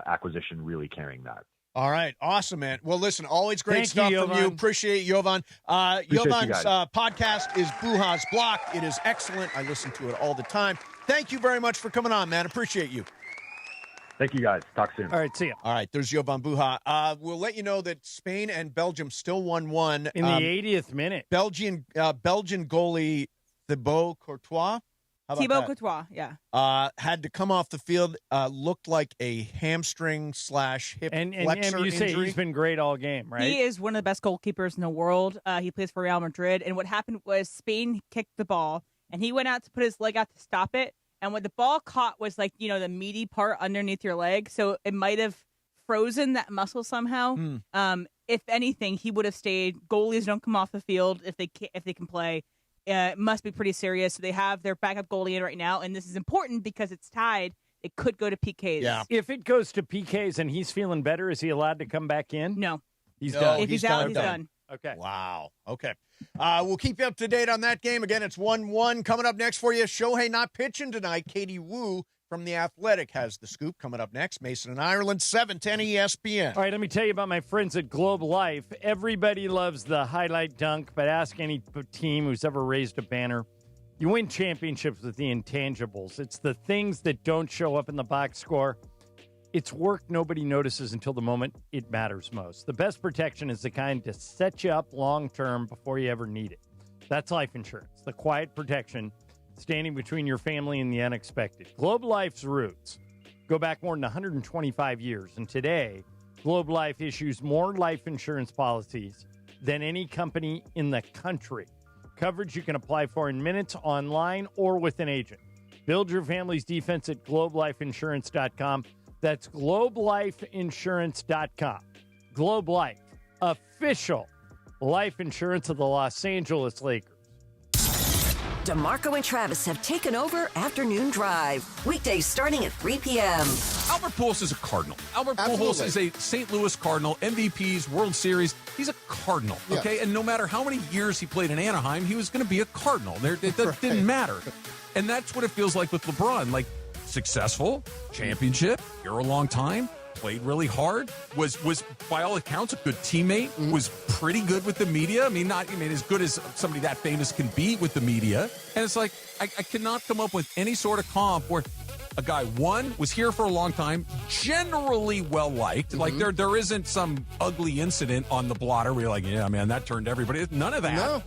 acquisition really carrying that. All right. Awesome, man. Well, listen, always great stuff from you. Appreciate it, Yovan. Yovan's podcast is Buha's Block. It is excellent. I listen to it all the time. Thank you very much for coming on, man. Appreciate you. Thank you, guys. Talk soon. All right, see ya. All right, there's Yovan Buha. We'll let you know that Spain and Belgium still 1-1. In the 80th minute. Belgian goalie Thibaut Courtois. Thibaut Courtois, yeah. Had to come off the field. Looked like a hamstring / hip flexor and you injury. say he's been great all game, right? He is one of the best goalkeepers in the world. He plays for Real Madrid. And what happened was Spain kicked the ball, and he went out to put his leg out to stop it. And what the ball caught was like, the meaty part underneath your leg. So it might have frozen that muscle somehow. If anything, he would have stayed. Goalies don't come off the field if they can play. It must be pretty serious. So they have their backup goalie in right now, and this is important because it's tied. It could go to PKs. Yeah. If it goes to PKs and he's feeling better, is he allowed to come back in? No. He's done. If he's out, he's done. Okay. Wow. Okay. We'll keep you up to date on that game. Again, it's 1-1. Coming up next for you, Shohei not pitching tonight. Katie Wu from The Athletic has the scoop. Coming up next, Mason and Ireland, 710 ESPN. All right, let me tell you about my friends at Globe Life. Everybody loves the highlight dunk, but ask any team who's ever raised a banner. You win championships with the intangibles. It's the things that don't show up in the box score. It's work nobody notices until the moment it matters most. The best protection is the kind to set you up long-term before you ever need it. That's life insurance, the quiet protection standing between your family and the unexpected. Globe Life's roots go back more than 125 years, and today, Globe Life issues more life insurance policies than any company in the country. Coverage you can apply for in minutes, online, or with an agent. Build your family's defense at globelifeinsurance.com. That's globelifeinsurance.com. Globe Life, official life insurance of the Los Angeles Lakers. DeMarco and Travis have taken over Afternoon Drive. Weekdays starting at 3 p.m. Albert Pujols is a Cardinal. Albert Pujols is a St. Louis Cardinal, MVPs, World Series. He's a Cardinal, okay? And no matter how many years he played in Anaheim, he was going to be a Cardinal. It didn't matter. And that's what it feels like with LeBron. Like, successful, championship, here a long time, played really hard, was by all accounts a good teammate, was pretty good with the media. I mean, as good as somebody that famous can be with the media. And it's like, I cannot come up with any sort of comp where a guy, one, was here for a long time, generally well-liked. Like, there isn't some ugly incident on the blotter where you're like, yeah, man, that turned everybody. None of that. No.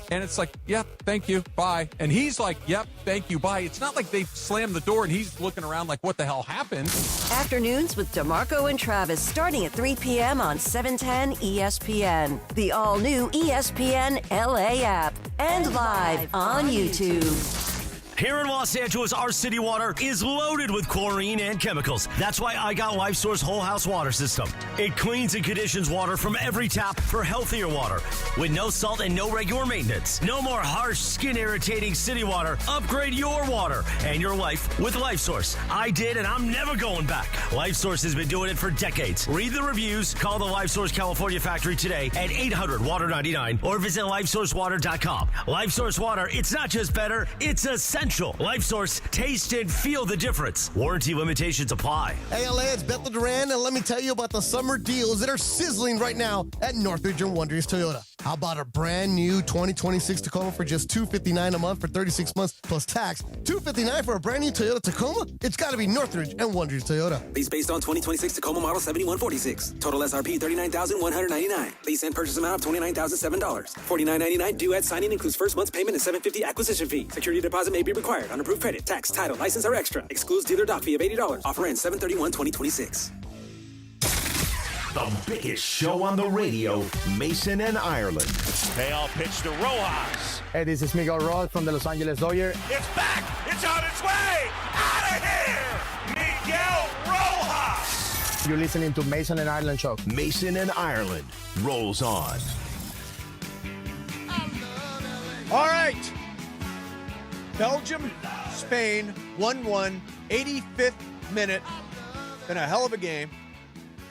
And it's like, yep, thank you, bye. And he's like, yep, thank you, bye. It's not like they slammed the door and he's looking around like, what the hell happened? Afternoons with DeMarco and Travis starting at 3 p.m. on 710 ESPN, the all-new ESPN LA app, and live on YouTube. Here in Los Angeles, our city water is loaded with chlorine and chemicals. That's why I got LifeSource Whole House Water System. It cleans and conditions water from every tap for healthier water. With no salt and no regular maintenance. No more harsh, skin-irritating city water. Upgrade your water and your life with LifeSource. I did, and I'm never going back. LifeSource has been doing it for decades. Read the reviews. Call the LifeSource California factory today at 800-WATER-99 or visit LifeSourceWater.com. LifeSource Water, it's not just better, it's essential. LifeSource, taste and feel the difference. Warranty limitations apply. Hey, LA, it's Bethel Duran, and let me tell you about the summer deals that are sizzling right now at Northridge and Wonders Toyota. How about a brand new 2026 Tacoma for just $259 a month for 36 months plus tax? $259 for a brand new Toyota Tacoma? It's got to be Northridge and Wonders Toyota. Lease based on 2026 Tacoma model 7146. Total SRP $39,199. Lease and purchase amount of $29,007. $49.99 due at signing includes first month's payment and $750 acquisition fee. Security deposit may be required. Unapproved credit, tax, title, license are extra. Excludes dealer doc fee of $80. Offer ends 7/31/2026. The biggest show on the radio, Mason and Ireland. Payoff pitch to Rojas. Hey, this is Miguel Rojas from the Los Angeles Dodgers. It's back. It's on its way. Out of here. Miguel Rojas. You're listening to Mason and Ireland Show. Mason and Ireland rolls on. All right. Belgium, Spain, 1-1, 85th minute. Been a hell of a game.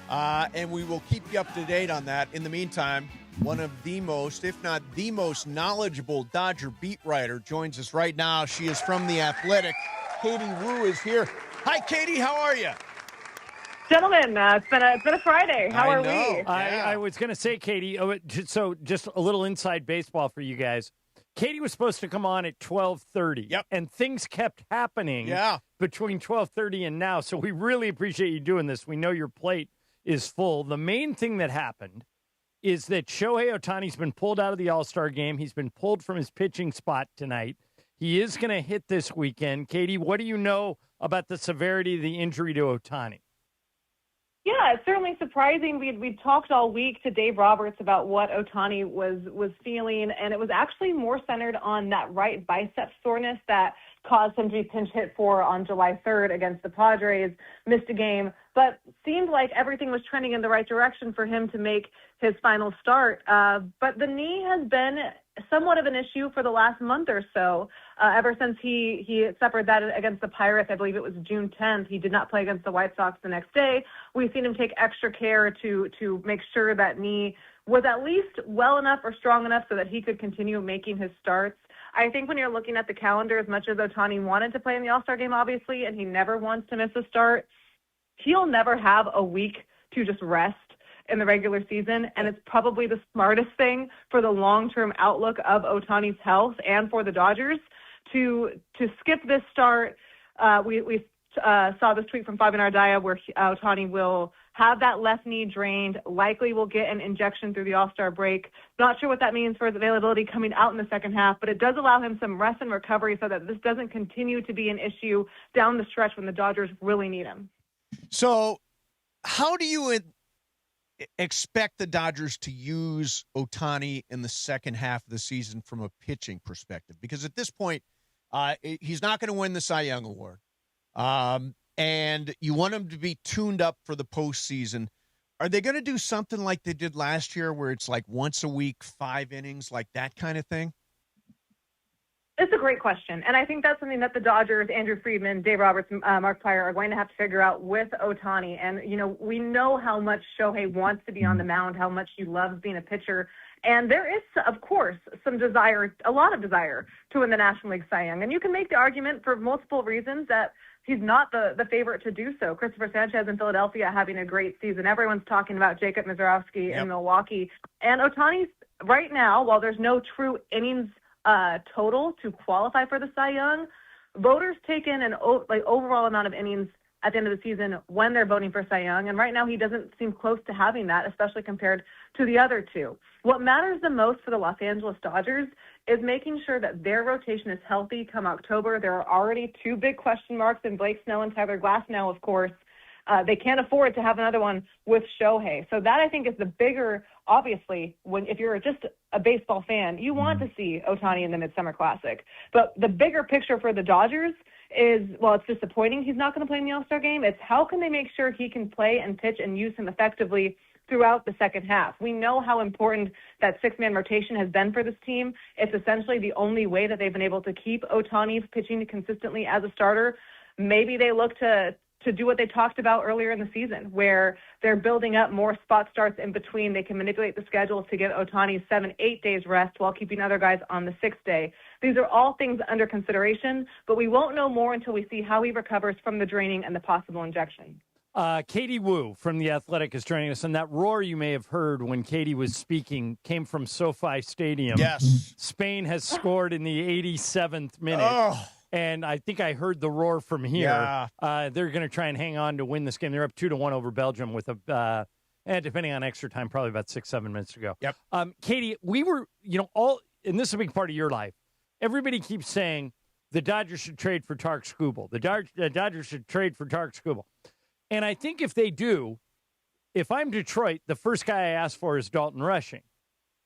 And we will keep you up to date on that. In the meantime, one of the most, if not the most knowledgeable Dodger beat writer joins us right now. She is from The Athletic. Katie Wu is here. Hi, Katie. How are you? Gentlemen, it's been a Friday. How are we? I was going to say, Katie, so just a little inside baseball for you guys. Katie was supposed to come on at 12:30. Yep. And things kept happening between 12:30 and now. So we really appreciate you doing this. We know your plate is full. The main thing that happened is that Shohei Ohtani's been pulled out of the All-Star game. He's been pulled from his pitching spot tonight. He is going to hit this weekend. Katie, what do you know about the severity of the injury to Ohtani? Yeah, it's certainly surprising. We'd talked all week to Dave Roberts about what Ohtani was feeling, and it was actually more centered on that right bicep soreness that caused him to be pinch hit for on July 3rd against the Padres, missed a game, but seemed like everything was trending in the right direction for him to make his final start. But the knee has been somewhat of an issue for the last month or so. Ever since he suffered that against the Pirates, I believe it was June 10th. He did not play against the White Sox the next day. We've seen him take extra care to make sure that knee was at least well enough or strong enough so that he could continue making his starts. I think when you're looking at the calendar, as much as Ohtani wanted to play in the All-Star game, obviously, and he never wants to miss a start, he'll never have a week to just rest in the regular season, and it's probably the smartest thing for the long-term outlook of Ohtani's health and for the Dodgers to skip this start. We saw this tweet from Fabian Ardaya where Ohtani will have that left knee drained, likely will get an injection through the All-Star break. Not sure what that means for his availability coming out in the second half, but it does allow him some rest and recovery so that this doesn't continue to be an issue down the stretch when the Dodgers really need him. So how do you expect the Dodgers to use Ohtani in the second half of the season from a pitching perspective? Because at this point, he's not going to win the Cy Young Award. And you want him to be tuned up for the postseason. Are they going to do something like they did last year where it's like once a week, 5 innings, like that kind of thing? It's a great question. And I think that's something that the Dodgers, Andrew Friedman, Dave Roberts, Mark Pryor are going to have to figure out with Ohtani. And, we know how much Shohei wants to be on the mound, how much he loves being a pitcher. And there is, of course, a lot of desire to win the National League Cy Young. And you can make the argument for multiple reasons that he's not the favorite to do so. Christopher Sanchez in Philadelphia having a great season. Everyone's talking about Jacob Misiorowski in Milwaukee. And Ohtani's right now, while there's no true innings total to qualify for the Cy Young, voters take in an overall amount of innings at the end of the season when they're voting for Cy Young. And right now he doesn't seem close to having that, especially compared to the other two. What matters the most for the Los Angeles Dodgers is making sure that their rotation is healthy come October. There are already two big question marks in Blake Snell and Tyler Glasnow, of course. They can't afford to have another one with Shohei. So that, I think, is the bigger, obviously, if you're just a baseball fan, you want to see Ohtani in the Midsummer Classic. But the bigger picture for the Dodgers is, while it's disappointing he's not going to play in the All-Star game, it's how can they make sure he can play and pitch and use him effectively throughout the second half. We know how important that six-man rotation has been for this team. It's essentially the only way that they've been able to keep Ohtani pitching consistently as a starter. Maybe they look to do what they talked about earlier in the season, where they're building up more spot starts in between. They can manipulate the schedule to give Ohtani 7-8 days rest while keeping other guys on the 6th day. These are all things under consideration, but we won't know more until we see how he recovers from the draining and the possible injection. Katie Wu from The Athletic is joining us, and that roar you may have heard when Katie was speaking came from SoFi Stadium. Yes. Spain has scored in the 87th minute. Oh. And I think I heard the roar from here. Yeah. They're going to try and hang on to win this game. They're up 2-1 over Belgium with depending on extra time, probably about 6-7 minutes to go. Yep. Katie, we were, and this is a big part of your life. Everybody keeps saying the Dodgers should trade for Tarek Skubal. The Dodgers should trade for Tarek Skubal. And I think if they do, if I'm Detroit, the first guy I ask for is Dalton Rushing.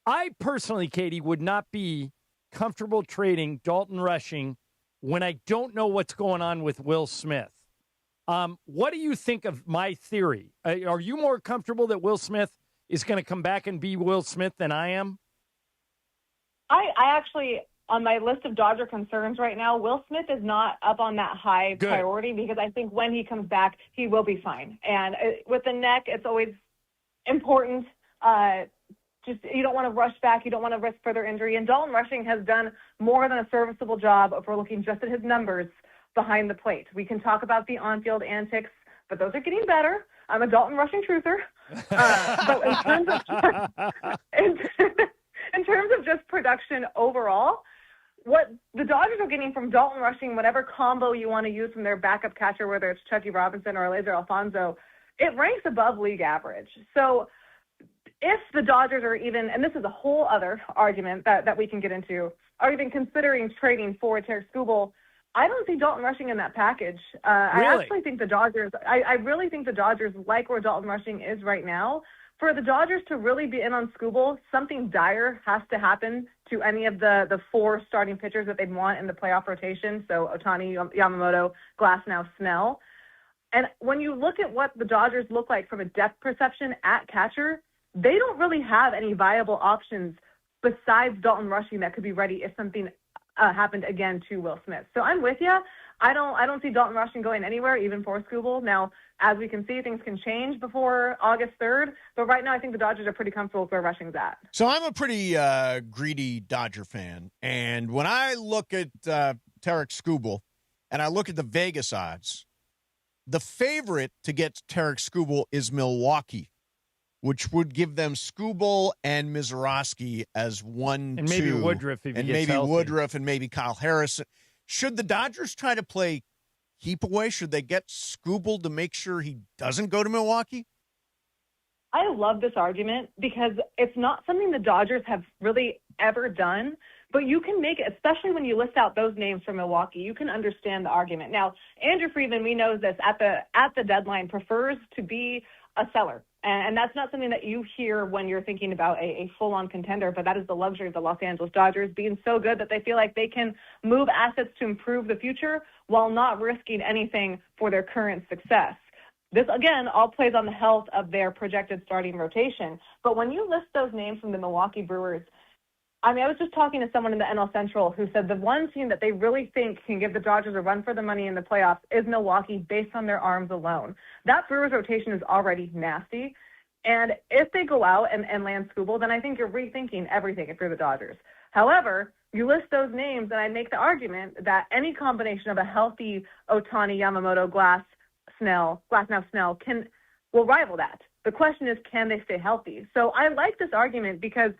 I personally, Katie, would not be comfortable trading Dalton Rushing when I don't know what's going on with Will Smith. What do you think of my theory? Are you more comfortable that Will Smith is going to come back and be Will Smith than I am? I actually, on my list of Dodger concerns right now, Will Smith is not up on that high priority because I think when he comes back, he will be fine. And with the neck, it's always important. You don't want to rush back. You don't want to risk further injury. And Dalton Rushing has done more than a serviceable job if we're looking just at his numbers behind the plate. We can talk about the on-field antics, but those are getting better. I'm a Dalton Rushing truther. But in terms of just production overall, what the Dodgers are getting from Dalton Rushing, whatever combo you want to use from their backup catcher, whether it's Chucky Robinson or Eliezer Alfonso, it ranks above league average. So if the Dodgers are even, and this is a whole other argument that we can get into, are even considering trading for Tarek Skubal, I don't see Dalton Rushing in that package. Really? I actually think the Dodgers, I really think the Dodgers like where Dalton Rushing is right now. For the Dodgers to really be in on Skubal, something dire has to happen to any of the four starting pitchers that they'd want in the playoff rotation. So Ohtani, Yamamoto, Glasnow, Snell. And when you look at what the Dodgers look like from a depth perception at catcher, they don't really have any viable options besides Dalton Rushing that could be ready if something happened again to Will Smith. So I'm with you. I don't see Dalton Rushing going anywhere, even for Skubal. Now, as we can see, things can change before August 3rd. But right now, I think the Dodgers are pretty comfortable with where Rushing's at. So I'm a pretty greedy Dodger fan. And when I look at Tarek Skubal and I look at the Vegas odds, the favorite to get Tarek Skubal is Milwaukee, which would give them Skubal and Misiorowski as 1-2. And maybe Woodruff if he gets healthy. Woodruff and maybe Kyle Harrison. Should the Dodgers try to play keep away? Should they get Skubal to make sure he doesn't go to Milwaukee? I love this argument because it's not something the Dodgers have really ever done, but you can make it, especially when you list out those names from Milwaukee, you can understand the argument. Now, Andrew Friedman, we know this, at the deadline prefers to be a seller. And that's not something that you hear when you're thinking about a full-on contender, but that is the luxury of the Los Angeles Dodgers being so good that they feel like they can move assets to improve the future while not risking anything for their current success. This, again, all plays on the health of their projected starting rotation. But when you list those names from the Milwaukee Brewers, I mean, I was just talking to someone in the NL Central who said the one team that they really think can give the Dodgers a run for the money in the playoffs is Milwaukee based on their arms alone. That Brewers rotation is already nasty. And if they go out and land Scooble, then I think you're rethinking everything if you're the Dodgers. However, you list those names, and I make the argument that any combination of a healthy Ohtani, Yamamoto, Snell will rival that. The question is, can they stay healthy? So I like this argument because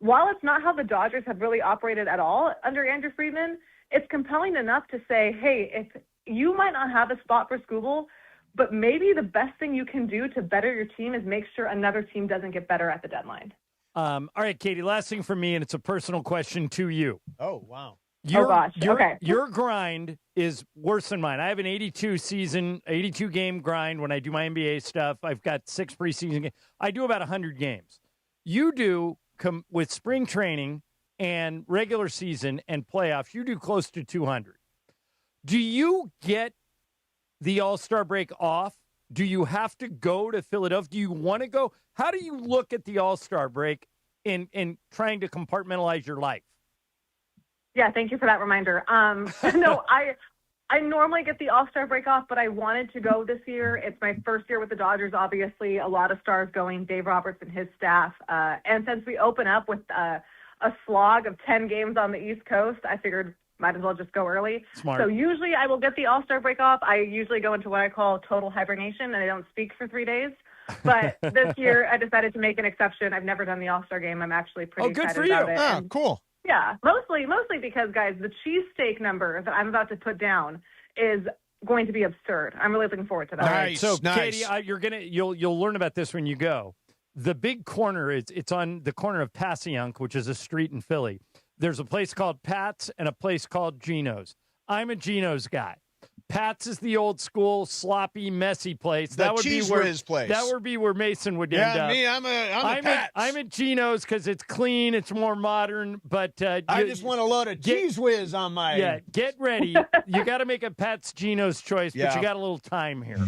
while it's not how the Dodgers have really operated at all under Andrew Friedman, it's compelling enough to say, hey, if you might not have a spot for Scooble, but maybe the best thing you can do to better your team is make sure another team doesn't get better at the deadline. All right, Katie, last thing for me, and it's a personal question to you. Oh, wow. Okay. Your grind is worse than mine. I have an 82-game grind when I do my NBA stuff. I've got 6 preseason games. I do about 100 games. You do, with spring training and regular season and playoffs, you do close to 200. Do you get the All-Star break off? Do you have to go to Philadelphia? Do you want to go? How do you look at the All-Star break in trying to compartmentalize your life? Yeah, thank you for that reminder. No, I normally get the All-Star break off, but I wanted to go this year. It's my first year with the Dodgers, obviously. A lot of stars going, Dave Roberts and his staff. And since we open up with a slog of 10 games on the East Coast, I figured might as well just go early. Smart. So usually I will get the All-Star break off. I usually go into what I call total hibernation, and I don't speak for 3 days. But this year I decided to make an exception. I've never done the All-Star game. I'm actually pretty excited about it. Oh, cool. Yeah, mostly because, guys, the cheesesteak number that I'm about to put down is going to be absurd. I'm really looking forward to that. All right, so Katie, you'll learn about this when you go. The big corner it's on the corner of Passyunk, which is a street in Philly. There's a place called Pat's and a place called Geno's. I'm a Geno's guy. Pat's is the old school, sloppy, messy place. That would be where place. That would be where Mason would end up. Yeah, me, I'm Pat's. I'm at Geno's because it's clean, it's more modern. But I just want a load of cheese whiz on my. Yeah, get ready. You got to make a Pat's Geno's choice, but you got a little time here.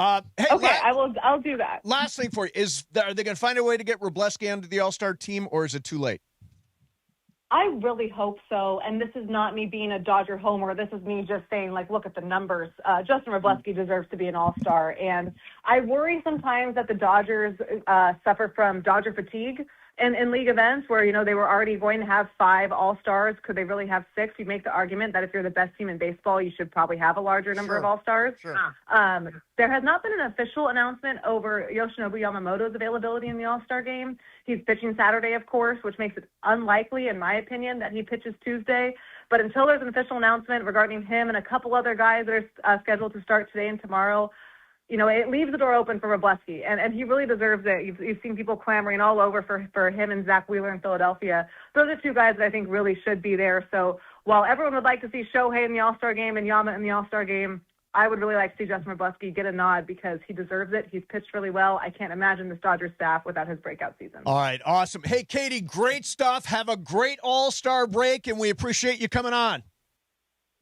Hey, okay, I'll do that. Last thing for you are they going to find a way to get Wroblewski onto the All-Star team, or is it too late? I really hope so, and this is not me being a Dodger homer. This is me just saying, look at the numbers. Justin Wroblewski deserves to be an all-star, and I worry sometimes that the Dodgers suffer from Dodger fatigue in league events where, they were already going to have 5 all-stars. Could they really have 6? You make the argument that if you're the best team in baseball, you should probably have a larger number of all-stars. Sure. There has not been an official announcement over Yoshinobu Yamamoto's availability in the All-Star game. He's pitching Saturday, of course, which makes it unlikely, in my opinion, that he pitches Tuesday. But until there's an official announcement regarding him and a couple other guys that are scheduled to start today and tomorrow, it leaves the door open for Wroblewski, and he really deserves it. You've seen people clamoring all over for him and Zach Wheeler in Philadelphia. Those are 2 guys that I think really should be there. So while everyone would like to see Shohei in the All-Star game and Yama in the All-Star game, I would really like to see Justin Wroblewski get a nod because he deserves it. He's pitched really well. I can't imagine this Dodgers staff without his breakout season. All right, awesome. Hey, Katie, great stuff. Have a great All-Star break, and we appreciate you coming on.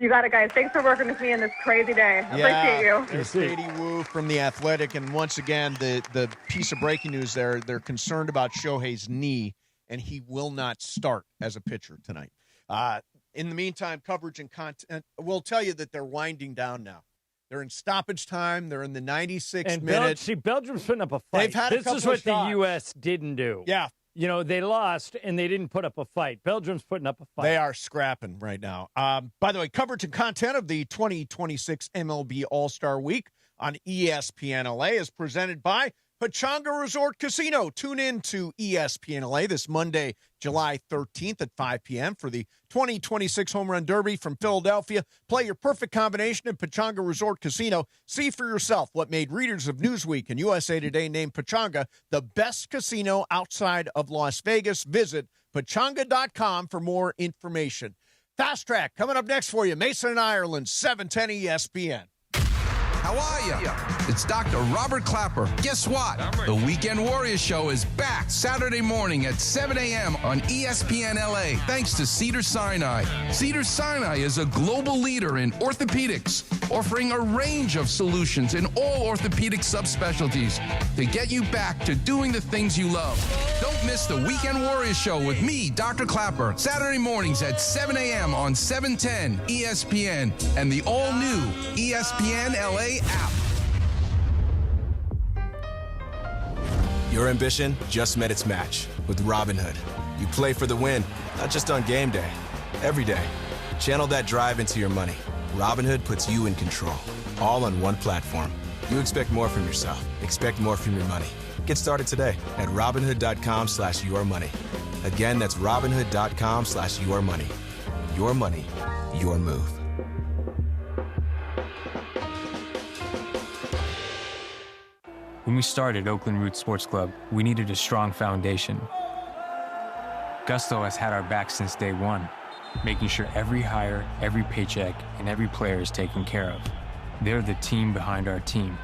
You got it, guys. Thanks for working with me in this crazy day. Appreciate you. There's Katie Wu from The Athletic. And once again, the piece of breaking news there, they're concerned about Shohei's knee, and he will not start as a pitcher tonight. In the meantime, coverage and content will tell you that they're winding down now. They're in stoppage time. They're in the 96th minute. Belgium's putting up a fight. They've had this is what the U.S. didn't do. Yeah. They lost, and they didn't put up a fight. Belgium's putting up a fight. They are scrapping right now. By the way, coverage and content of the 2026 MLB All-Star Week on ESPN LA is presented by Pechanga Resort Casino. Tune in to ESPN LA this Monday, July 13th at 5 p.m. for the 2026 Home Run Derby from Philadelphia. Play your perfect combination at Pechanga Resort Casino. See for yourself what made readers of Newsweek and USA Today name Pechanga the best casino outside of Las Vegas. Visit Pechanga.com for more information. Fast Track coming up next for you. Mason and Ireland, 710 ESPN. How are you? It's Dr. Robert Clapper. Guess what? The Weekend Warriors Show is back Saturday morning at 7 a.m. on ESPN LA, thanks to Cedars-Sinai. Cedars-Sinai is a global leader in orthopedics, offering a range of solutions in all orthopedic subspecialties to get you back to doing the things you love. Don't miss the Weekend Warriors Show with me, Dr. Clapper, Saturday mornings at 7 a.m. on 710 ESPN and the all-new ESPN LA app. Your ambition just met its match with Robinhood. You play for the win, not just on game day, every day. Channel that drive into your money. Robinhood puts you in control, all on one platform. You expect more from yourself. Expect more from your money. Get started today at Robinhood.com/yourmoney. Again, that's Robinhood.com/yourmoney. Your money, your move. When we started Oakland Roots Sports Club, we needed a strong foundation. Gusto has had our back since day one, making sure every hire, every paycheck, and every player is taken care of. They're the team behind our team.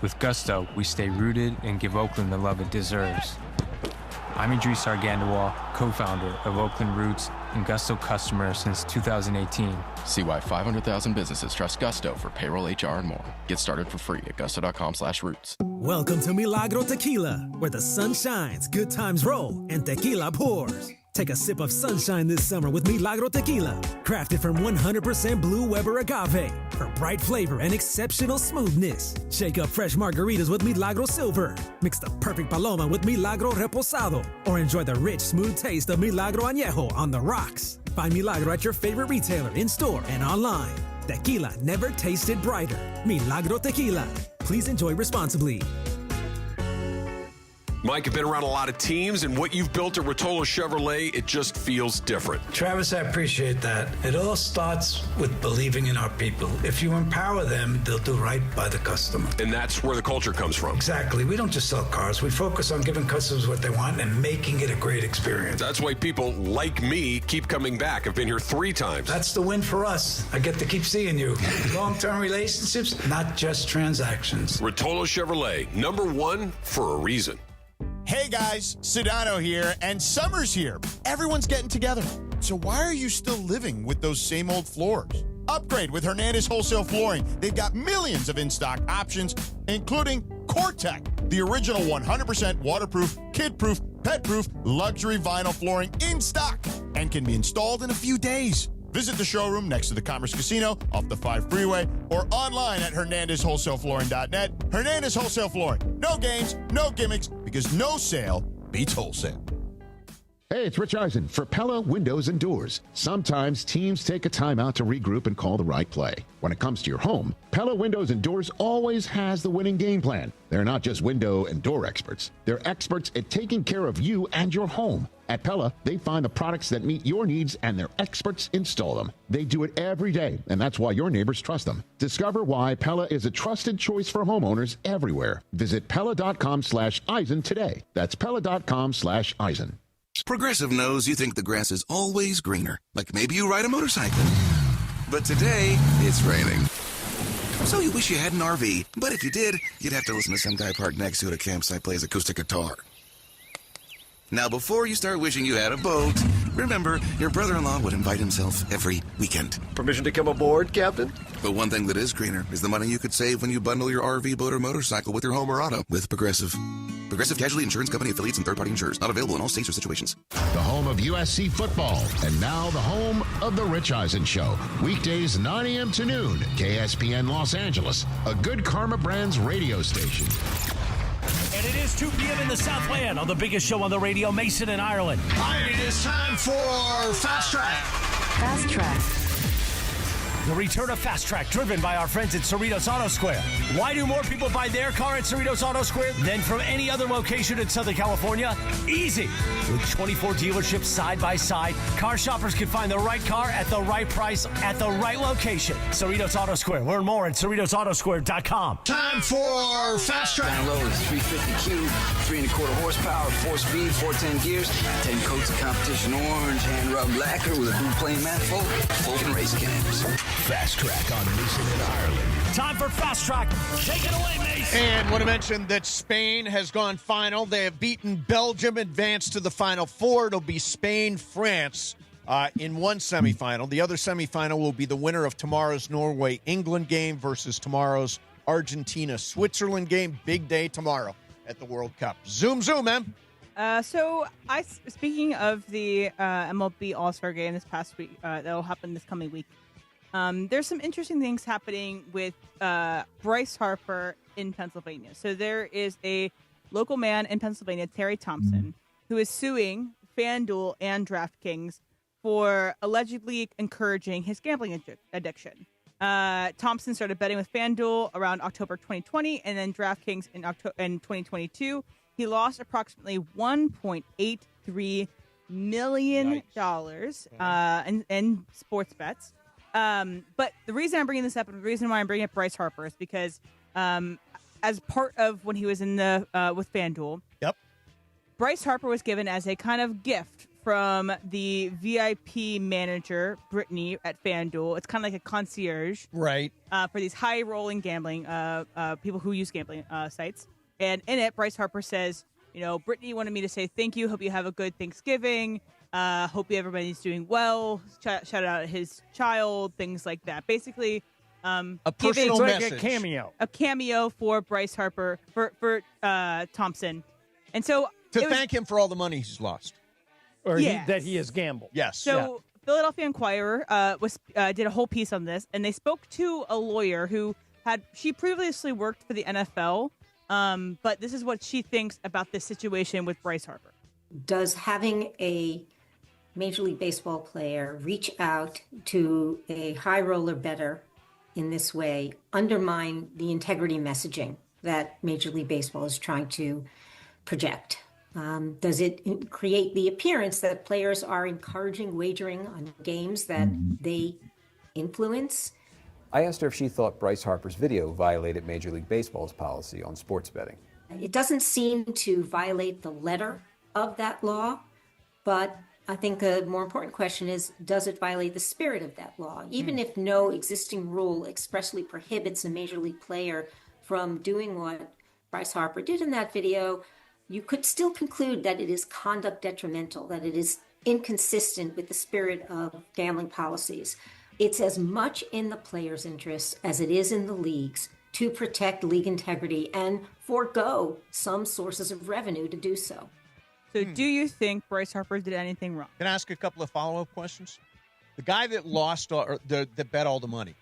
With Gusto, we stay rooted and give Oakland the love it deserves. I'm Idris Argandawal, co-founder of Oakland Roots and Gusto customer since 2018. See why 500,000 businesses trust Gusto for payroll, HR, and more. Get started for free at gusto.com/roots. Welcome to Milagro Tequila, where the sun shines, good times roll, and tequila pours. Take a sip of sunshine this summer with Milagro Tequila, crafted from 100% Blue Weber agave for bright flavor and exceptional smoothness. Shake up fresh margaritas with Milagro Silver. Mix the perfect paloma with Milagro Reposado, or enjoy the rich, smooth taste of Milagro Añejo on the rocks. Find Milagro at your favorite retailer, in-store, and online. Tequila never tasted brighter. Milagro Tequila. Please enjoy responsibly. Mike, I've been around a lot of teams, and what you've built at Rotolo Chevrolet, it just feels different. Travis, I appreciate that. It all starts with believing in our people. If you empower them, they'll do right by the customer. And that's where the culture comes from. Exactly. We don't just sell cars. We focus on giving customers what they want and making it a great experience. That's why people like me keep coming back. I've been here 3 times. That's the win for us. I get to keep seeing you. Long-term relationships, not just transactions. Rotolo Chevrolet, #1 for a reason. Hey guys, Sedano here, and summer's here. Everyone's getting together. So why are you still living with those same old floors? Upgrade with Hernandez Wholesale Flooring. They've got millions of in-stock options, including Core-Tech, the original 100% waterproof, kid-proof, pet-proof, luxury vinyl flooring in stock and can be installed in a few days. Visit the showroom next to the Commerce Casino off the 5 freeway or online at HernandezWholesaleFlooring.net. Hernandez Wholesale Flooring. No games, no gimmicks, because no sale beats wholesale. Hey, it's Rich Eisen for Pella Windows and Doors. Sometimes teams take a timeout to regroup and call the right play. When it comes to your home, Pella Windows and Doors always has the winning game plan. They're not just window and door experts. They're experts at taking care of you and your home. At Pella, they find the products that meet your needs and their experts install them. They do it every day, and that's why your neighbors trust them. Discover why Pella is a trusted choice for homeowners everywhere. Visit Pella.com/Eisen today. That's Pella.com/Eisen. Progressive knows you think the grass is always greener, like maybe you ride a motorcycle. But today, it's raining. So you wish you had an RV, but if you did, you'd have to listen to some guy parked next to it at a campsite plays acoustic guitar. Now, before you start wishing you had a boat, remember, your brother-in-law would invite himself every weekend. Permission to come aboard, Captain? But one thing that is greener is the money you could save when you bundle your RV, boat, or motorcycle with your home or auto with Progressive. Progressive Casualty Insurance Company affiliates and third-party insurers. Not available in all states or situations. The home of USC football, and now the home of The Rich Eisen Show. Weekdays 9 a.m. to noon, KSPN Los Angeles, a Good Karma Brands radio station. And it is 2 p.m. in the Southland on the biggest show on the radio, Mason in Ireland. All right, it is time for Fast Track. Fast Track. The return of Fast Track, driven by our friends at Cerritos Auto Square. Why do more people buy their car at Cerritos Auto Square than from any other location in Southern California? Easy. With 24 dealerships side by side, car shoppers can find the right car at the right price at the right location. Cerritos Auto Square. Learn more at CerritosAutoSquare.com. Time for Fast Track. Down low is 350 cube, 3.25 horsepower, 4-speed, 410 gears, 10 coats of competition orange, hand rubbed lacquer with a blue plain manifold, open race cams. Fast Track on Mason in Ireland. Time for Fast Track. Take it away, Mason. And want to mention that Spain has gone final. They have beaten Belgium, advanced to the Final Four. It'll be Spain, France in one semifinal. The other semifinal will be the winner of tomorrow's Norway-England game versus tomorrow's Argentina-Switzerland game. Big day tomorrow at the World Cup. Zoom, man. Speaking of the MLB All-Star game this past week, that will happen this coming week. There's some interesting things happening with Bryce Harper in Pennsylvania. So there is a local man in Pennsylvania, Terry Thompson, who is suing FanDuel and DraftKings for allegedly encouraging his gambling addiction. Thompson started betting with FanDuel around October 2020, and then DraftKings in 2022. He lost approximately $1.83 million in sports bets. But the reason I'm bringing this up, and the reason why I'm bringing up Bryce Harper, is because as part of when he was in the with FanDuel, Bryce Harper was given as a kind of gift from the VIP manager, Brittany, at FanDuel. It's kind of like a concierge. Right. For these high-rolling gambling people who use gambling sites. And in it, Bryce Harper says, Brittany wanted me to say thank you. Hope you have a good Thanksgiving. Hope everybody's doing well. Shout out his child, things like that. Basically, a personal message. Like a cameo for Bryce Harper, for Thompson. And so thank him for all the money he's lost. Or that he has gambled. Yes. So Philadelphia Inquirer did a whole piece on this, and they spoke to a lawyer who she previously worked for the NFL, but this is what she thinks about this situation with Bryce Harper. Does having a Major League Baseball player reach out to a high roller bettor in this way undermine the integrity messaging that Major League Baseball is trying to project? Does it create the appearance that players are encouraging wagering on games that they influence? I asked her if she thought Bryce Harper's video violated Major League Baseball's policy on sports betting. It doesn't seem to violate the letter of that law, but I think a more important question is, does it violate the spirit of that law? Even if no existing rule expressly prohibits a Major League player from doing what Bryce Harper did in that video, you could still conclude that it is conduct detrimental, that it is inconsistent with the spirit of gambling policies. It's as much in the player's interest as it is in the league's to protect league integrity and forego some sources of revenue to do so. So do you think Bryce Harper did anything wrong? Can I ask a couple of follow-up questions? The guy that lost that bet all the money,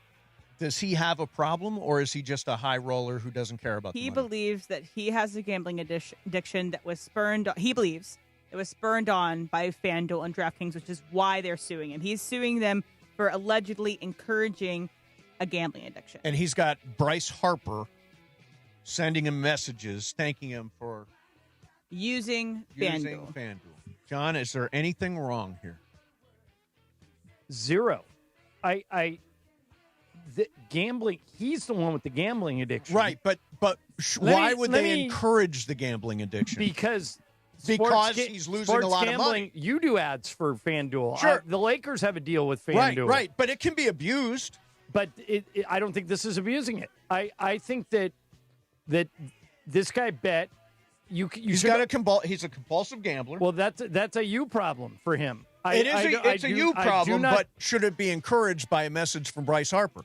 does he have a problem, or is he just a high roller who doesn't care about the money? He believes that he has a gambling addiction that was spurned. He believes it was spurned on by FanDuel and DraftKings, which is why they're suing him. He's suing them for allegedly encouraging a gambling addiction. And he's got Bryce Harper sending him messages thanking him for using FanDuel. John, is there anything wrong here? Zero. The gambling, he's the one with the gambling addiction. Right, but why would they encourage the gambling addiction? Because he's losing a lot of money. You do ads for FanDuel. Sure. The Lakers have a deal with FanDuel. Right, but it can be abused. But I don't think this is abusing it. I think that this guy bet. He's a compulsive gambler. Well, that's a you problem for him. It's a you problem, but should it be encouraged by a message from Bryce Harper?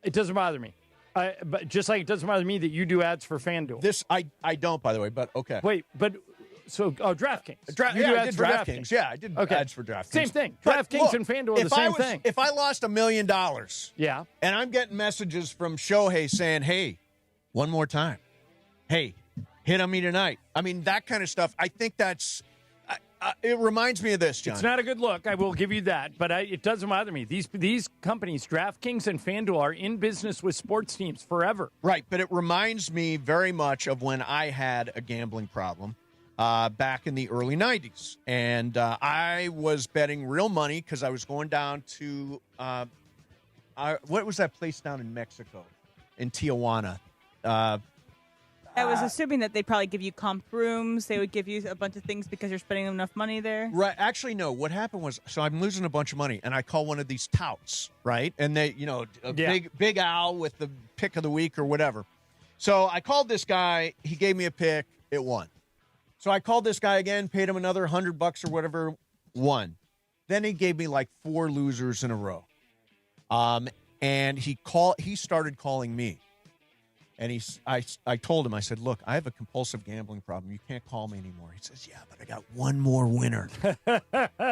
It doesn't bother me. But just like it doesn't bother me that you do ads for FanDuel. This I don't, by the way, but okay. Wait, but DraftKings. I did for DraftKings. Yeah, I did ads for DraftKings. Same thing. DraftKings and FanDuel are the same thing. If I lost $1 million, yeah, and I'm getting messages from Shohei saying, "Hey, one more time. Hey, hit on me tonight." I mean, that kind of stuff. I think that's. It reminds me of this, John. It's not a good look. I will give you that, but it doesn't bother me. These companies, DraftKings and FanDuel, are in business with sports teams forever. Right, but it reminds me very much of when I had a gambling problem back in the early 90s. And I was betting real money because I was going down to, what was that place down in Mexico, in Tijuana? I was assuming that they'd probably give you comp rooms. They would give you a bunch of things because you're spending enough money there. Right. Actually, no. What happened was, so I'm losing a bunch of money, and I call one of these touts, right? And they, Big Al with the pick of the week or whatever. So I called this guy. He gave me a pick. It won. So I called this guy again, paid him another $100 or whatever, won. Then he gave me like 4 losers in a row. And he started calling me. And I told him, I said, look, I have a compulsive gambling problem. You can't call me anymore. He says, yeah, but I got one more winner. I'm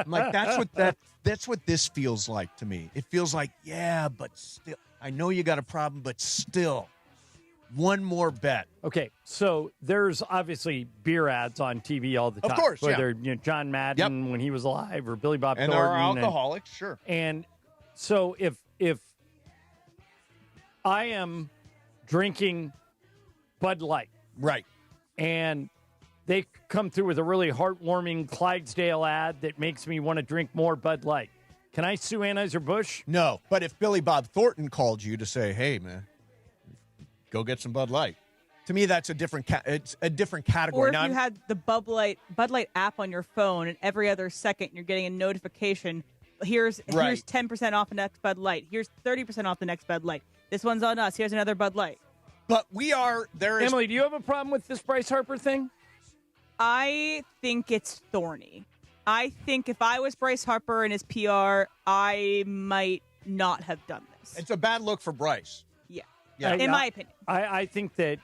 like, that's what this feels like to me. It feels like, yeah, but still, I know you got a problem, but still, one more bet. Okay, so there's obviously beer ads on TV all the time. Of course, whether John Madden when he was alive or Billy Bob and Thornton. there are alcoholics, sure. And so if I am drinking Bud Light. Right. And they come through with a really heartwarming Clydesdale ad that makes me want to drink more Bud Light. Can I sue Anheuser-Busch? No, but if Billy Bob Thornton called you to say, hey, man, go get some Bud Light. To me, that's a different it's a different category. Or if you had the Bud Light app on your phone and every other second you're getting a notification, here's 10% off the next Bud Light. Here's 30% off the next Bud Light. This one's on us. Here's another Bud Light. But Emily, do you have a problem with this Bryce Harper thing? I think it's thorny. I think if I was Bryce Harper and his PR, I might not have done this. It's a bad look for Bryce. Yeah. In my opinion. I think that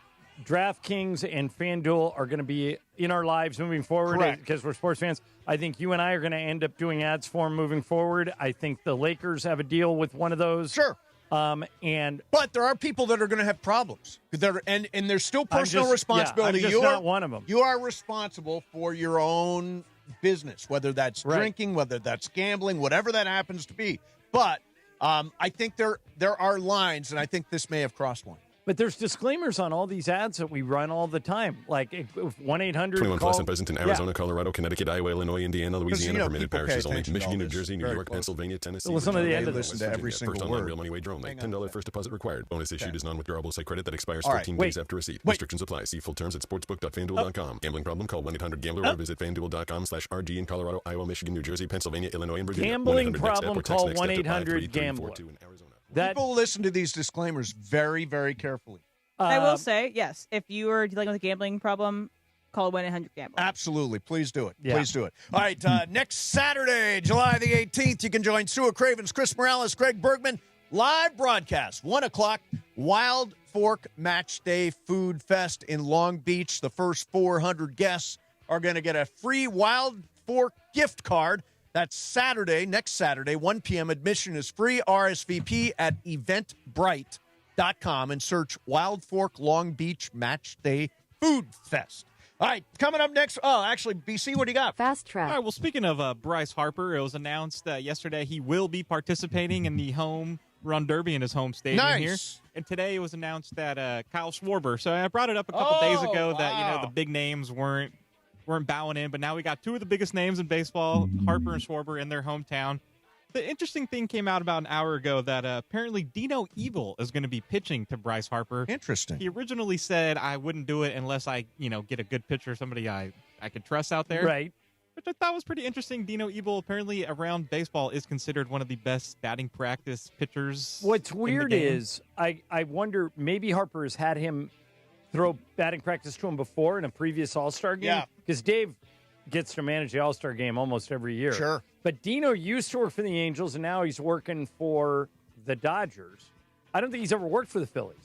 DraftKings and FanDuel are going to be in our lives moving forward because we're sports fans. I think you and I are going to end up doing ads for them moving forward. I think the Lakers have a deal with one of those. Sure. But there are people that are going to have problems. And there's still personal responsibility. I'm just not one of them. You are responsible for your own business, whether that's drinking, whether that's gambling, whatever that happens to be. But I think there are lines, and I think this may have crossed one. But there's disclaimers on all these ads that we run all the time. Like 1-800 21 plus and present in Arizona, Colorado, Connecticut, Iowa, Illinois, Indiana, Louisiana, permitted parishes only. Michigan, New Jersey, New York, Pennsylvania, Tennessee. Listen to the end of this. Listen to every single first word. online real money wager only. $10 first deposit required. Bonus issued is non-withdrawable site credit that expires 14 days after receipt. Restrictions apply. See full terms at sportsbook.fanduel.com. Gambling problem? Call 1-800-GAMBLER or visit fanduel.com/RG in Colorado, Iowa, Michigan, New Jersey, Pennsylvania, Illinois, and Virginia. Gambling problem? Call 1-800-GAMBLER. People listen to these disclaimers very, very carefully. I will say, yes, if you are dealing with a gambling problem, call 1-800-GAMBLER. Absolutely. Please do it. Please do it. All right, next Saturday, July the 18th, you can join Sue Cravens, Chris Morales, Greg Bergman, live broadcast, 1 o'clock, Wild Fork Match Day Food Fest in Long Beach. The first 400 guests are going to get a free Wild Fork gift card. That's Saturday, next Saturday, 1 p.m. Admission is free. RSVP at Eventbrite.com and search Wild Fork Long Beach Match Day Food Fest. All right, coming up next. Oh, actually, BC, what do you got? Fast track. All right, well, speaking of Bryce Harper, it was announced yesterday he will be participating in the home run derby in his home stadium here. And today it was announced that Kyle Schwarber. So I brought it up a couple days ago that the big names weren't bowing in, but now we got two of the biggest names in baseball, Harper and Schwarber, in their hometown. The interesting thing came out about an hour ago that apparently Dino Evil is going to be pitching to Bryce Harper. Interesting. He originally said, I wouldn't do it unless I, get a good pitcher, somebody I could trust out there. Right. Which I thought was pretty interesting. Dino Evil apparently around baseball is considered one of the best batting practice pitchers. What's weird is I wonder maybe Harper has had him throw batting practice to him before in a previous All-Star game. Yeah. Because Dave gets to manage the All-Star game almost every year. Sure. But Dino used to work for the Angels, and now he's working for the Dodgers. I don't think he's ever worked for the Phillies.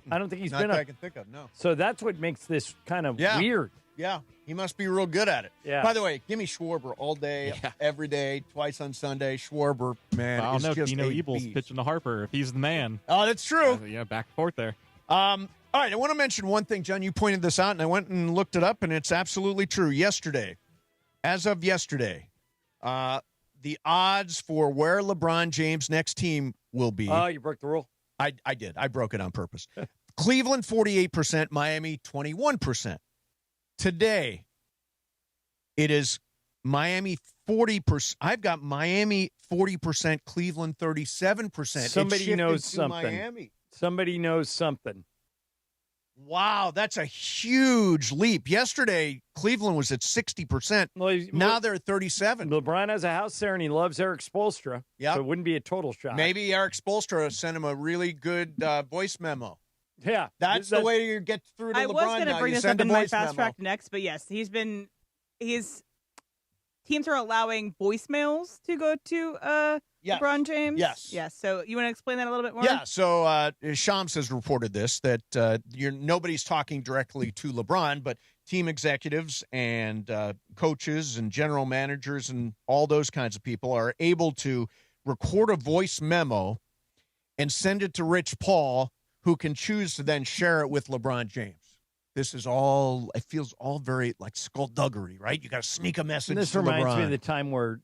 I don't think he's been Not that I can think of, no. So that's what makes this kind of weird. Yeah, he must be real good at it. Yeah. By the way, give me Schwarber all day, every day, twice on Sunday. Schwarber, man, I don't know if just Dino Evil's pitching to Harper, if he's the man. Oh, that's true. Back and forth there. All right, I want to mention one thing, John. You pointed this out, and I went and looked it up, and it's absolutely true. As of yesterday, the odds for where LeBron James' next team will be. Oh, you broke the rule. I did. I broke it on purpose. Cleveland, 48%. Miami, 21%. Today, it is Miami, 40%. I've got Miami, 40%. Cleveland, 37%. Somebody knows something. Miami. Somebody knows something. Wow, that's a huge leap. Yesterday, Cleveland was at 60%. Now they're at 37%. LeBron has a house there, and he loves Eric Spoelstra. Yeah, so it wouldn't be a total shock. Maybe Eric Spoelstra sent him a really good voice memo. Yeah, that's the way you get through to LeBron. I was going to bring this up in my fast track next, but yes, he's teams are allowing voicemails to go to LeBron James. Yes. So you want to explain that a little bit more? Yeah. So Shams has reported this, that nobody's talking directly to LeBron, but team executives and coaches and general managers and all those kinds of people are able to record a voice memo and send it to Rich Paul, who can choose to then share it with LeBron James. This is all, it feels all very like skullduggery, right? You got to sneak a message to LeBron. This reminds me of the time where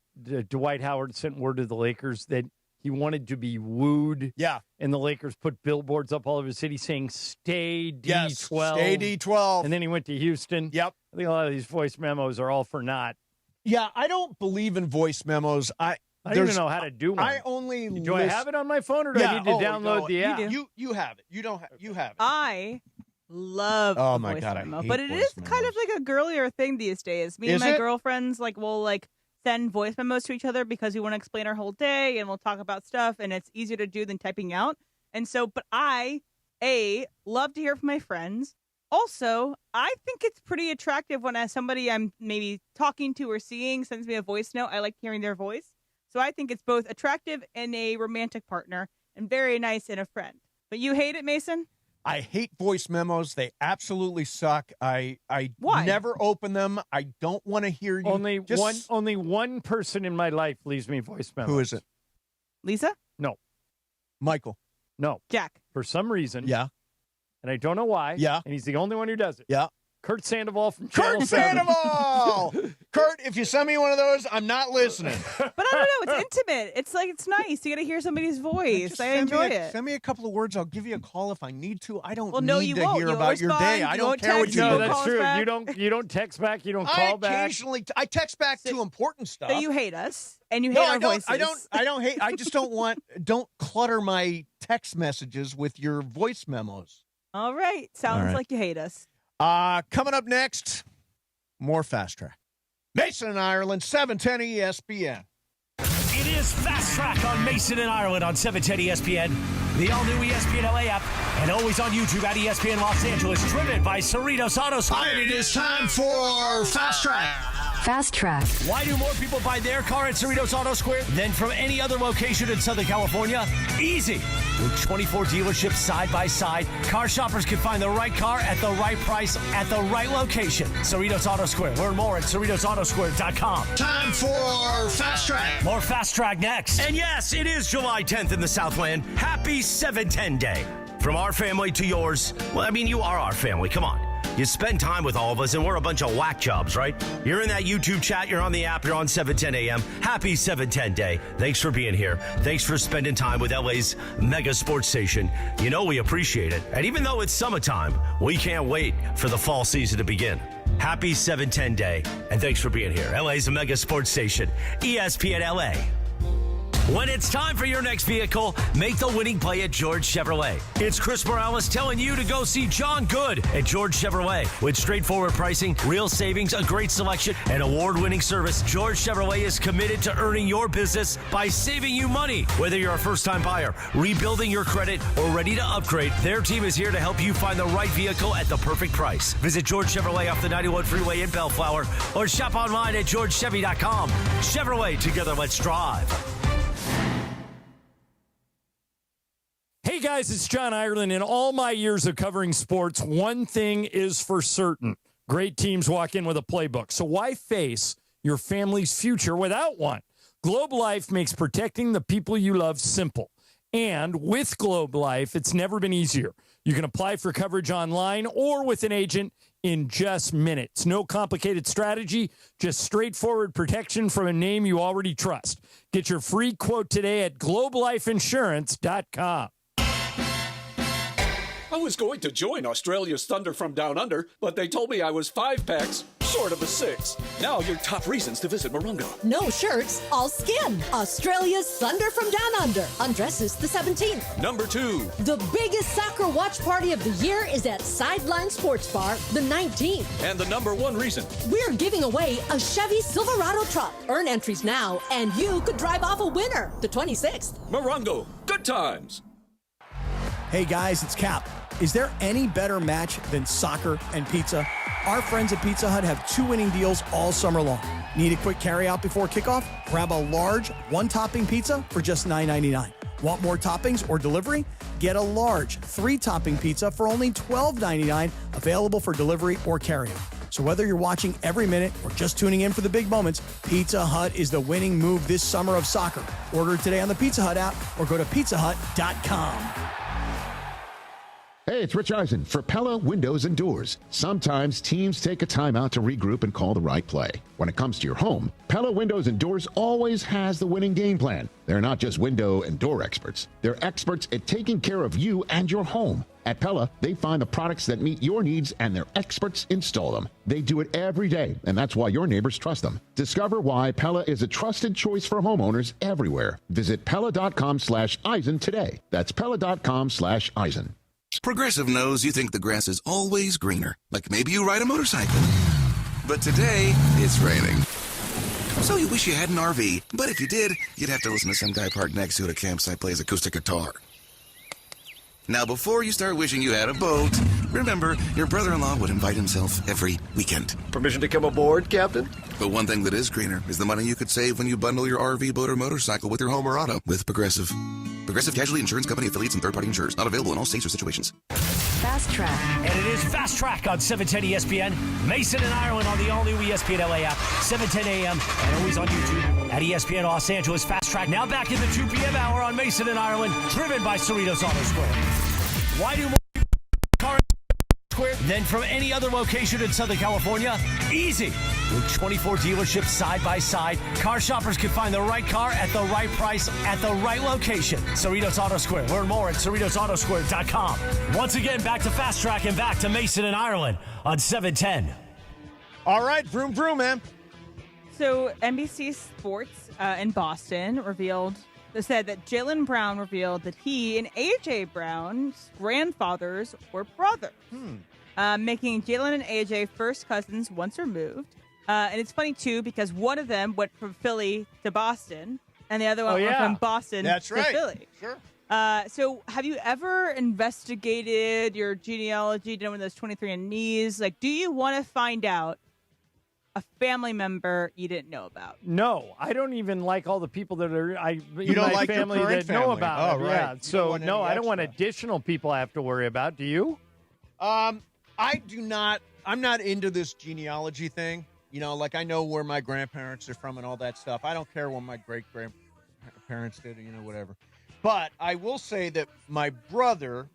Dwight Howard sent word to the Lakers that he wanted to be wooed. Yeah. And the Lakers put billboards up all over the city saying, stay D12. Yes, stay D12. And then he went to Houston. Yep. I think a lot of these voice memos are all for naught. Yeah, I don't believe in voice memos. I don't even know how to do one. Do I have it on my phone, or do I need to download the app? You have it. You have it. I love a voice memo, but it is kind of like a girlier thing these days. Me and my girlfriends will send voice memos to each other because we want to explain our whole day and we'll talk about stuff, and it's easier to do than typing out. And so, but I love to hear from my friends. Also, I think it's pretty attractive when somebody I'm maybe talking to or seeing sends me a voice note. I like hearing their voice. So I think it's both attractive in a romantic partner and very nice in a friend. But you hate it, Mason? I hate voice memos. They absolutely suck. I Why? Never open them. I don't want to hear you. Only one person in my life leaves me voice memos. Who is it? Lisa? No. Michael? No. Jack? For some reason. Yeah. And I don't know why. Yeah. And he's the only one who does it. Yeah. Kurt Sandoval from Channel Kurt 7. Sandoval! Kurt, if you send me one of those, I'm not listening. But I don't know. It's intimate. It's nice. You got to hear somebody's voice. I enjoy it. Send me a couple of words. I'll give you a call if I need to. I don't need to hear about your day. I don't care what you do. No, that's true. You don't text back. You don't call back. Occasionally, I text back to important stuff. So you hate us and you hate our voices. I don't hate. I just don't clutter my text messages with your voice memos. All right. Sounds like you hate us. Coming up next, more Fast Track. Mason and Ireland, 710 ESPN. It is Fast Track on Mason and Ireland on 710 ESPN, the all-new ESPN LA app, and always on YouTube at ESPN Los Angeles, driven by Cerritos Auto Square. And it is time for Fast Track. Fast Track. Why do more people buy their car at Cerritos Auto Square than from any other location in Southern California? Easy. With 24 dealerships side by side, car shoppers can find the right car at the right price at the right location. Cerritos Auto Square. Learn more at CerritosAutoSquare.com. Time for Fast Track. More Fast Track next. And yes, it is July 10th in the Southland. Happy 710 Day. From our family to yours. Well, I mean, you are our family. Come on. You spend time with all of us, and we're a bunch of whack jobs, right? You're in that YouTube chat, you're on the app, you're on 710 AM. Happy 710 Day. Thanks for being here. Thanks for spending time with LA's mega sports station. You know we appreciate it. And even though it's summertime, we can't wait for the fall season to begin. Happy 710 Day, and thanks for being here. LA's mega sports station, ESPN LA. When it's time for your next vehicle, make the winning play at George Chevrolet. It's Chris Morales telling you to go see John Good at George Chevrolet. With straightforward pricing, real savings, a great selection, and award-winning service, George Chevrolet is committed to earning your business by saving you money. Whether you're a first-time buyer, rebuilding your credit, or ready to upgrade, their team is here to help you find the right vehicle at the perfect price. Visit George Chevrolet off the 91 freeway in Bellflower or shop online at georgechevy.com. Chevrolet, together let's drive. Hey guys, it's John Ireland. In all my years of covering sports, one thing is for certain. Great teams walk in with a playbook. So why face your family's future without one? Globe Life makes protecting the people you love simple. And with Globe Life, it's never been easier. You can apply for coverage online or with an agent in just minutes. No complicated strategy, just straightforward protection from a name you already trust. Get your free quote today at globelifeinsurance.com. I was going to join Australia's Thunder from Down Under, but they told me I was 5 packs short of a 6. Now your top reasons to visit Morongo. No shirts, all skin. Australia's Thunder from Down Under. Undresses the 17th. Number 2. The biggest soccer watch party of the year is at Sideline Sports Bar, the 19th. And the number 1 reason. We're giving away a Chevy Silverado truck. Earn entries now, and you could drive off a winner, the 26th. Morongo. Good times. Hey guys, it's Cap. Is there any better match than soccer and pizza? Our friends at Pizza Hut have 2 winning deals all summer long. Need a quick carry-out before kickoff? Grab a large, one-topping pizza for just $9.99. Want more toppings or delivery? Get a large, 3-topping pizza for only $12.99, available for delivery or carry-out. So whether you're watching every minute or just tuning in for the big moments, Pizza Hut is the winning move this summer of soccer. Order today on the Pizza Hut app or go to pizzahut.com. Hey, it's Rich Eisen for Pella Windows and Doors. Sometimes teams take a timeout to regroup and call the right play. When it comes to your home, Pella Windows and Doors always has the winning game plan. They're not just window and door experts. They're experts at taking care of you and your home. At Pella, they find the products that meet your needs and their experts install them. They do it every day, and that's why your neighbors trust them. Discover why Pella is a trusted choice for homeowners everywhere. Visit Pella.com/Eisen today. That's Pella.com/Eisen. Progressive knows you think the grass is always greener, like maybe you ride a motorcycle. But today, it's raining. So you wish you had an RV, but if you did, you'd have to listen to some guy parked next to you at a campsite plays acoustic guitar. Now, before you start wishing you had a boat, remember, your brother-in-law would invite himself every weekend. Permission to come aboard, Captain? But one thing that is greener is the money you could save when you bundle your RV, boat, or motorcycle with your home or auto with Progressive. Progressive Casualty Insurance Company affiliates and third-party insurers. Not available in all states or situations. Fast Track. And it is Fast Track on 710 ESPN. Mason and Ireland on the all-new ESPN LA app, 7:10 a.m. and always on YouTube at ESPN Los Angeles. Fast Track now back in the 2 p.m. hour on Mason and Ireland, driven by Cerritos Auto Square. Why do more cars Square than from any other location in Southern California? Easy. With 24 dealerships side by side, car shoppers can find the right car at the right price at the right location. Cerritos Auto Square. Learn more at CerritosAutoSquare.com. Once again, back to Fast Track and back to Mason and Ireland on 710. All right, vroom, vroom, man. So NBC Sports in Boston said that Jaylen Brown revealed that he and A.J. Brown's grandfathers were brothers, making Jaylen and A.J. first cousins once removed. And it's funny, too, because one of them went from Philly to Boston, and the other one went from Boston to Philly. Sure. So have you ever investigated your genealogy, done one of those 23andMe's? Like, do you want to find out a family member you didn't know about? No, I don't even like all the people that are in don't my like family your that family. know about Oh, it. right. Yeah. So no, I don't want extra. additional people I have to worry about. Do you? I do not. I'm not into this genealogy thing. You know, like I know where my grandparents are from and all that stuff. I don't care what my great-grandparents did, you know, whatever. But I will say that my brother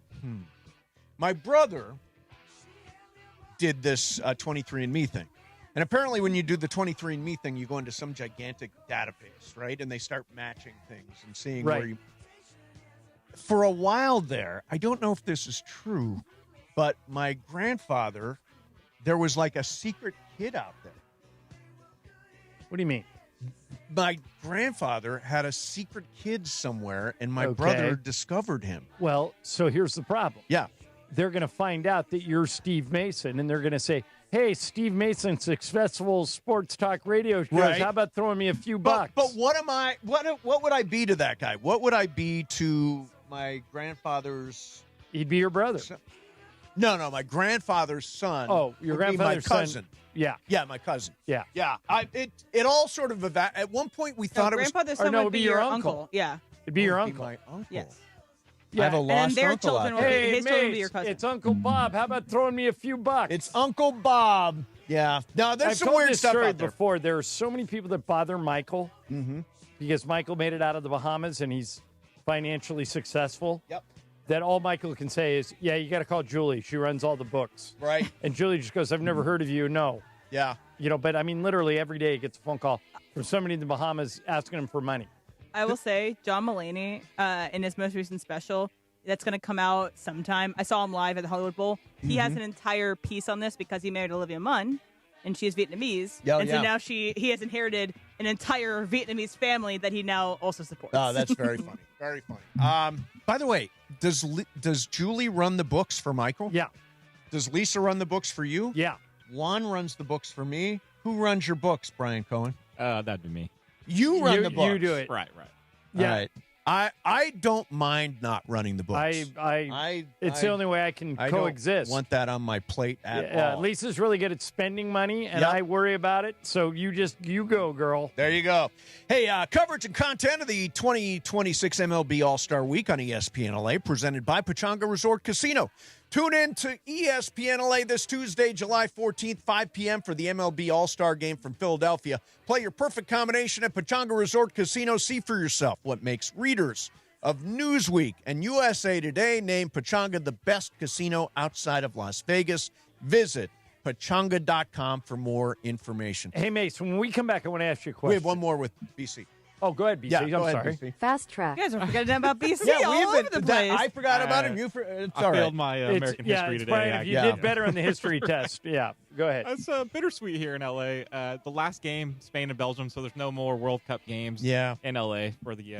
did this 23andMe thing. And apparently when you do the 23andMe thing, you go into some gigantic database, right? And they start matching things and seeing where you... For a while there, I don't know if this is true, but my grandfather, there was like a secret kid out there. What do you mean? My grandfather had a secret kid somewhere, and my brother discovered him. Well, so here's the problem. Yeah. They're going to find out that you're Steve Mason, and they're going to say, hey, Steve Mason, successful sports talk radio shows. Right. How about throwing me a few bucks? But what am I? What would I be to that guy? What would I be to my grandfather's? He'd be your brother. Son? No, my grandfather's son. Oh, your grandfather's my cousin. son. Yeah. Yeah, my cousin. Yeah. Yeah. It all sort of at one point we thought it was grandfather's son would be your uncle. Yeah. It'd be your uncle. My uncle. Yes. Yeah. I have a lost their uncle children out will there. be, his children will be your Mace, cousin. it's Uncle Bob. How about throwing me a few bucks? It's Uncle Bob. Yeah. No, there's I've some told weird this stuff story out there. before. There are so many people that bother Michael because Michael made it out of the Bahamas and he's financially successful. Yep. That all Michael can say is, yeah, you got to call Julie. She runs all the books. Right. And Julie just goes, I've never heard of you. No. Yeah. You know, but I mean, literally every day he gets a phone call from somebody in the Bahamas asking him for money. I will say, John Mulaney, in his most recent special, that's going to come out sometime. I saw him live at the Hollywood Bowl. He has an entire piece on this because he married Olivia Munn, and she is Vietnamese. So now he has inherited an entire Vietnamese family that he now also supports. Oh, that's very funny. Very funny. By the way, does Julie run the books for Michael? Yeah. Does Lisa run the books for you? Yeah. Juan runs the books for me. Who runs your books, Brian Cohen? That'd be me. You run the books. You do it. Right. Yeah. All right. I don't mind not running the books. It's the only way I can coexist. Don't want that on my plate at all. Lisa's really good at spending money, and I worry about it. So you go, girl. There you go. Hey, coverage and content of the 2026 MLB All-Star Week on ESPN LA, presented by Pechanga Resort Casino. Tune in to ESPN LA this Tuesday, July 14th, 5 p.m. for the MLB All-Star Game from Philadelphia. Play your perfect combination at Pechanga Resort Casino. See for yourself what makes readers of Newsweek and USA Today name Pechanga the best casino outside of Las Vegas. Visit Pechanga.com for more information. Hey, Mace, when we come back, I want to ask you a question. We have one more with BC. Oh, go ahead, BC. Yeah, I'm sorry. BC. Fast track. You guys are forgetting about BC all we've over the place. I forgot about him. It's all I right. failed my American history today. Brian, you did better on the history test. Yeah, go ahead. It's bittersweet here in LA. The last game, Spain and Belgium, so there's no more World Cup games in LA for the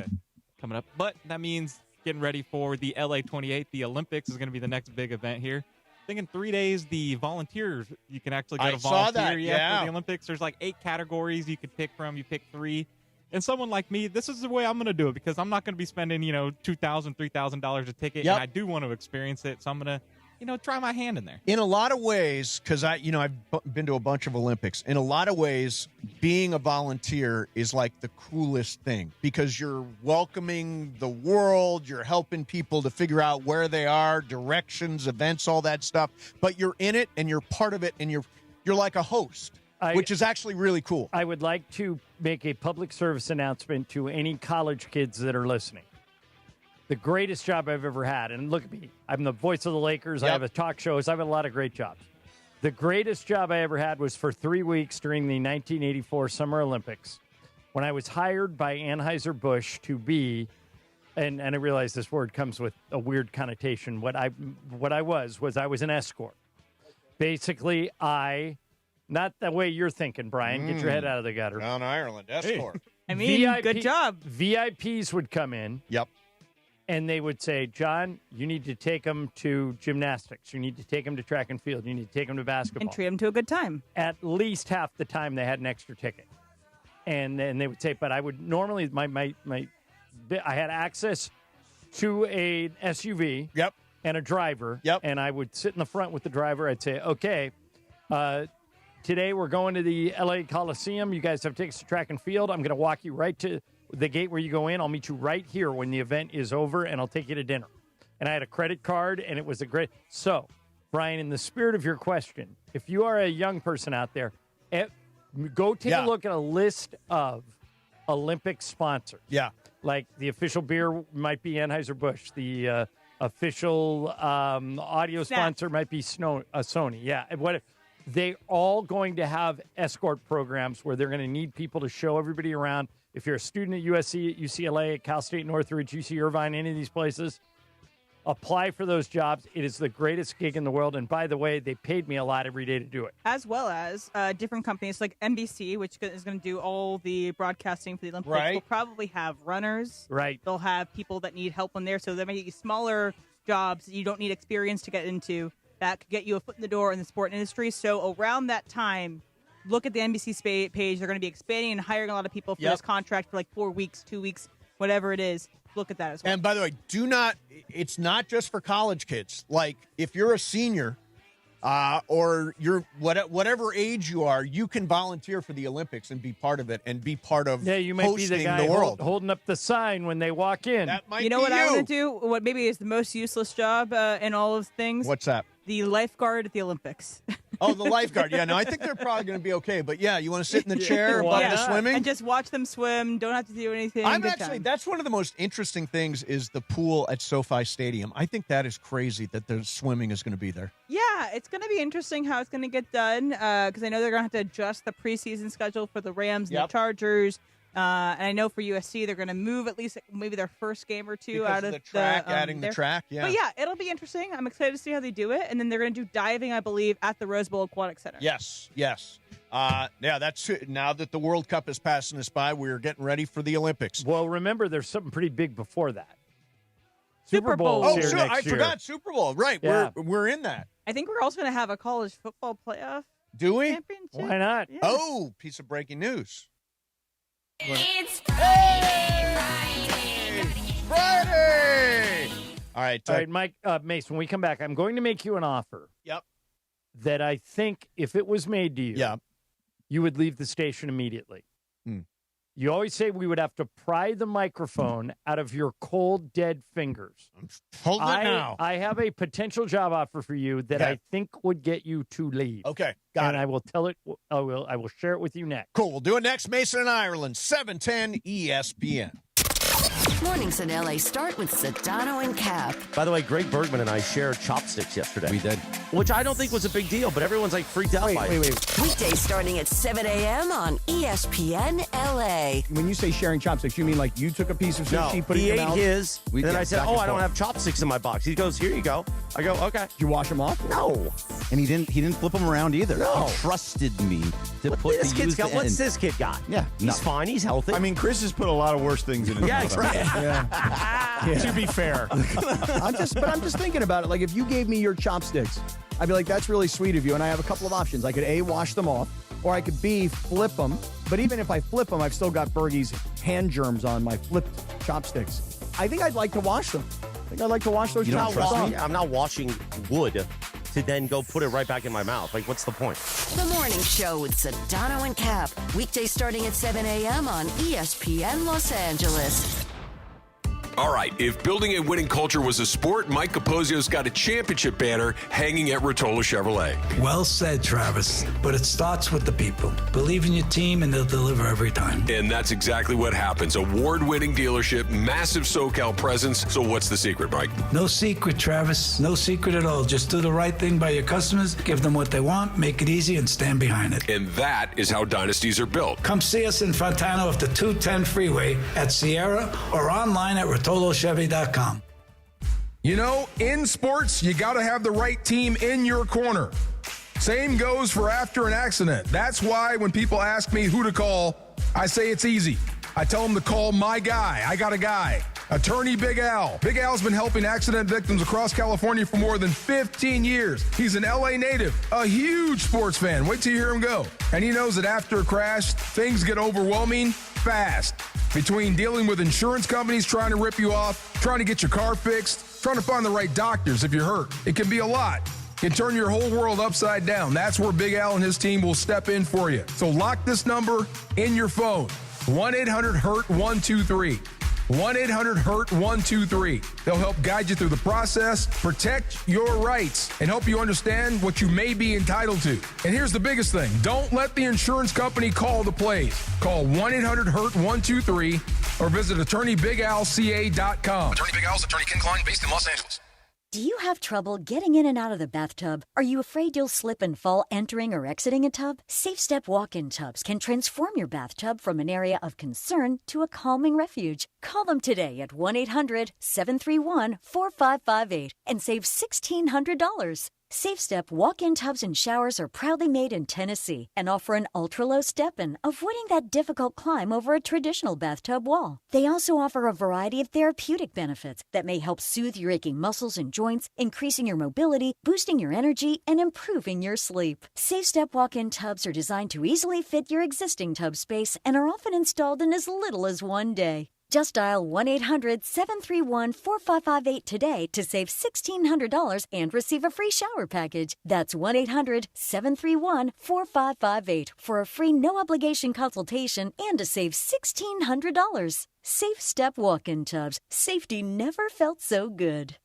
coming up. But that means getting ready for the LA 28. The Olympics is going to be the next big event here. I think in 3 days, the volunteers, you can actually go to volunteer. Saw that, for the Olympics. There's like 8 categories you could pick from. You pick 3. And someone like me, this is the way I'm going to do it because I'm not going to be spending, $2,000, $3,000 a ticket. Yep. And I do want to experience it. So I'm going to, try my hand in there. In a lot of ways, because I've been to a bunch of Olympics. In a lot of ways, being a volunteer is like the coolest thing because you're welcoming the world. You're helping people to figure out where they are, directions, events, all that stuff. But you're in it and you're part of it and you're like a host. Which is actually really cool. I would like to make a public service announcement to any college kids that are listening. The greatest job I've ever had, and look at me, I'm the voice of the Lakers. I have a talk shows. I've had a lot of great jobs. The greatest job I ever had was for 3 weeks during the 1984 Summer Olympics when I was hired by Anheuser-Busch to be, and I realize this word comes with a weird connotation. What I was an escort. Basically, not the way you're thinking, Brian. Get your head out of the gutter. Down Ireland, escort. I mean, good job. VIPs would come in. Yep. And they would say, John, you need to take them to gymnastics. You need to take them to track and field. You need to take them to basketball. And treat them to a good time. At least half the time they had an extra ticket. And then they would say, but I would normally, I had access to a SUV. Yep. And a driver. Yep. And I would sit in the front with the driver. I'd say, okay, today we're going to the LA Coliseum. You guys have tickets to track and field. I'm going to walk you right to the gate where you go in. I'll meet you right here when the event is over, and I'll take you to dinner. And I had a credit card, and it was a great... So, Brian, in the spirit of your question, if you are a young person out there, go take a look at a list of Olympic sponsors. Yeah. Like the official beer might be Anheuser-Busch. The official audio sponsor might be Sony. Yeah. They're all going to have escort programs where they're going to need people to show everybody around. If you're a student at USC, at UCLA, at Cal State Northridge, UC Irvine, any of these places, apply for those jobs. It is the greatest gig in the world. And by the way, they paid me a lot every day to do it. As well as different companies like NBC, which is going to do all the broadcasting for the Olympics, right. will probably have runners. Right. They'll have people that need help when there. So there may be smaller jobs that you don't need experience to get into that could get you a foot in the door in the sport industry. So around that time, look at the NBC page. They're going to be expanding and hiring a lot of people for this contract for like 4 weeks, 2 weeks, whatever it is. Look at that as well. And by the way, it's not just for college kids. Like if you're a senior or you're whatever age you are, you can volunteer for the Olympics and be part of it and be part of you might hosting be the guy world. Holding up the sign when they walk in. That might you know be what I want to do? What maybe is the most useless job in all of things? What's that? The lifeguard at the Olympics. Oh, the lifeguard. Yeah, no, I think they're probably going to be okay. But yeah, you want to sit in the chair above the swimming? And just watch them swim. Don't have to do anything. That's one of the most interesting things is the pool at SoFi Stadium. I think that is crazy that the swimming is going to be there. Yeah, it's going to be interesting how it's going to get done because I know they're going to have to adjust the preseason schedule for the Rams and the Chargers. And I know for USC, they're going to move at least maybe their first game or two out of the track, adding the track. Yeah. But yeah, it'll be interesting. I'm excited to see how they do it. And then they're going to do diving, I believe, at the Rose Bowl Aquatic Center. Yes. That's now that the World Cup is passing us by, we're getting ready for the Olympics. Well, remember, there's something pretty big before that. Super Bowl. Oh, sure. I forgot Super Bowl. Right. Yeah. We're in that. I think we're also going to have a college football playoff. Do we? Championship. Why not? Yeah. Oh, piece of breaking news. It's Friday. right. All right, Mike, Mace, when we come back, I'm going to make you an offer. Yep. That I think if it was made to you, you would leave the station immediately. You always say we would have to pry the microphone out of your cold, dead fingers. Hold it now. I have a potential job offer for you that I think would get you to leave. Okay, got it. I will tell it. I will share it with you next. Cool. We'll do it next. Mason in Ireland, 710 ESPN. Mornings in LA start with Sedano and Cap. By the way, Greg Bergman and I shared chopsticks yesterday. We did. Which I don't think was a big deal, but everyone's like freaked out by it. Weekdays starting at 7 a.m. on ESPN LA. When you say sharing chopsticks, you mean like you took a piece of sushi, put it in he your ate mouth? his, and then I said, I don't have chopsticks in my box. He goes, here you go. I go, okay. Did you wash them off? No. And he didn't flip them around either. No. He trusted me to put this kid's got. What's this kid got? Yeah. He's fine. He's healthy. I mean, Chris has put a lot of worse things in his mouth. Yeah. To be fair. I'm just thinking about it. Like, if you gave me your chopsticks, I'd be like, that's really sweet of you. And I have a couple of options. I could A, wash them off, or I could B, flip them. But even if I flip them, I've still got Bergie's hand germs on my flipped chopsticks. I think I'd like to wash them. I think I'd like to wash those chopsticks off. I'm not washing wood to then go put it right back in my mouth. Like, what's the point? The Morning Show with Sedano and Cap. Weekdays starting at 7 a.m. on ESPN Los Angeles. All right, if building a winning culture was a sport, Mike Capozio's got a championship banner hanging at Rotolo Chevrolet. Well said, Travis. But it starts with the people. Believe in your team and they'll deliver every time. And that's exactly what happens. Award-winning dealership, massive SoCal presence. So what's the secret, Mike? No secret, Travis. No secret at all. Just do the right thing by your customers, give them what they want, make it easy, and stand behind it. And that is how dynasties are built. Come see us in Fontana off the 210 freeway at Sierra or online at RotoloChevy.com. You know, in sports, you got to have the right team in your corner. Same goes for after an accident. That's why when people ask me who to call, I say it's easy. I tell them to call my guy. I got a guy. Attorney Big Al. Big Al's been helping accident victims across California for more than 15 years. He's an LA native, a huge sports fan. Wait till you hear him go. And he knows that after a crash, things get overwhelming fast. Between dealing with insurance companies trying to rip you off, trying to get your car fixed, trying to find the right doctors if you're hurt, it can be a lot. It can turn your whole world upside down. That's where Big Al and his team will step in for you. So lock this number in your phone. 1-800-HURT-123. 1-800-HURT-123. They'll help guide you through the process, protect your rights, and help you understand what you may be entitled to. And here's the biggest thing. Don't let the insurance company call the plays. Call 1-800-HURT-123 or visit attorneybigalca.com. Attorney Big Al's attorney Ken Klein, based in Los Angeles. Do you have trouble getting in and out of the bathtub? Are you afraid you'll slip and fall entering or exiting a tub? Safe Step walk-in tubs can transform your bathtub from an area of concern to a calming refuge. Call them today at 1-800-731-4558 and save $1,600. Safe Step walk-in tubs and showers are proudly made in Tennessee and offer an ultra-low step-in, avoiding that difficult climb over a traditional bathtub wall. They also offer a variety of therapeutic benefits that may help soothe your aching muscles and joints, increasing your mobility, boosting your energy, and improving your sleep. Safe Step walk-in tubs are designed to easily fit your existing tub space and are often installed in as little as one day. Just dial 1-800-731-4558 today to save $1,600 and receive a free shower package. That's 1-800-731-4558 for a free no-obligation consultation and to save $1,600. Safe Step walk-in tubs. Safety never felt so good.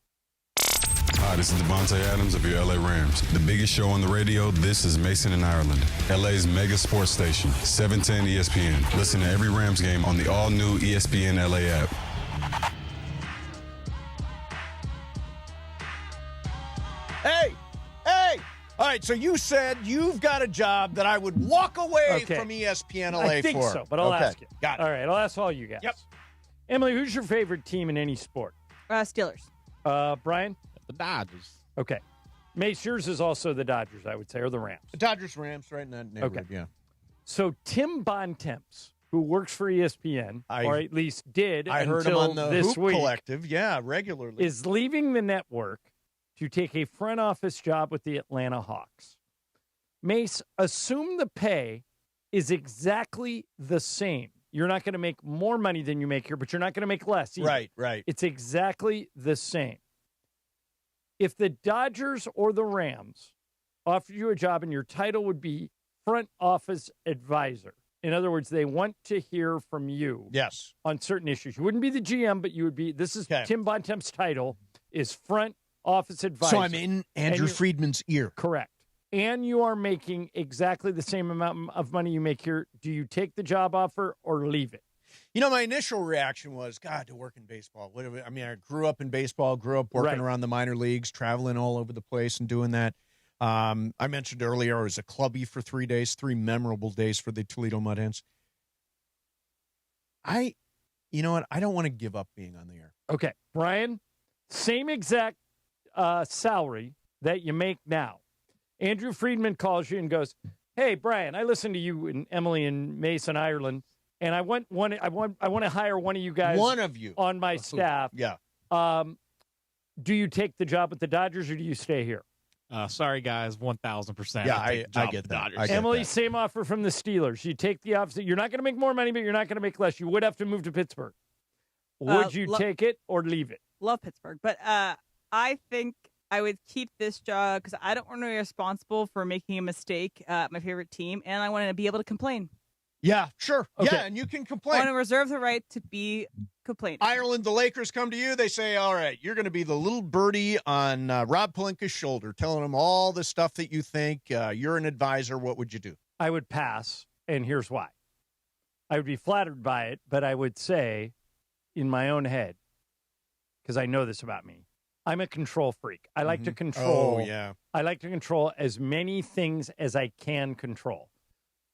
Hi, this is Devontae Adams of your LA Rams. The biggest show on the radio, this is Mason in Ireland. LA's mega sports station, 710 ESPN. Listen to every Rams game on the all-new ESPN LA app. Hey! All right, so you said you've got a job that I would walk away from ESPN LA for. I think so, but I'll ask you. Got it. All right, I'll ask all you guys. Yep. Emily, who's your favorite team in any sport? Steelers. Brian? The Dodgers. Okay. Mace, yours is also the Dodgers, I would say, or the Rams. The Dodgers, Rams, right in that neighborhood, yeah. So Tim Bontemps, who works for ESPN, or at least did I heard him on the Hoop Collective, regularly, is leaving the network to take a front office job with the Atlanta Hawks. Mace, assume the pay is exactly the same. You're not going to make more money than you make here, but you're not going to make less either. Right. It's exactly the same. If the Dodgers or the Rams offered you a job and your title would be front office advisor, in other words, they want to hear from you on certain issues. You wouldn't be the GM, but you would be, this is Tim Bontemps' title, is front office advisor. So I'm in Andrew Friedman's ear. Correct. And you are making exactly the same amount of money you make here. Do you take the job offer or leave it? You know, my initial reaction was, God, to work in baseball. I mean, I grew up in baseball, grew up working around the minor leagues, traveling all over the place and doing that. I mentioned earlier I was a clubby for 3 days, 3 memorable days for the Toledo Mud Hens. You know what? I don't want to give up being on the air. Okay. Brian, same exact salary that you make now. Andrew Friedman calls you and goes, hey, Brian, I listened to you and Emily in Mason, Ireland, and I want to hire one of you guys on my staff. Yeah. Do you take the job with the Dodgers or do you stay here? Sorry, guys, 1,000%. Yeah, I get that. Emily, same offer from the Steelers. You take the offer. You're not going to make more money, but you're not going to make less. You would have to move to Pittsburgh. Would you take it or leave it? Love Pittsburgh, but I think I would keep this job because I don't want to be responsible for making a mistake at my favorite team, and I want to be able to complain. Yeah, sure. Okay. Yeah, and you can complain. I want to reserve the right to be complaining. Ireland, the Lakers come to you. They say, all right, you're going to be the little birdie on Rob Pelinka's shoulder, telling him all the stuff that you think. You're an advisor. What would you do? I would pass, and here's why. I would be flattered by it, but I would say in my own head, because I know this about me, I'm a control freak. I like to control. Oh, yeah. I like to control as many things as I can control.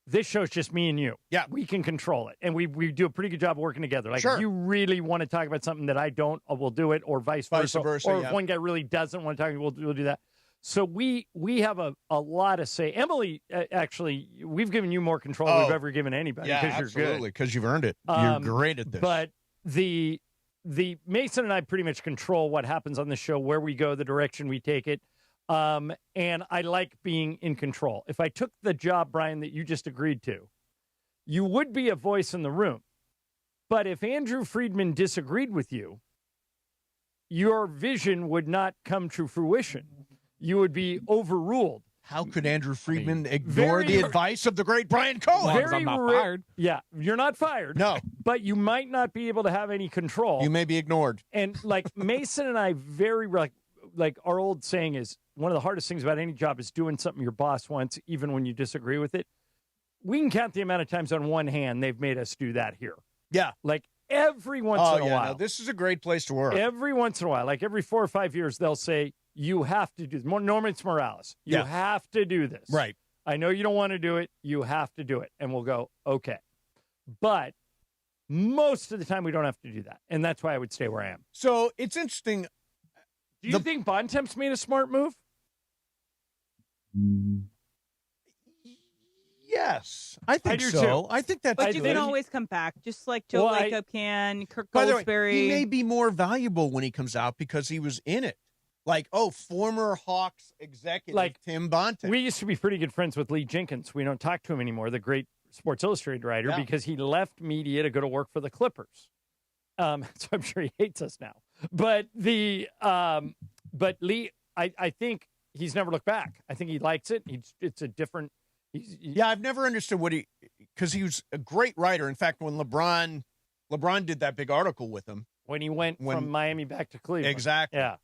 This show's just me and you. Yeah. We can control it. And we do a pretty good job working together. Like, if you really want to talk about something that I don't, we'll do it, or vice versa. Or if one guy really doesn't want to talk, we'll do that. So we have a lot to say. Emily, actually, we've given you more control than we've ever given anybody. Yeah, you're absolutely, because you've earned it. You're great at this. But the Mason and I pretty much control what happens on the show, where we go, the direction we take it. And I like being in control. If I took the job, Brian, that you just agreed to, you would be a voice in the room. But if Andrew Friedman disagreed with you, your vision would not come to fruition. You would be overruled. How could Andrew Friedman ignore the advice of the great Brian Cohen? I'm not fired. Yeah, you're not fired. No. But you might not be able to have any control. You may be ignored. And like Mason and I like our old saying is, one of the hardest things about any job is doing something your boss wants, even when you disagree with it. We can count the amount of times on one hand they've made us do that here. Yeah. Like every once in a while. No, this is a great place to work. Every once in a while, like every 4 or 5 years, they'll say, you have to do this. Norman Morales, you have to do this. Right. I know you don't want to do it. You have to do it. And we'll go, okay. But most of the time, we don't have to do that. And that's why I would stay where I am. So it's interesting. Do you think Bontemps made a smart move? Yes, I think so. Too. I think that's But you can always come back, just like Joe Lacob can, Kirk Goldsberry. He may be more valuable when he comes out because he was in it. Like, former Hawks executive like Tim Bontemps. We used to be pretty good friends with Lee Jenkins. We don't talk to him anymore, the great Sports Illustrated writer, because he left media to go to work for the Clippers. So I'm sure he hates us now. But but Lee, I think he's never looked back. I think he likes it. It's a different. I've never understood because he was a great writer. In fact, when LeBron did that big article with him when he went from Miami back to Cleveland, exactly. Yeah.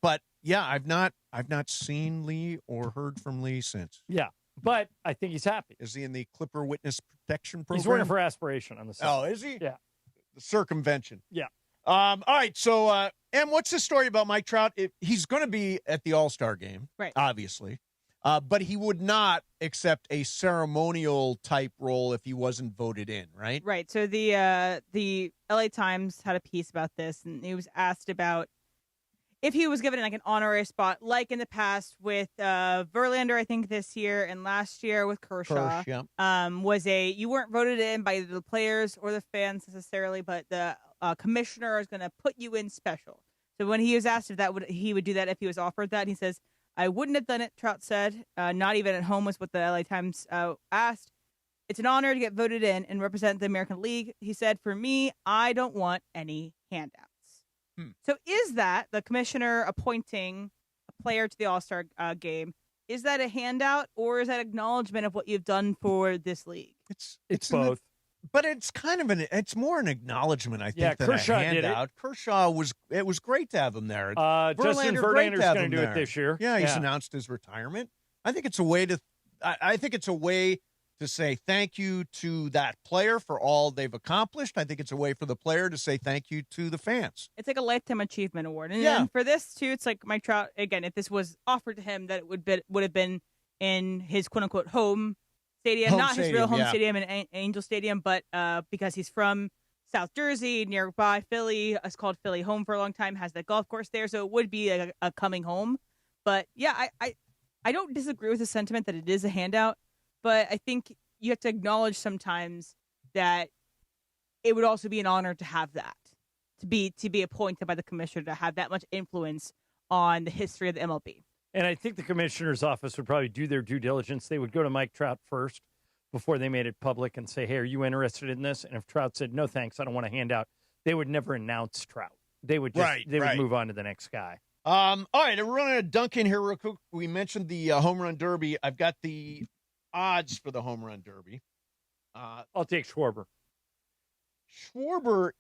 But yeah, I've not seen Lee or heard from Lee since. Yeah, but I think he's happy. Is he in the Clipper Witness Protection Program? He's working for Aspiration on the side. Oh, is he? Yeah. The circumvention. Yeah. All right. So, Em, what's the story about Mike Trout? He's going to be at the All-Star game, right? Obviously, but he would not accept a ceremonial type role if he wasn't voted in, right? Right. So the LA Times had a piece about this, and he was asked about if he was given like an honorary spot, like in the past with Verlander, I think this year, and last year with Kershaw. You weren't voted in by the players or the fans necessarily, but the commissioner is going to put you in special. So when he was asked if he would do that if he was offered that, he says, I wouldn't have done it, Trout said. Not even at home was what the LA Times asked. It's an honor to get voted in and represent the American League. He said, for me, I don't want any handouts. So is that the commissioner appointing player to the All-Star game, is that a handout or is that acknowledgement of what you've done for this league? It's both. But it's kind of it's more an acknowledgement, I think, than Kershaw a handout. Kershaw it was great to have him there. Justin Verlander's going to do it this year. Yeah, he's announced his retirement. I think it's a way to say thank you to that player for all they've accomplished. I think it's a way for the player to say thank you to the fans. It's like a lifetime achievement award. And then for this too, it's like Mike Trout, again, if this was offered to him, that it would have been in his quote unquote home stadium, his real home stadium in Angel Stadium, but because he's from South Jersey, nearby Philly, it's called Philly home for a long time, has that golf course there, so it would be a coming home. But yeah, I don't disagree with the sentiment that it is a handout, but I think you have to acknowledge sometimes that it would also be an honor to have that, to be appointed by the commissioner, to have that much influence on the history of the MLB. And I think the commissioner's office would probably do their due diligence. They would go to Mike Trout first before they made it public and say, hey, are you interested in this? And if Trout said, no, thanks, I don't want a handout, they would never announce Trout. They would just would move on to the next guy. All right, we're running a dunk in here real quick. We mentioned the home run derby. I've got the odds for the home run derby. I'll take Schwarber. Schwarber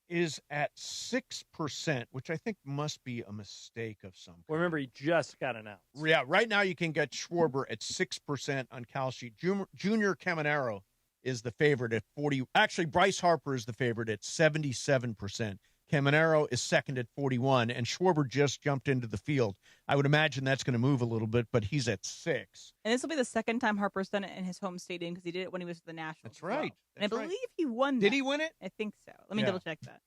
is at 6%, which I think must be a mistake of some kind. Well, remember, he just got announced. Yeah, right now you can get Schwarber at 6% on Cal Sheet. Junior Caminero is the favorite at 40. Actually, Bryce Harper is the favorite at 77%. Caminero is second at 41, and Schwarber just jumped into the field. I would imagine that's going to move a little bit, but he's at 6. And this will be the second time Harper's done it in his home stadium because he did it when he was at the Nationals. That's right. And I believe he won that. Did he win it? I think so. Let me double check that.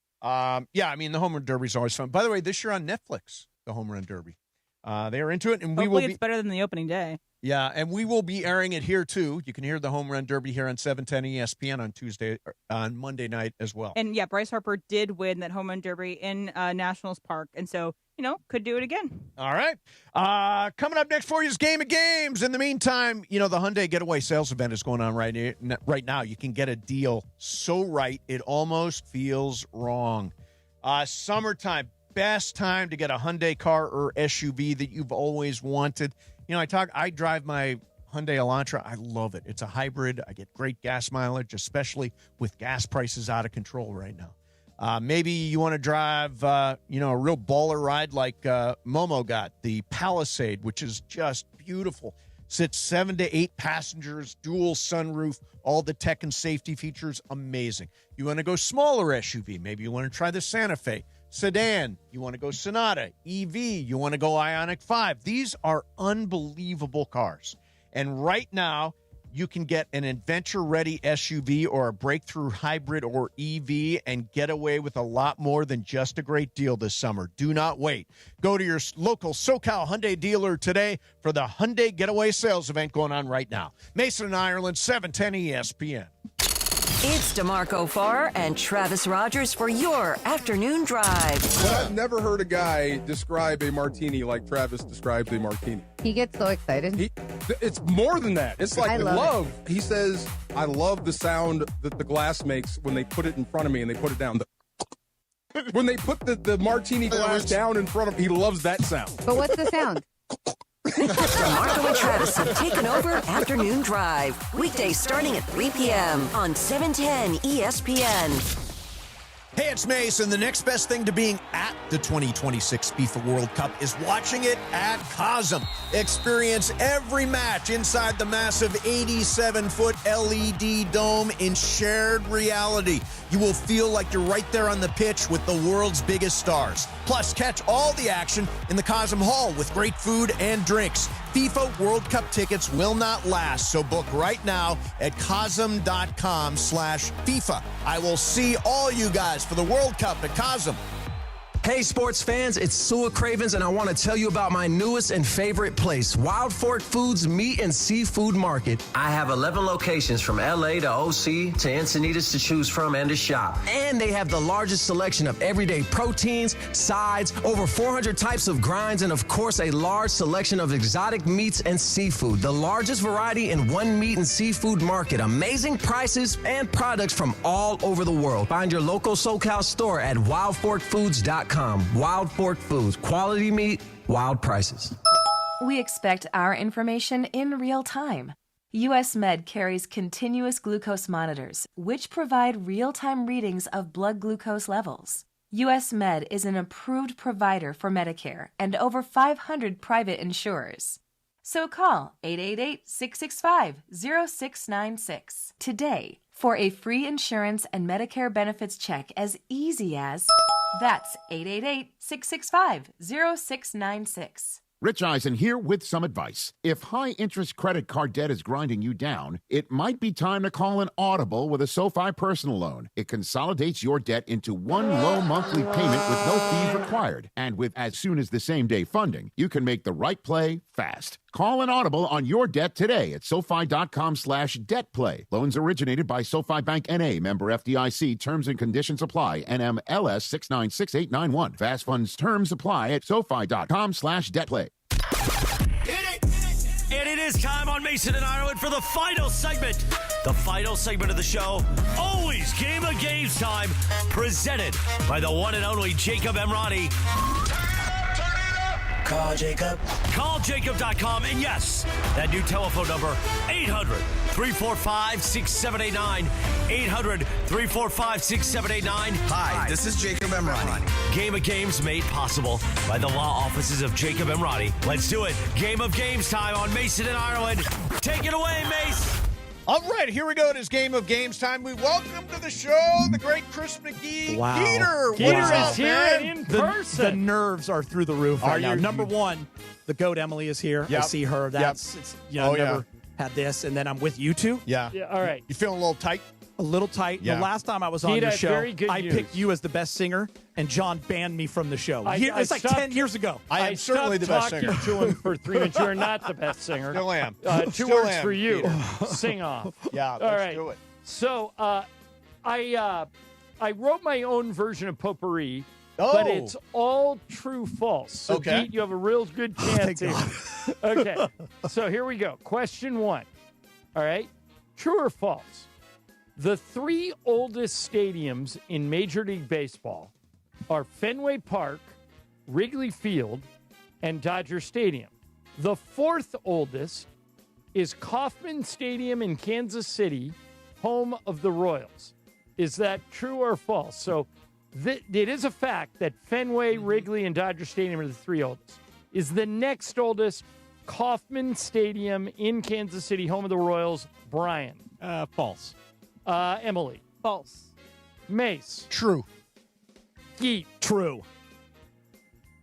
Yeah, I mean, the home run derby is always fun. By the way, this year on Netflix, the home run derby. They are into it, and hopefully it's better than the opening day. Yeah, and we will be airing it here, too. You can hear the home run derby here on 710 ESPN on Monday night as well. And, yeah, Bryce Harper did win that home run derby in Nationals Park, and so, could do it again. All right. Coming up next for you is Game of Games. In the meantime, the Hyundai Getaway Sales Event is going on right now. You can get a deal so right, it almost feels wrong. Summertime, best time to get a Hyundai car or SUV that you've always wanted. I drive my Hyundai Elantra. I love it. It's a hybrid. I get great gas mileage, especially with gas prices out of control right now. Maybe you want to drive, a real baller ride like Momo got, the Palisade, which is just beautiful. Sits 7 to 8 passengers, dual sunroof, all the tech and safety features, amazing. You want to go smaller SUV. Maybe you want to try the Santa Fe. Sedan, you want to go Sonata. EV, you want to go Ioniq 5. These are unbelievable cars. And right now, you can get an adventure-ready SUV or a breakthrough hybrid or EV and get away with a lot more than just a great deal this summer. Do not wait. Go to your local SoCal Hyundai dealer today for the Hyundai Getaway Sales Event going on right now. Mason and Ireland, 710 ESPN. It's DeMarco Farr and Travis Rogers for your afternoon drive. But I've never heard a guy describe a martini like Travis describes a martini. He gets so excited. It's more than that. It's like love. He says, I love the sound that the glass makes when they put it in front of me and they put it down. When they put the martini glass down in front of him, he loves that sound. But what's the sound? DeMarco and Travis have taken over Afternoon Drive. Weekdays starting at 3 p.m. on 710 ESPN. Hey, it's Mason. The next best thing to being at the 2026 FIFA World Cup is watching it at Cosm. Experience every match inside the massive 87-foot LED dome in shared reality. You will feel like you're right there on the pitch with the world's biggest stars. Plus, catch all the action in the Cosm Hall with great food and drinks. FIFA World Cup tickets will not last, so book right now at cosm.com/FIFA. I will see all you guys for the World Cup at Cosm. Hey, sports fans, it's Sua Cravens, and I want to tell you about my newest and favorite place, Wild Fork Foods Meat and Seafood Market. I have 11 locations from LA to OC to Encinitas to choose from and to shop. And they have the largest selection of everyday proteins, sides, over 400 types of grinds, and of course, a large selection of exotic meats and seafood. The largest variety in one meat and seafood market. Amazing prices and products from all over the world. Find your local SoCal store at wildforkfoods.com. SoFi.com. Wild Fork Foods. Quality meat, wild prices. We expect our information in real time. US Med carries continuous glucose monitors, which provide real-time readings of blood glucose levels. US Med is an approved provider for Medicare and over 500 private insurers. So call 888-665-0696 today for a free insurance and Medicare benefits check as easy as... That's 888-665-0696. Rich Eisen here with some advice. If high-interest credit card debt is grinding you down, it might be time to call an audible with a SoFi personal loan. It consolidates your debt into one low monthly payment with no fees required. And with as soon as the same-day funding, you can make the right play fast. Call an audible on your debt today at SoFi.com/debtplay. Loans originated by SoFi Bank N.A., member FDIC. Terms and conditions apply. NMLS 696891. Fast funds terms apply at SoFi.com/debtplay. And it is time on Mason and Ireland for the final segment. The final segment of the show, always Game of Games time, presented by the one and only Jacob Emrani. Call Jacob. CallJacob.com. And yes, that new telephone number, 800-345-6789. 800-345-6789. Hi, this is Jacob Emrani. Game of Games made possible by the law offices of Jacob Emrani. Let's do it. Game of Games time on Mason and Ireland. Take it away, Mace. All right, here we go. It is Game of Games time. We welcome to the show the great Chris McGee. Wow. Peter, Peter what's up, is here man? in person. The nerves are through the roof right now. Number one, the GOAT Emily is here. Yep. I see her. That's it's, never had this. And then I'm with you two. Yeah. All right. You feeling a little tight? A little tight. Yeah. The last time I was on your show, very good I news. picked you as the best singer, and John banned me from the show. It's like stopped- 10 years ago. I am certainly the best singer. I stopped talking to him for 3 minutes. You're not the best singer. Still am. 2 Still words am, for you. Peter. Sing off. Yeah, All let's right. do it. So I wrote my own version of potpourri, but it's all true false. So Okay. Pete, you have a real good chance here. Okay. So here we go. Question 1. All right. True or false? The 3 oldest stadiums in Major League Baseball are Fenway Park, Wrigley Field, and Dodger Stadium. The 4th oldest is Kauffman Stadium in Kansas City, home of the Royals. Is that true or false? So it is a fact that Fenway, Wrigley, and Dodger Stadium are the 3 oldest. Is the next oldest Kauffman Stadium in Kansas City, home of the Royals? Brian. False. Emily. False. Mace. True. Geet. True.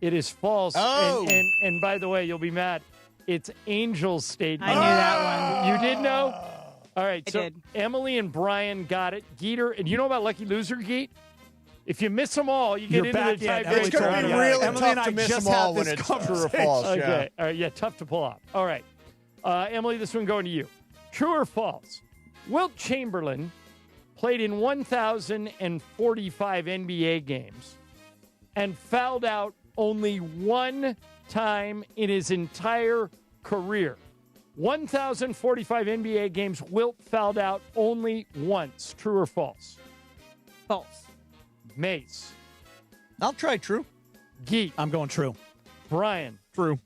It is false. Oh. And by the way, you'll be mad. It's Angels Stadium. I knew that one. You did know? All right. I So did. Emily and Brian got it. Geeter. And you know about Lucky Loser, Geet? If you miss them all, you get You're into back the in. tiebreaker. It's going to be Yeah. really Emily tough and I to miss just them all had when this it's true or conversation. false. Okay. Yeah. All right. Yeah, tough to pull off. All right. Emily, this one going to you. True or false? Wilt Chamberlain played in 1,045 NBA games and fouled out only one time in his entire career. 1,045 NBA games, Wilt fouled out only once. True or false? False. Mace. I'll try true. Geet. I'm going true. Brian. True.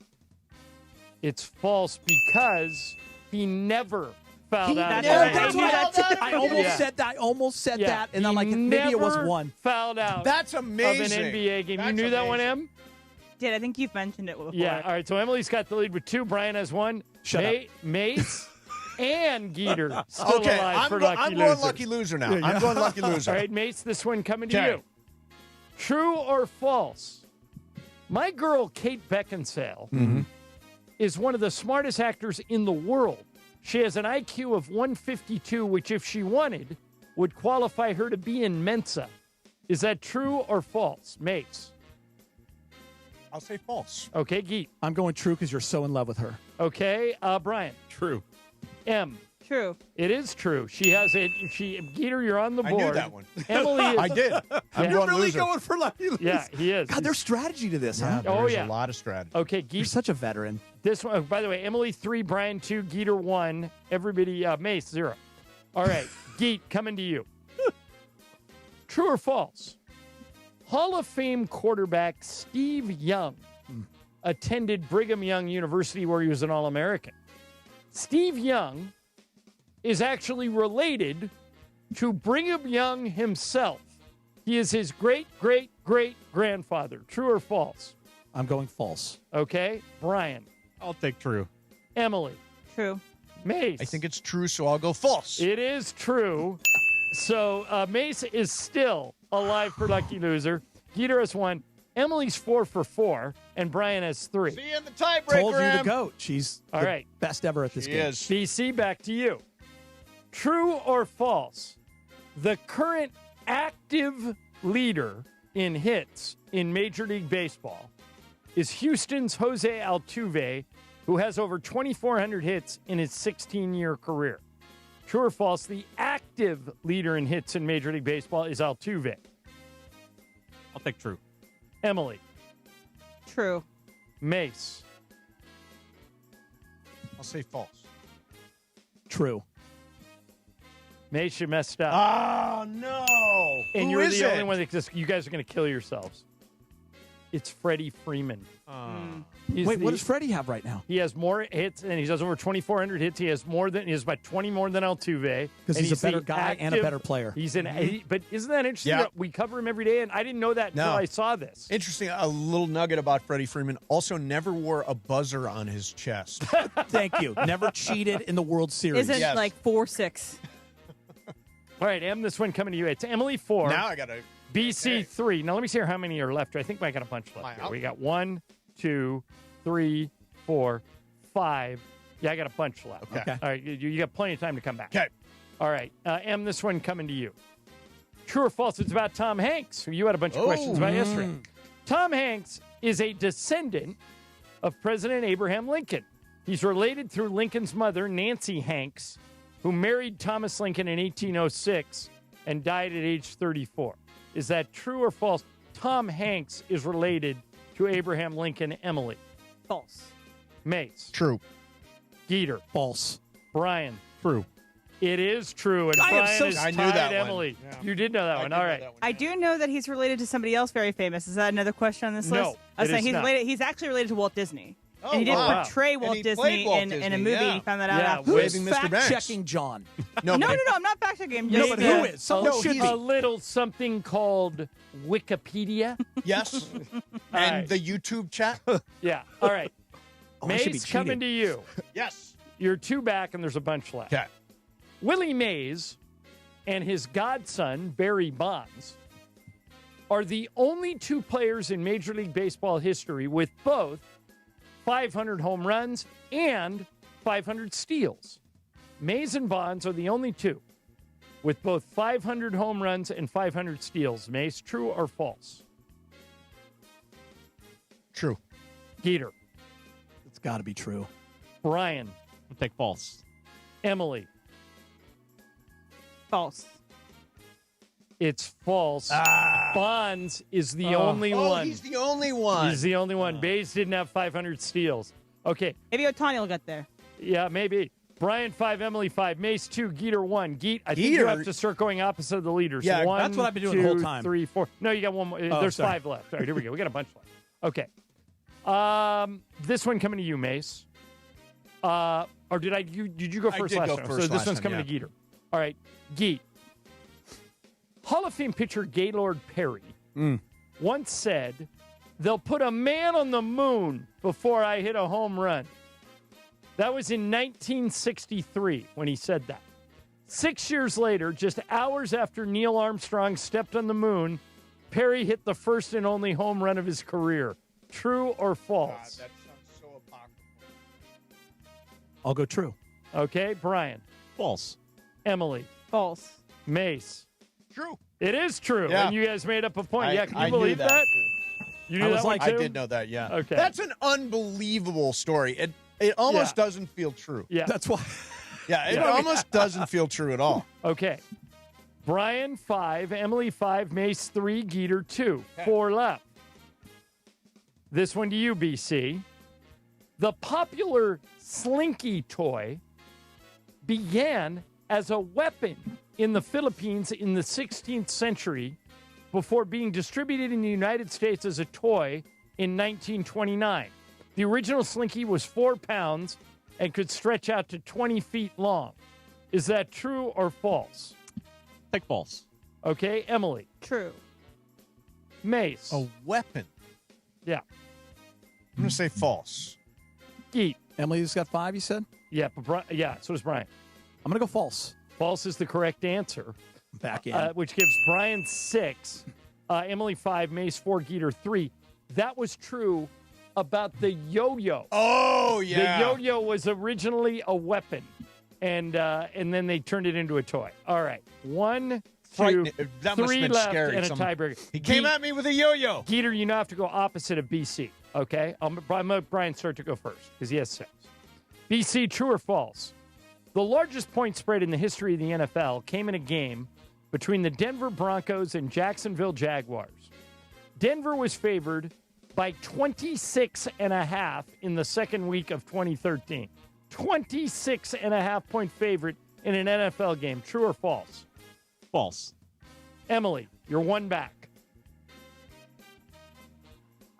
It's false because he never fouled out. That's what I almost said that. I almost said Yeah. that, and I'm He like, maybe it was never one. Fouled out. That's amazing. Of an NBA game. That's you knew that one, amazing. Em? Did I think you've mentioned it before? Yeah. All right. So Emily's got the lead with 2. Brian has 1. Shut up. Mace and Geeter still Okay, alive for Lucky I'm Loser. going lucky loser now. I'm going lucky loser. All right, Mace, this one coming to Okay. you. True or false? My girl, Kate Beckinsale, is one of the smartest actors in the world. She has an IQ of 152, which, if she wanted, would qualify her to be in Mensa. Is that true or false? Mace. I'll say false. Okay, Geet. I'm going true because you're so in love with her. Okay, Brian. True. M. True. It is true. She has it. Geeter, you're on the board. I knew that one. Emily is. I did. I'm You're going really loser. going for lucky loser. Yeah, he is. God, there's strategy to this, huh? Oh, There's yeah. a lot of strategy. Okay, You're Geet. such a veteran. This one, by the way, Emily 3, Brian 2, Geeter 1, everybody, Mace 0. All right, Geet, coming to you. True or false? Hall of Fame quarterback Steve Young attended Brigham Young University where he was an All-American. Steve Young is actually related to Brigham Young himself. He is his great-great-great-grandfather. True or false? I'm going false. Okay. Brian. I'll take true. Emily. True. Mace. I think it's true, so I'll go false. It is true. So Mace is still alive for Lucky Loser. Geeter has 1. Emily's 4 for 4, and Brian has 3. See you in the tiebreaker. Told you the GOAT. She's all the right. best ever at this game. Is. BC, back to you. True or false? The current active leader in hits in Major League Baseball is Houston's Jose Altuve, who has over 2,400 hits in his 16-year career. True or false? The active leader in hits in Major League Baseball is Altuve. I'll take true. Emily. True. Mace. I'll say false. True. Mace, you messed up. Oh, no. And Who you're is the it? only one that just, you guys are going to kill yourselves. It's Freddie Freeman. Wait, what does Freddie have right now? He has more hits, and he has over 2,400 hits. He has about 20 more than Altuve. Because he's a better guy and a better player. He's but isn't that interesting? Yeah. That we cover him every day, and I didn't know that until I saw this. Interesting. A little nugget about Freddie Freeman. Also never wore a buzzer on his chest. Thank you. Never cheated in the World Series. Isn't like 4-6. All right, Em, this one coming to you. It's Emily 4. Now I got to... BC 3. Now let me see how many are left. I think I got a bunch left. Here. We got 1, 2, 3, 4, 5. Yeah, I got a bunch left. Okay. All right, you got plenty of time to come back. Okay. All right, Em, this one coming to you. True or false? It's about Tom Hanks, who you had a bunch of questions about yesterday. Tom Hanks is a descendant of President Abraham Lincoln. He's related through Lincoln's mother, Nancy Hanks, who married Thomas Lincoln in 1806 and died at age 34. Is that true or false? Tom Hanks is related to Abraham Lincoln. Emily. False. Mace. True. Geeter. False. Brian. True. It is true. And Brian is I tied knew that Emily. one. Yeah. You did know that one. All right. I do know that he's related to somebody else very famous. Is that another question on this No, list? I was it saying is not. he's actually related to Walt Disney. Oh, and he did wow. portray Walt he Disney played Walt in a Disney, movie. yeah. And he found that out Yeah, after. Who's Waving Mr. Banks. fact-checking John? No, I'm not fact checking. No, but who is? Someone should be. A little something called Wikipedia. Yes. All And right. the YouTube chat. Yeah. All right. I should be Mace, coming cheating. to you. Yes. You're 2 back, and there's a bunch left. Okay. Willie Mays and his godson, Barry Bonds, are the only 2 players in Major League Baseball history with both 500 home runs and 500 steals. Mays and Bonds are the only 2 with both 500 home runs and 500 steals. Mace, true or false? True. Geeter. It's got to be true. Brian. I'll take false. Emily. False. It's false. Bonds is the only one. He's the only one. He's the only one. Bays didn't have 500 steals. Okay. Maybe Ohtani will get there. Yeah, maybe. Brian 5, Emily 5, Mace 2, Geeter 1. I think you have to start going opposite of the leaders. Yeah, 1, that's what I've been doing 2, the whole time. 3, 4. No, you got one more. There's sorry. 5 left. All right, here we go. We got a bunch left. Okay. This one coming to you, Mace. Or did you go first did last go time? first So this last one's time, coming to yeah. Geeter. All right, Geet. Hall of Fame pitcher Gaylord Perry once said, "They'll put a man on the moon before I hit a home run." That was in 1963 when he said that. 6 years later, just hours after Neil Armstrong stepped on the moon, Perry hit the first and only home run of his career. True or false? God, that sounds so apocryphal. I'll go true. Okay, Brian. False. Emily. False. Mace. True. It is true. Yeah. And you guys made up a point. Yeah, can you I believe knew that? You knew that one too? I did know that, yeah. Okay. That's an unbelievable story. It almost doesn't feel true. Yeah. That's why. Yeah, it almost doesn't feel true at all. Okay. Brian 5, Emily 5, Mace 3, Geeter 2. 4 left. This one to you, BC. The popular Slinky toy began as a weapon in the Philippines in the 16th century before being distributed in the United States as a toy in 1929. The original Slinky was 4 pounds and could stretch out to 20 feet long. Is that true or false? Take false. Okay, Emily. True. Mace. A weapon. Yeah. I'm going to say false. Geet. Emily's got 5, you said? Yeah, but so does Brian. I'm going to go false. False is the correct answer. Back in. Which gives Brian 6, Emily 5, Mace 4, Geeter 3. That was true about the yo-yo. Oh, yeah. The yo-yo was originally a weapon, and then they turned it into a toy. All right. 1, 2, that must 3 have been left scary. and a tiebreaker. He came at me with a yo-yo. Geeter, you now have to go opposite of BC, okay? I'm going to let Brian start to go first because he has 6. BC, true or false? The largest point spread in the history of the NFL came in a game between the Denver Broncos and Jacksonville Jaguars. Denver was favored by 26.5 in the second week of 2013. 26.5 point favorite in an NFL game. True or false? False. Emily, you're 1 back.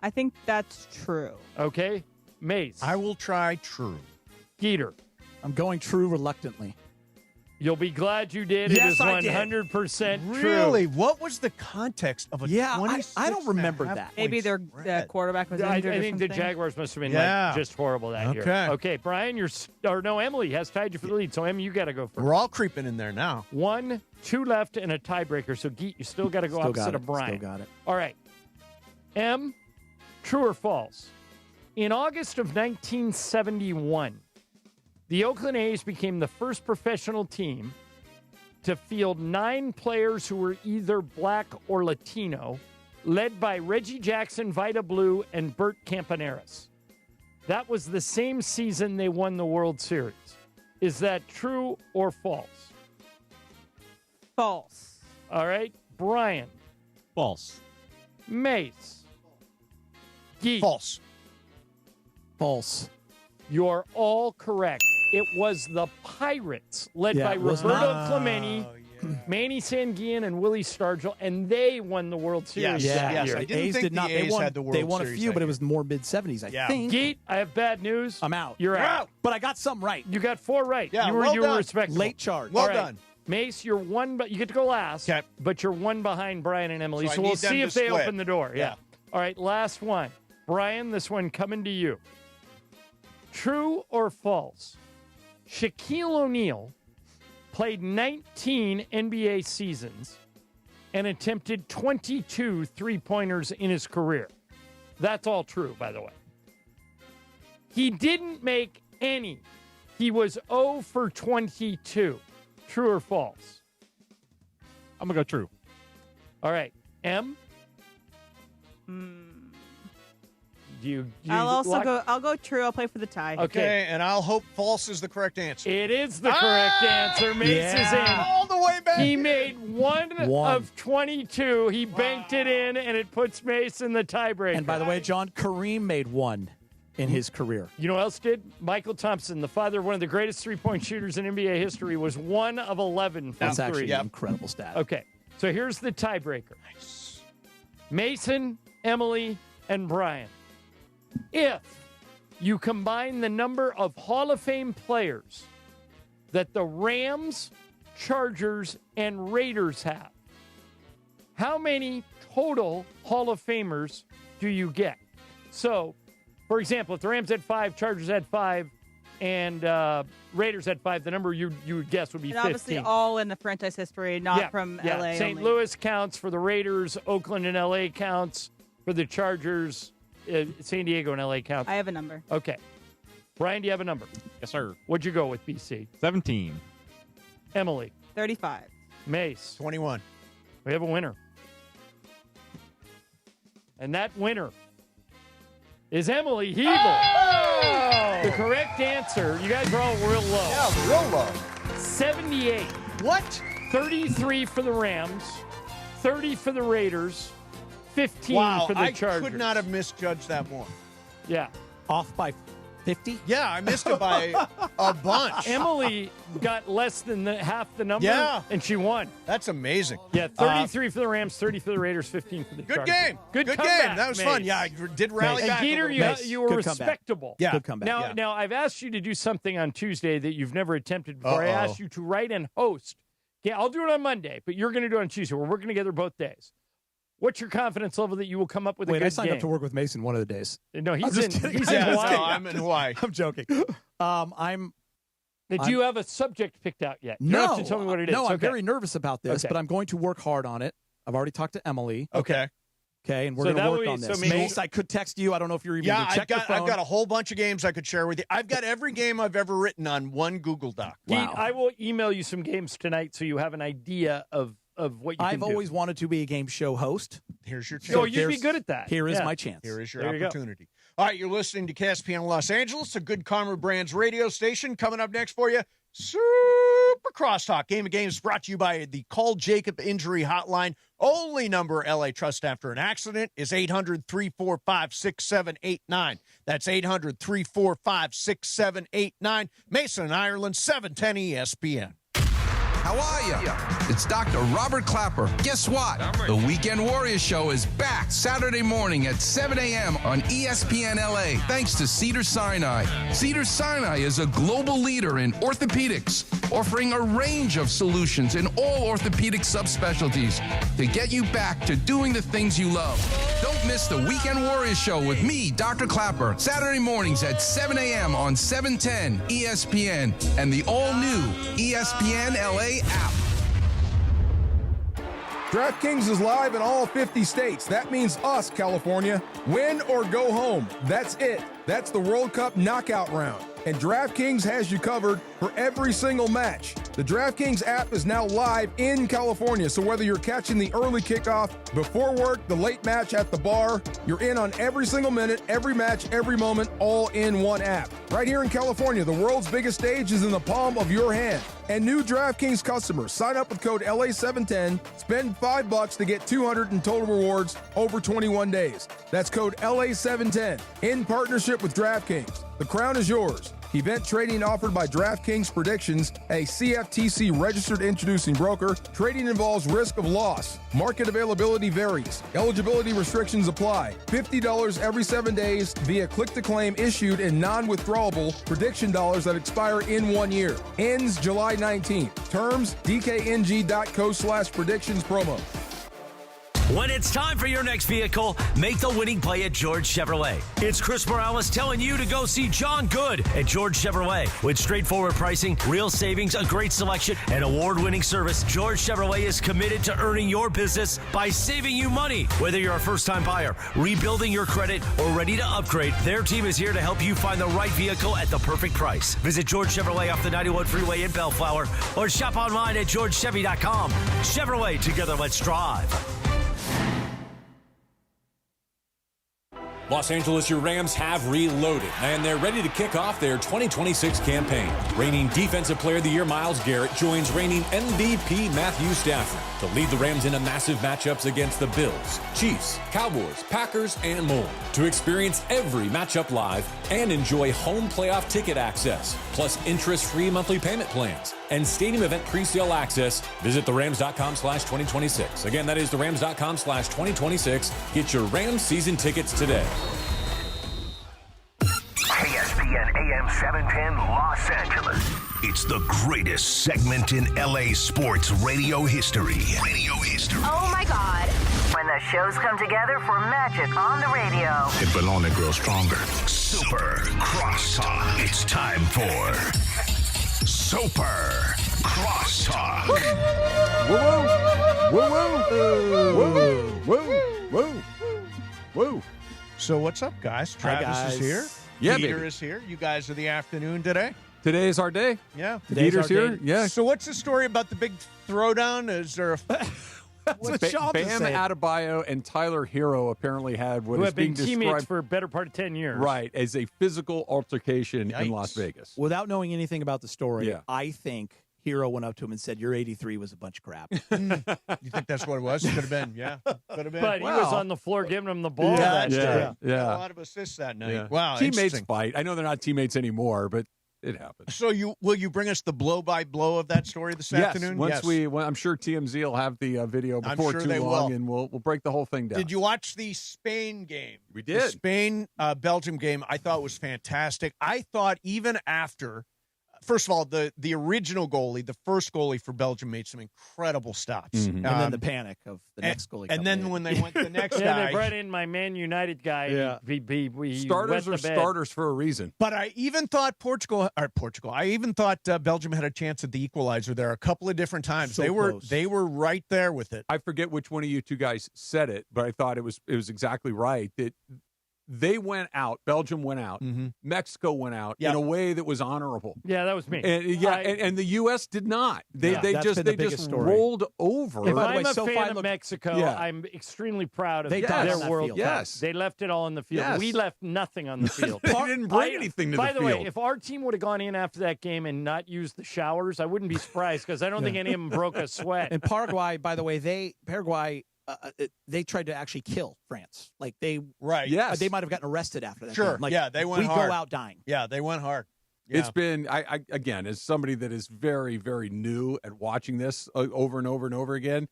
I think that's true. Okay. Mace. I will try true. Geeter. I'm going true reluctantly. You'll be glad you did. Yes, it is I did. 100% true. Really? What was the context of a 26? I don't remember that. Maybe their quarterback was I injured or think the something. Jaguars must have been just horrible that year. Okay, Brian, Emily has tied you for the lead. So, Em, you got to go first. We're all creeping in there now. 1, 2 left, and a tiebreaker. So, Geet, you still got to go opposite of Brian. Still got it. All right. Em, true or false? In August of 1971, the Oakland A's became the first professional team to field 9 players who were either black or Latino, led by Reggie Jackson, Vida Blue, and Bert Campaneris. That was the same season they won the World Series. Is that true or false? False. All right. Brian. False. Mace. Geek. False. False. You're all correct. It was the Pirates, led by Roberto Clemente, Manny Sanguillen, and Willie Stargell, and they won the World Series that year. I didn't think the A's had the World They won Series a few, but it year. was more mid-70s, I think. Geet, I have bad news. I'm out. You're out. But I got something right. You got 4 right. Yeah, you were done. respectful. Late charge. Well All right. done. Mace, you're 1, but you get to go last. Okay. But you're 1 behind Brian and Emily, So I so we'll need them see to if they split. open the door. Yeah. All right, last one. Brian, this one coming to you. True or false? Shaquille O'Neal played 19 NBA seasons and attempted 22 three-pointers in his career. That's all true, by the way. He didn't make any. He was 0 for 22. True or false? I'm going to go true. All right. M? I'll go true. I'll play for the tie. Okay, and I'll hope false is the correct answer. It is the correct answer. Mace is in. All the way back. He made one of 22. He banked it in, and it puts Mace in the tiebreaker. And by the way, John, Kareem made 1 in his career. You know who else did? Michael Thompson, the father of one of the greatest three-point shooters in NBA history, was 1 of 11 from That's 3. actually an incredible stat. Okay, so here's the tiebreaker. Nice. Mason, Emily, and Brian. If you combine the number of Hall of Fame players that the Rams, Chargers, and Raiders have, how many total Hall of Famers do you get? So, for example, if the Rams had 5, Chargers had 5, and Raiders had 5, the number you would guess would be 15. Obviously, all in the franchise history, not from LA. St. only. Louis counts for the Raiders. Oakland and LA counts for the Chargers. San Diego and LA counts. I have a number. Okay. Brian, do you have a number? Yes, sir. What'd you go with, BC? 17. Emily. 35. Mace. 21. We have a winner. And that winner is Emily Hebel. Oh! The correct answer, you guys are all real low. Yeah, real low. 78. What? 33 for the Rams, 30 for the Raiders, 15 for the Chargers. I could not have misjudged that more. Yeah. Off by 50? Yeah, I missed it by a bunch. Emily got less than half the number, and she won. That's amazing. Yeah, 33 for the Rams, 30 for the Raiders, 15 for the Good Chargers. game. Good game. comeback, That was Mace. fun. Yeah, I did rally And back. Gator, you were respectable. Yeah. Good comeback. Now, I've asked you to do something on Tuesday that you've never attempted before. I asked you to write and host. Yeah, I'll do it on Monday, but you're going to do it on Tuesday. We're working together both days. What's your confidence level that you will come up with a good game? I signed up to work with Mason one of the days. No, he's in Hawaii. No, I'm in Hawaii. I'm joking. Do you have a subject picked out yet? You No. don't have to tell me what it is. No, I'm Okay. very nervous about this, Okay. but I'm going to work hard on it. I've already talked to Emily. Okay. Okay, and we're So going to that work would be- on this. so maybe- Mace, I could text you. I don't know if you're even going to check your phone. I've got a whole bunch of games I could share with you. I've got every game I've ever written on one Google Doc. Pete, I will email you some games tonight so you have an idea of what you can I've do. always wanted to be a game show host. Here's your chance. So you'd be good at that. Here is Yeah. my chance. Here is your There you go. opportunity. All right, you're listening to KSPN Los Angeles, a Good Karma Brands radio station. Coming up next for you, Super Crosstalk. Game of Games brought to you by the Call Jacob Injury Hotline. Only number LA Trust after an accident is 800-345-6789. That's 800-345-6789. Mason, Ireland, 710 ESPN. How are you? It's Dr. Robert Clapper. Guess what? The Weekend Warriors Show is back Saturday morning at 7 a.m. on ESPN LA, thanks to Cedars-Sinai. Cedars-Sinai is a global leader in orthopedics, offering a range of solutions in all orthopedic subspecialties to get you back to doing the things you love. Don't miss the Weekend Warriors Show with me, Dr. Clapper, Saturday mornings at 7 a.m. on 710 ESPN and the all-new ESPN LA app. DraftKings is live in all 50 states. That means us, California. Win or go home. That's it. That's the World Cup knockout round. And DraftKings has you covered for every single match. The DraftKings app is now live in California, so whether you're catching the early kickoff, before work, the late match at the bar, you're in on every single minute, every match, every moment, all in one app. Right here in California, the world's biggest stage is in the palm of your hand. And new DraftKings customers, sign up with code LA710, spend $5 to get $200 in total rewards over 21 days. That's code LA710 in partnership with DraftKings. The crown is yours. Event trading offered by DraftKings Predictions, a CFTC registered introducing broker. Trading involves risk of loss. Market availability varies. Eligibility restrictions apply. $50 every 7 days via click-to-claim issued in non-withdrawable prediction dollars that expire in 1 year. Ends July 19th. Terms, dkng.co/predictions promo. When it's time for your next vehicle, make the winning play at George Chevrolet. It's Chris Morales telling you to go see John Good at George Chevrolet. With straightforward pricing, real savings, a great selection, and award-winning service, George Chevrolet is committed to earning your business by saving you money. Whether you're a first-time buyer, rebuilding your credit, or ready to upgrade, their team is here to help you find the right vehicle at the perfect price. Visit George Chevrolet off the 91 freeway in Bellflower or shop online at georgechevy.com. Chevrolet, together let's drive. Los Angeles, your Rams have reloaded, and they're ready to kick off their 2026 campaign. Reigning Defensive Player of the Year Myles Garrett joins reigning MVP Matthew Stafford to lead the Rams into massive matchups against the Bills, Chiefs, Cowboys, Packers, and more. To experience every matchup live and enjoy home playoff ticket access, plus interest-free monthly payment plans and stadium event pre-sale access, visit therams.com/2026. Again, that is therams.com/2026. Get your Rams season tickets today. KSPN AM 710 Los Angeles. It's the greatest segment in LA sports radio history. Oh my God. When the shows come together for magic on the radio. It will only grow stronger. Super Crosstalk. It's time for Super Crosstalk. Woo woo woo woo woo woo. So what's up, guys? Travis is here. Yeah, Peter baby. is here. You guys are the afternoon today. Today is our day. Yeah. Peter's here. Yeah. So what's the story about the big throwdown? Is there a Bam Adebayo and Tyler Hero apparently had what Who is have been being teammates described for a better part of 10 years. right as a physical altercation in Las Vegas. Without knowing anything about the story, Yeah. I think Hero went up to him and said, "Your 83 was a bunch of crap." You think that's what it was? Could have been, yeah. Could have been. But he was on the floor giving him the ball. Yeah. Got a lot of assists that night. Yeah. Wow, teammates fight. I know they're not teammates anymore, but it happens. So will you bring us the blow-by-blow of that story this afternoon? Yes. I'm sure TMZ will have the video before too long, and we'll break the whole thing down. Did you watch the Spain game? We did. The Spain-Belgium game, I thought was fantastic. I thought even after, first of all, the original goalie, the first goalie for Belgium, made some incredible stops. And then the panic of the next goalie. And then when they went the next guy. They brought in my Man United guy. Yeah. Starters are starters for a reason. But I even thought I even thought Belgium had a chance at the equalizer there a couple of different times. They were right there with it. I forget which one of you two guys said it, but I thought it was exactly right that they went out. Belgium went out. Mm-hmm. Mexico went out in a way that was honorable. Yeah, that was me. And the U.S. did not. They just rolled over. If I'm a fan of Mexico, I'm extremely proud of their World Cup. Yes. They left it all on the field. Yes. We left nothing on the field. They didn't bring anything to the field. By the way, if our team would have gone in after that game and not used the showers, I wouldn't be surprised because I don't think any of them broke a sweat. And Paraguay, by the way, they tried to actually kill France. Like they might have gotten arrested after that. Sure. Like, they went hard. We go out dying. Yeah, they went hard. Yeah. It's been, I again, as somebody that is very, very new at watching this over and over and over again,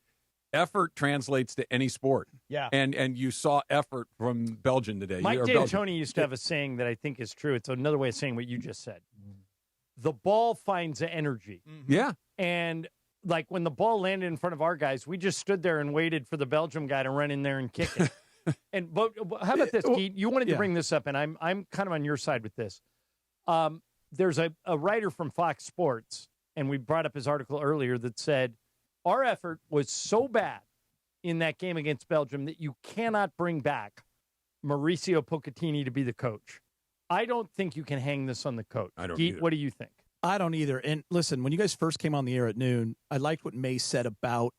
effort translates to any sport. Yeah. And you saw effort from Belgium today. Mike D'Antoni used to have a saying that I think is true. It's another way of saying what you just said. The ball finds energy. Mm-hmm. Yeah. And like when the ball landed in front of our guys, we just stood there and waited for the Belgium guy to run in there and kick it. But how about this, Keith? You wanted to bring this up, and I'm kind of on your side with this. There's a writer from Fox Sports, and we brought up his article earlier that said our effort was so bad in that game against Belgium that you cannot bring back Mauricio Pochettino to be the coach. I don't think you can hang this on the coach. I don't Keith, what do you think? I don't either. And listen, when you guys first came on the air at noon, I liked what May said about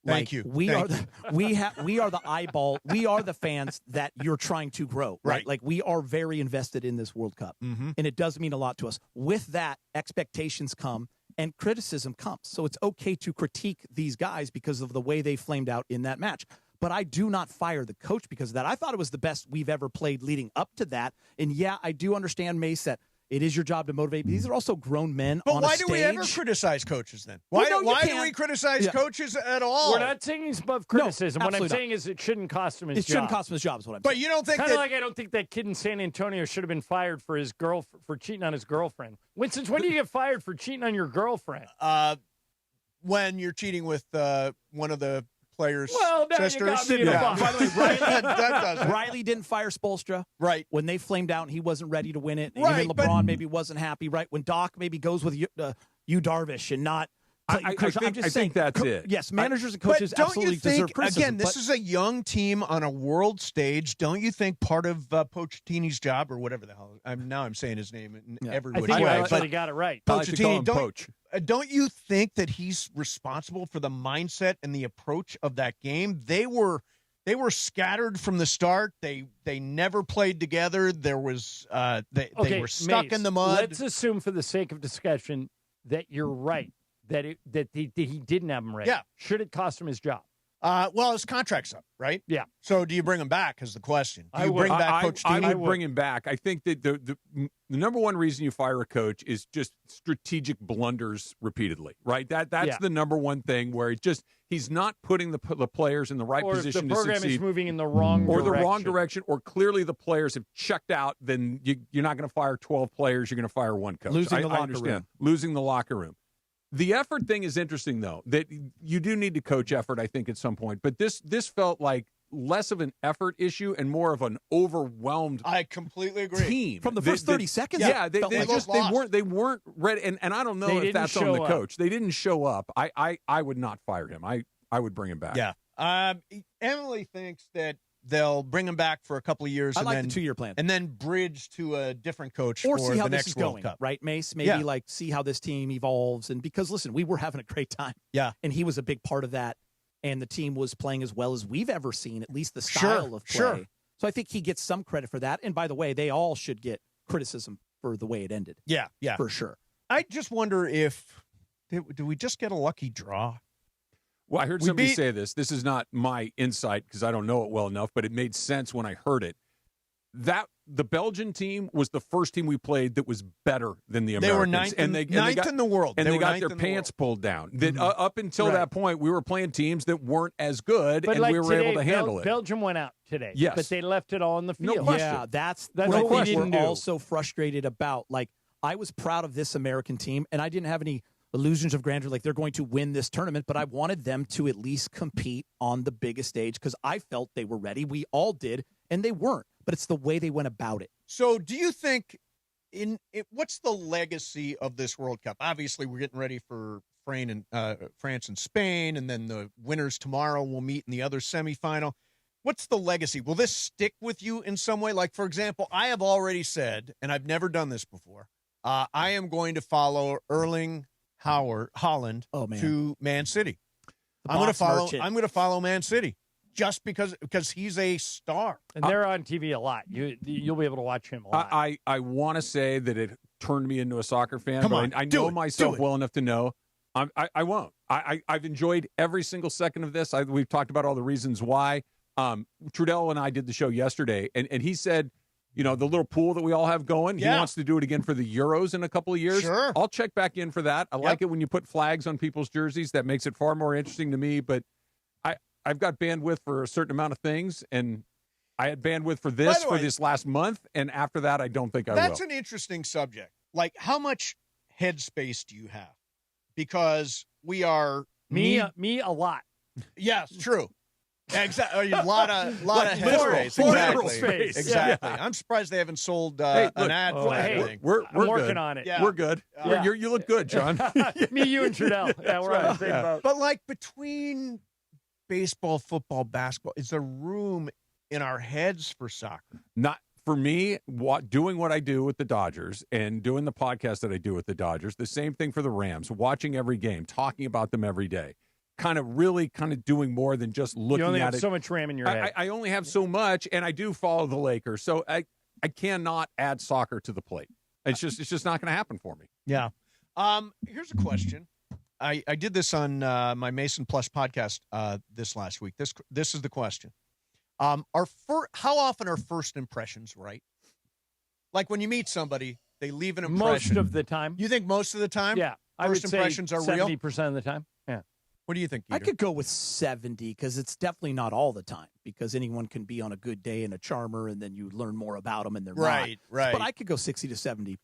Thank you. We are the eyeball. We are the fans that you're trying to grow. Right. Like we are very invested in this World Cup. Mm-hmm. And it does mean a lot to us. With that, expectations come and criticism comes. So it's okay to critique these guys because of the way they flamed out in that match. But I do not fire the coach because of that. I thought it was the best we've ever played leading up to that. And yeah, I do understand Mace that it is your job to motivate. But these are also grown men on a stage. But why do we ever criticize coaches then? Why do we criticize coaches at all? We're not saying he's above criticism. What I'm saying is it shouldn't cost him his job. It shouldn't cost him his job is what I'm saying. But you don't think kind of like I don't think that kid in San Antonio should have been fired for his for cheating on his girlfriend. When do you get fired for cheating on your girlfriend? When you're cheating with one of the players' sisters. By the way, Riley didn't fire Spoelstra. Right. When they flamed out and he wasn't ready to win it. Right, even LeBron maybe wasn't happy. Right. When Doc maybe goes with you Darvish and not. I think that's it. Yes, managers and coaches absolutely deserve criticism. Again, this is a young team on a world stage. Don't you think part of Pochettino's job, or whatever the hell, I'm saying his name in every way. I think you actually got it right. Pochettino, don't you think that he's responsible for the mindset and the approach of that game? They were scattered from the start. They never played together. There was they were stuck in the mud. Let's assume, for the sake of discussion, that you're right. That he didn't have him ready. Yeah. Should it cost him his job? Well, his contract's up, right? Yeah. So do you bring him back is the question. Do you bring back Coach I would bring him back. I think that the number one reason you fire a coach is just strategic blunders repeatedly, right? That's the number one thing where he's not putting the players in the right position to succeed. Or the program is moving in the wrong direction. Or the wrong direction, or clearly the players have checked out, then you're not going to fire 12 players, you're going to fire one coach. Losing the locker room. Losing the locker room. The effort thing is interesting, though, that you do need to coach effort, I think, at some point. But this felt like less of an effort issue and more of an overwhelmed I completely agree. Team. From the first 30 seconds? Yeah, they weren't ready. And I don't know if that's on the coach. They didn't show up. I would not fire him. I would bring him back. Yeah. Emily thinks that they'll bring him back for a couple of years. I like the 2-year plan. And then bridge to a different coach or for see how the this next is World going, Cup. Right, Mace? Maybe see how this team evolves. And because, listen, we were having a great time. Yeah. And he was a big part of that. And the team was playing as well as we've ever seen, at least the style of play. Sure. So I think he gets some credit for that. And by the way, they all should get criticism for the way it ended. Yeah. For sure. I just wonder if Did we just get a lucky draw? Well, I heard somebody say this. This is not my insight because I don't know it well enough, but it made sense when I heard it. That the Belgian team was the first team we played that was better than the Americans. They were ninth in the world. And they got their pants pulled down. Up until that point, we were playing teams that weren't as good, and we were able to handle it. Belgium went out today, yes, but they left it all on the field. No question. Yeah, that's no what we question. were also frustrated about. Like, I was proud of this American team, and I didn't have any illusions of grandeur, like they're going to win this tournament, but I wanted them to at least compete on the biggest stage because I felt they were ready. We all did, and they weren't. But it's the way they went about it. So do you think what's the legacy of this World Cup? Obviously, we're getting ready for France and Spain, and then the winners tomorrow will meet in the other semifinal. What's the legacy? Will this stick with you in some way? Like, for example, I have already said, and I've never done this before, I am going to follow Erling Haaland to Man City. I'm going to follow Man City. Just because he's a star. And they're on TV a lot. You'll be able to watch him a lot. I want to say that it turned me into a soccer fan. Come on, I know myself well enough to know I won't. I've enjoyed every single second of this. We've talked about all the reasons why. Trudell and I did the show yesterday, and he said, the little pool that we all have going, he wants to do it again for the Euros in a couple of years. Sure. I'll check back in for that. I like it when you put flags on people's jerseys. That makes it far more interesting to me, but I've got bandwidth for a certain amount of things, and I had bandwidth for this last month, and after that, I don't think I will. That's an interesting subject. Like, how much headspace do you have? Because we are me a lot. Yes, true. Exactly, a lot of headspace. Exactly. I'm surprised they haven't sold an ad for that thing. We're working on it. Yeah. We're good. You look good, John. Me, you, and Trudell. Yeah, we're on the same boat. But like between baseball, football, basketball, is there room in our heads for soccer? Not for me. Doing what I do with the Dodgers and doing the podcast that I do with the Dodgers, the same thing for the Rams, watching every game, talking about them every day, kind of doing more than just looking at it. You only have so much RAM in your head. I only have so much, and I do follow the Lakers, so I cannot add soccer to the plate. It's just not going to happen for me. Yeah. Here's a question. I did this on my Mason Plus podcast this last week. This is the question. How often are first impressions right? Like when you meet somebody, they leave an impression. Most of the time. You think most of the time? Yeah. First impressions are real? 70% of the time. Yeah. What do you think, Peter? I could go with 70 because it's definitely not all the time because anyone can be on a good day and a charmer and then you learn more about them and they're not. Right. But I could go 60 to 70%.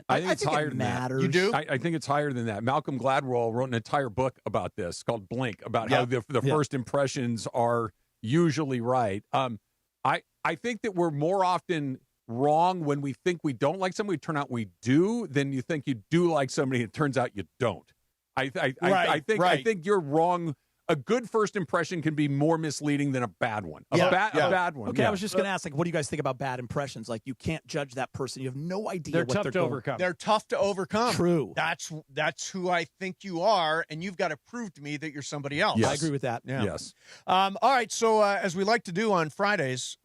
I think it's higher it than matters. that. You do? I think it's higher than that. Malcolm Gladwell wrote an entire book about this called Blink, about how the first impressions are usually right. I think that we're more often wrong when we think we don't like somebody, turn out we do, than you think you do like somebody, it turns out you don't. I think you're wrong. A good first impression can be more misleading than a bad one. A bad one. Okay, I was just going to ask, what do you guys think about bad impressions? Like, you can't judge that person. You have no idea They're what tough they're to going. overcome. They're tough to overcome. True. That's who I think you are, and you've got to prove to me that you're somebody else. Yes. I agree with that. Yeah. Yes. All right, so as we like to do on Fridays,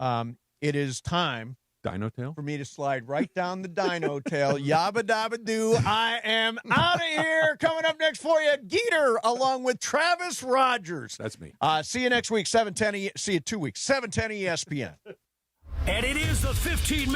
it is time Dino tail? For me to slide right down the dino tail. Yabba dabba doo. I am out of here. Coming up next for you, Geeter, along with Travis Rogers. That's me. See you next week, 7:10. See you 2 weeks, 7:10 ESPN. And it is the 15-minute